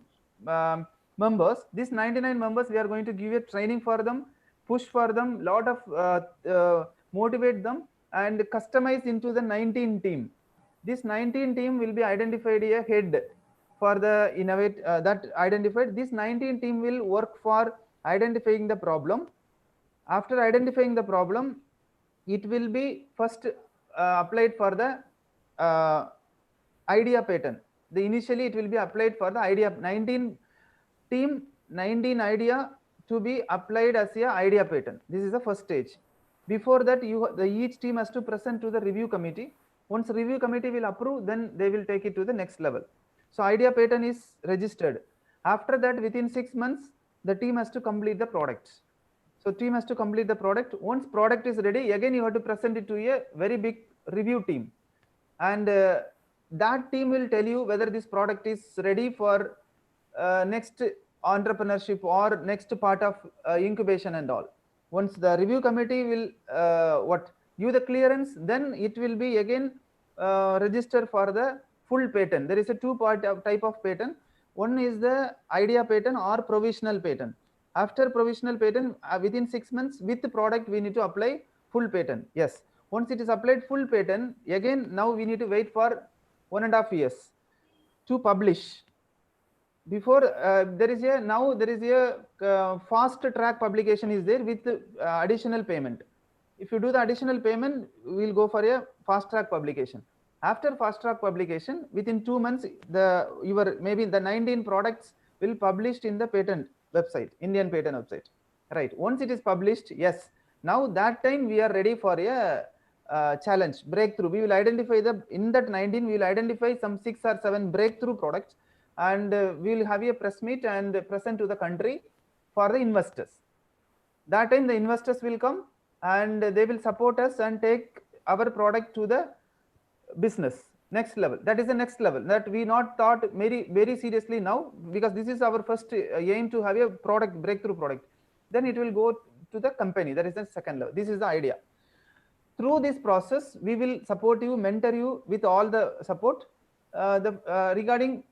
Speaker 2: members. These 99 members, we are going to give a training for them, push for them, lot of motivate them, and customize into the 19 team. This 19 team will be identified a head for the innovate that identified. This 19 team will work for identifying the problem. After identifying the problem, it will be first applied for the IDEA patent. Initially it will be applied for the IDEA 19 team, 19 IDEA to be applied as a IDEA patent. This is the first stage. Before that, each team has to present to the review committee. Once review committee will approve, then they will take it to the next level. So IDEA patent is registered. After that, within 6 months, the team has to complete the products. So team has to complete the product. Once product is ready, again you have to present it to a very big review team, and that team will tell you whether this product is ready for next entrepreneurship or next part of incubation and all. Once the review committee will give the clearance, then it will be again registered for the full patent. There is a type of patent. One is the IDEA patent or provisional patent. After provisional patent, within 6 months with the product, we need to apply full patent. Yes. Once it is applied full patent, again, now we need to wait for 1.5 years to publish. Before there is a fast track publication is there with additional payment. If you do the additional payment, we will go for a fast track publication. After fast track publication, within 2 months, maybe the 19 products will published in the patent website, Indian patent website. Right. Once it is published, yes. Now that time we are ready for a challenge, breakthrough. We will identify in that 19, we will identify some 6 or 7 breakthrough products, and we will have a press meet and present to the country for the investors. That time the investors will come and they will support us and take our product to the business next level. That is the next level that we not thought very seriously now, because this is our first aim to have a product, breakthrough product. Then it will go to the company. That is the second level. This is the idea. Through this process, we will support you, mentor you with all the support. Regarding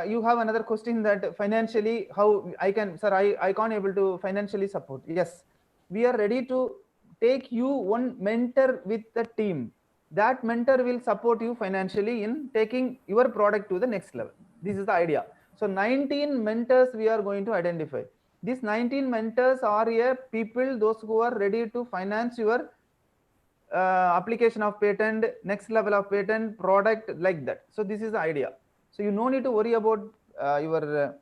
Speaker 2: you have another question that financially how I can, sir, I can't able to financially support. Yes, we are ready to take you one mentor with the team. That mentor will support you financially in taking your product to the next level. This is the idea. So 19 mentors we are going to identify. These 19 mentors are people, those who are ready to finance your application of patent, next level of patent, product, like that. So this is the idea. So you no need to worry about your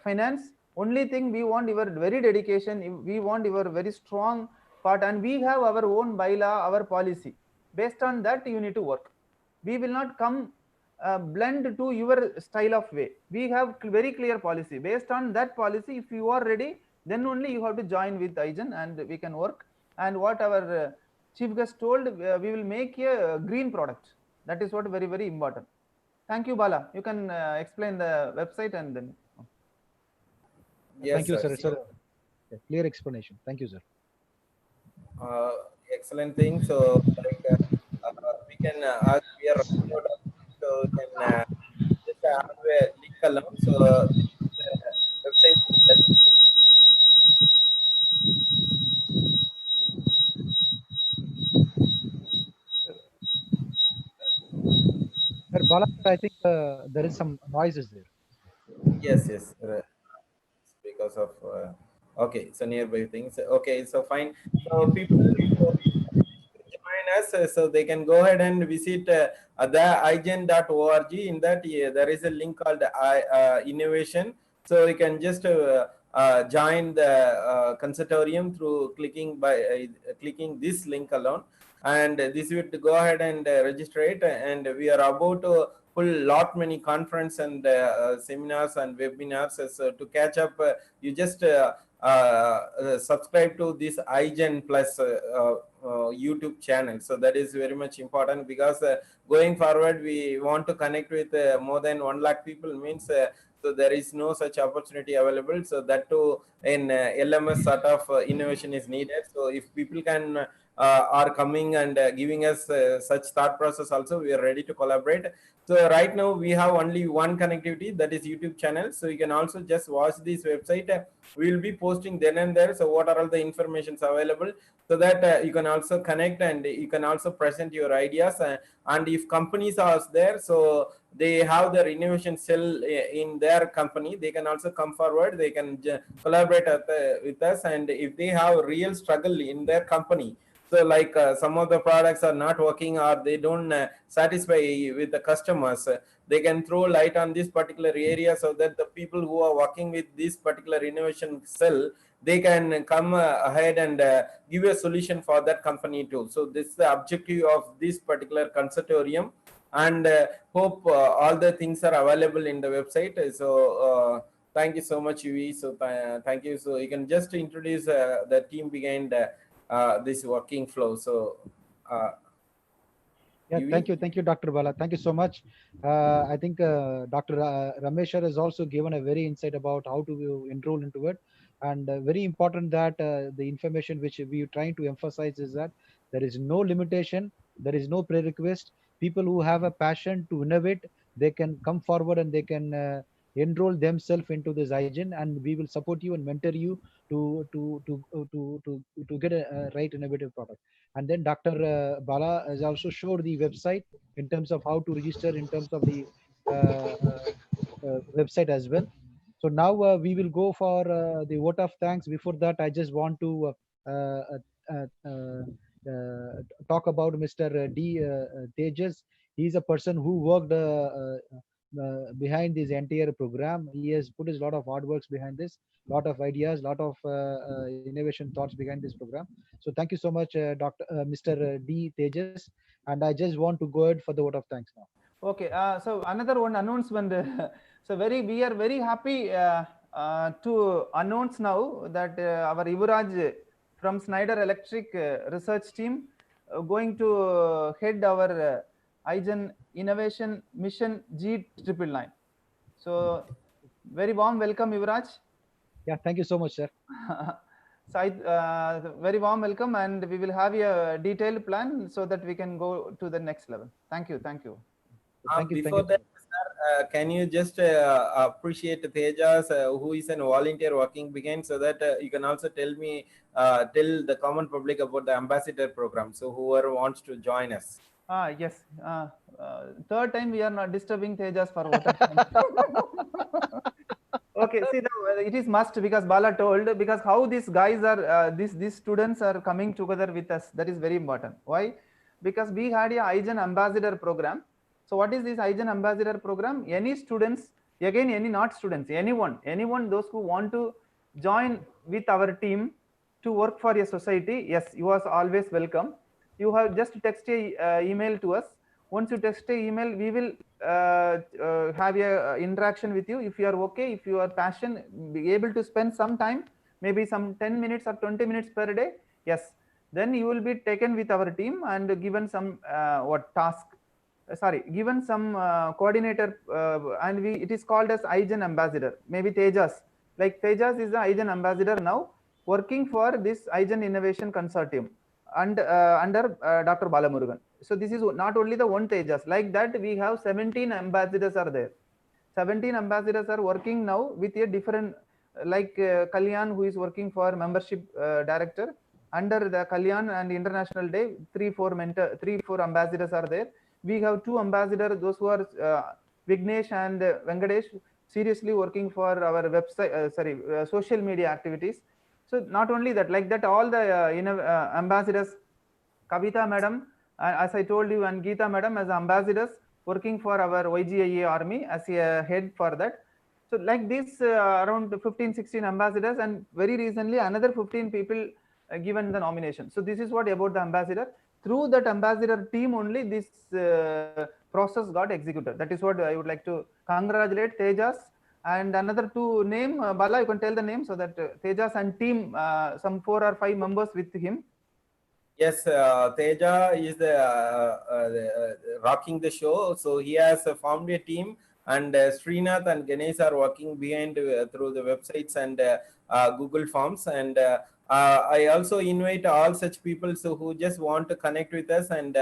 Speaker 2: finance. Only thing we want your very dedication. We want your very strong part, and we have our own bylaw, our policy. Based on that, you need to work. We will not come blend to your style of way. We have very clear policy. Based on that policy, if you are ready, then only you have to join with IGEN and we can work. And what our chief guest told, we will make a green product. That is what very, very important. Thank you, Bala. You can explain the website and then.
Speaker 3: Yes,
Speaker 4: thank you,
Speaker 3: sir.
Speaker 4: sir. It's a clear explanation. Thank you, sir.
Speaker 3: Excellent thing. So, like, we can, as we are running out of time, so we can just have a link along. So, this is the website that.
Speaker 4: Sir, Bala, I think there is some noises there.
Speaker 3: Yes, yes. It's because of okay, so nearby things. Okay, so fine. So people who join us, so they can go ahead and visit the igen.org. In that, there is a link called innovation. So you can just join the consortium through clicking this link alone, and this would go ahead and register it. And we are about to pull lot many conference and seminars and webinars. So to catch up, you just subscribe to this IGEN Plus YouTube channel. So that is very much important, because going forward we want to connect with more than 1 lakh people, means so there is no such opportunity available. So that too in LMS sort of innovation is needed. So if people can are coming and giving us such thought process also, we are ready to collaborate. So right now we have only one connectivity, that is YouTube channel. So you can also just watch this website. We will be posting then and there. So what are all the informations available, so that you can also connect and you can also present your ideas. And if companies are there, so they have their innovation cell in their company, they can also come forward. They can collaborate with us. And if they have real struggle in their company, so like some of the products are not working or they don't satisfy with the customers, they can throw light on this particular area, so that the people who are working with this particular innovation cell, they can come ahead and give a solution for that company too. So this is the objective of this particular consortium. And hope all the things are available in the website. So thank you so much, Uvi. So thank you. So you can just introduce the team behind this working flow. So
Speaker 4: yeah, thank you, Dr. Bala. Thank you so much. I think Dr. Rameshwar has also given a very insight about how to enroll into it. And very important that the information which we are trying to emphasize is that there is no limitation, there is no prerequisite. People who have a passion to innovate, they can come forward and they can enroll themselves into this IGEN, and we will support you and mentor you to get a right innovative product. And then Dr. Bala has also showed the website in terms of how to register, in terms of the website as well. So now we will go for the vote of thanks. Before that, I just want to talk about Mr. D. Tejas. He's a person who worked behind this entire program. He has put his lot of hard works behind this, lot of ideas, lot of innovation thoughts behind this program. So thank you so much, Mr. D. Tejas. And I just want to go ahead for the vote of thanks now.
Speaker 2: Okay, so another one announcement. So we are very happy to announce now that our Yuvraj from Schneider Electric research team going to head our IGEN Innovation Mission G999. So very warm welcome, Yuvraj.
Speaker 4: Yeah, thank you so much, sir.
Speaker 2: So very warm welcome, and we will have a detailed plan so that we can go to the next level. Thank you. Thank you.
Speaker 3: Before that, sir, can you just appreciate Tejas, who is a volunteer working behind, so that you can also tell the common public about the ambassador program, so whoever wants to join us.
Speaker 2: Yes. Third time we are not disturbing Tejas for water. Okay, see, now it is must, because Bala told, because how these guys are, these students are coming together with us, that is very important. Why? Because we had a IGEN ambassador program. So what is this IGEN ambassador program? Any students, again, any not students, anyone, those who want to join with our team to work for a society, yes, you are always welcome. You have just text a email to us. Once you text a email, we will have a interaction with you. If you are okay, if you are passionate, be able to spend some time, maybe some 10 minutes or 20 minutes per day, yes, then you will be taken with our team and given some given some coordinator, and it is called as IGEN ambassador. Maybe Tejas, like Tejas is the IGEN ambassador now, working for this IGEN Innovation Consortium and under Dr. Balamurugan. So this is not only the one Tejas. Like that, we have 17 ambassadors are there. 17 ambassadors are working now with a different, like Kalyan, who is working for membership director. Under the Kalyan and International Day, 3-4 ambassadors are there. We have 2 ambassadors, those who are Vignesh and Venkatesh, seriously working for our website, social media activities. So not only that, like that, all the ambassadors, Kavita madam, as I told you, and Geeta madam as ambassadors working for our YGIA army as a head for that. So like this, around 15-16 ambassadors, and very recently another 15 people given the nomination. So this is what about the ambassador. Through that ambassador team only this process got executed. That is what I would like to congratulate Tejas. And another 2 name, Bala, you can tell the name so that Tejas and team, some 4 or 5 members with him.
Speaker 3: Yes, Teja is rocking the show. So he has formed a team, and Srinath and Ganesh are working behind through the websites and Google Forms. And I also invite all such people who just want to connect with us, and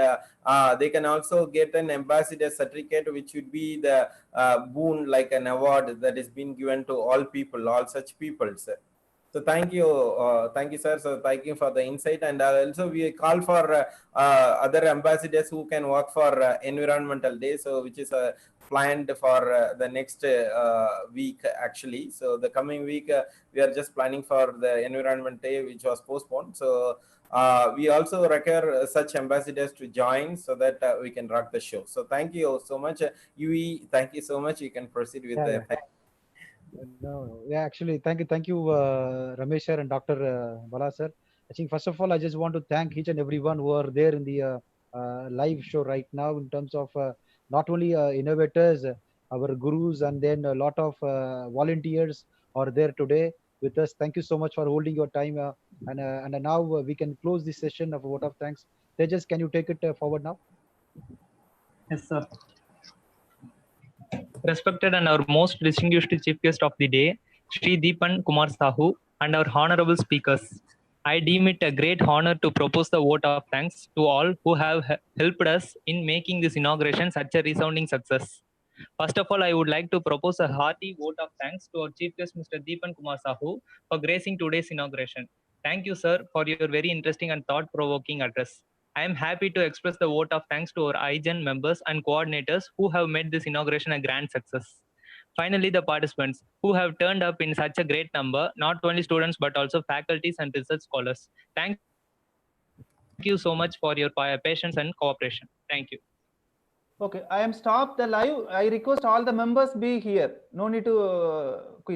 Speaker 3: they can also get an ambassador certificate, which would be the boon, like an award that is being given to all people, all such people. So thank you, sir. So thank you for the insight, and also we call for other ambassadors who can work for Environmental Day, so which is planned for the next week actually. So the coming week we are just planning for the Environment Day, which was postponed. So we also require such ambassadors to join so that we can rock the show. So thank you so much, Yui. Thank you so much. You can proceed with the.
Speaker 4: No, yeah, actually, thank you, Ramesh sir and Dr. Bala sir. I think first of all, I just want to thank each and everyone who are there in the live show right now, in terms of not only innovators, our gurus, and then a lot of volunteers are there today with us. Thank you so much for holding your time, and now we can close this session of vote of thanks. Tejas, can you take it forward now?
Speaker 14: Yes, sir. Respected and our most distinguished chief guest of the day, Sri Dipan, Kumar, Sahu, and our honorable speakers. I deem it a great honor to propose the vote of thanks to all who have helped us in making this inauguration such a resounding success. First of all, I would like to propose a hearty vote of thanks to our chief guest, Mr. Dipan Kumar Sahu, for gracing today's inauguration. Thank you, sir, for your very interesting and thought-provoking address. I am happy to express the vote of thanks to our IGEN members and coordinators who have made this inauguration a grand success. Finally, the participants who have turned up in such a great number, not only students but also faculties and research scholars. Thank you so much for your patience and cooperation. Thank you.
Speaker 2: Okay, I am stopped the live. I request all the members be here. No need to quit.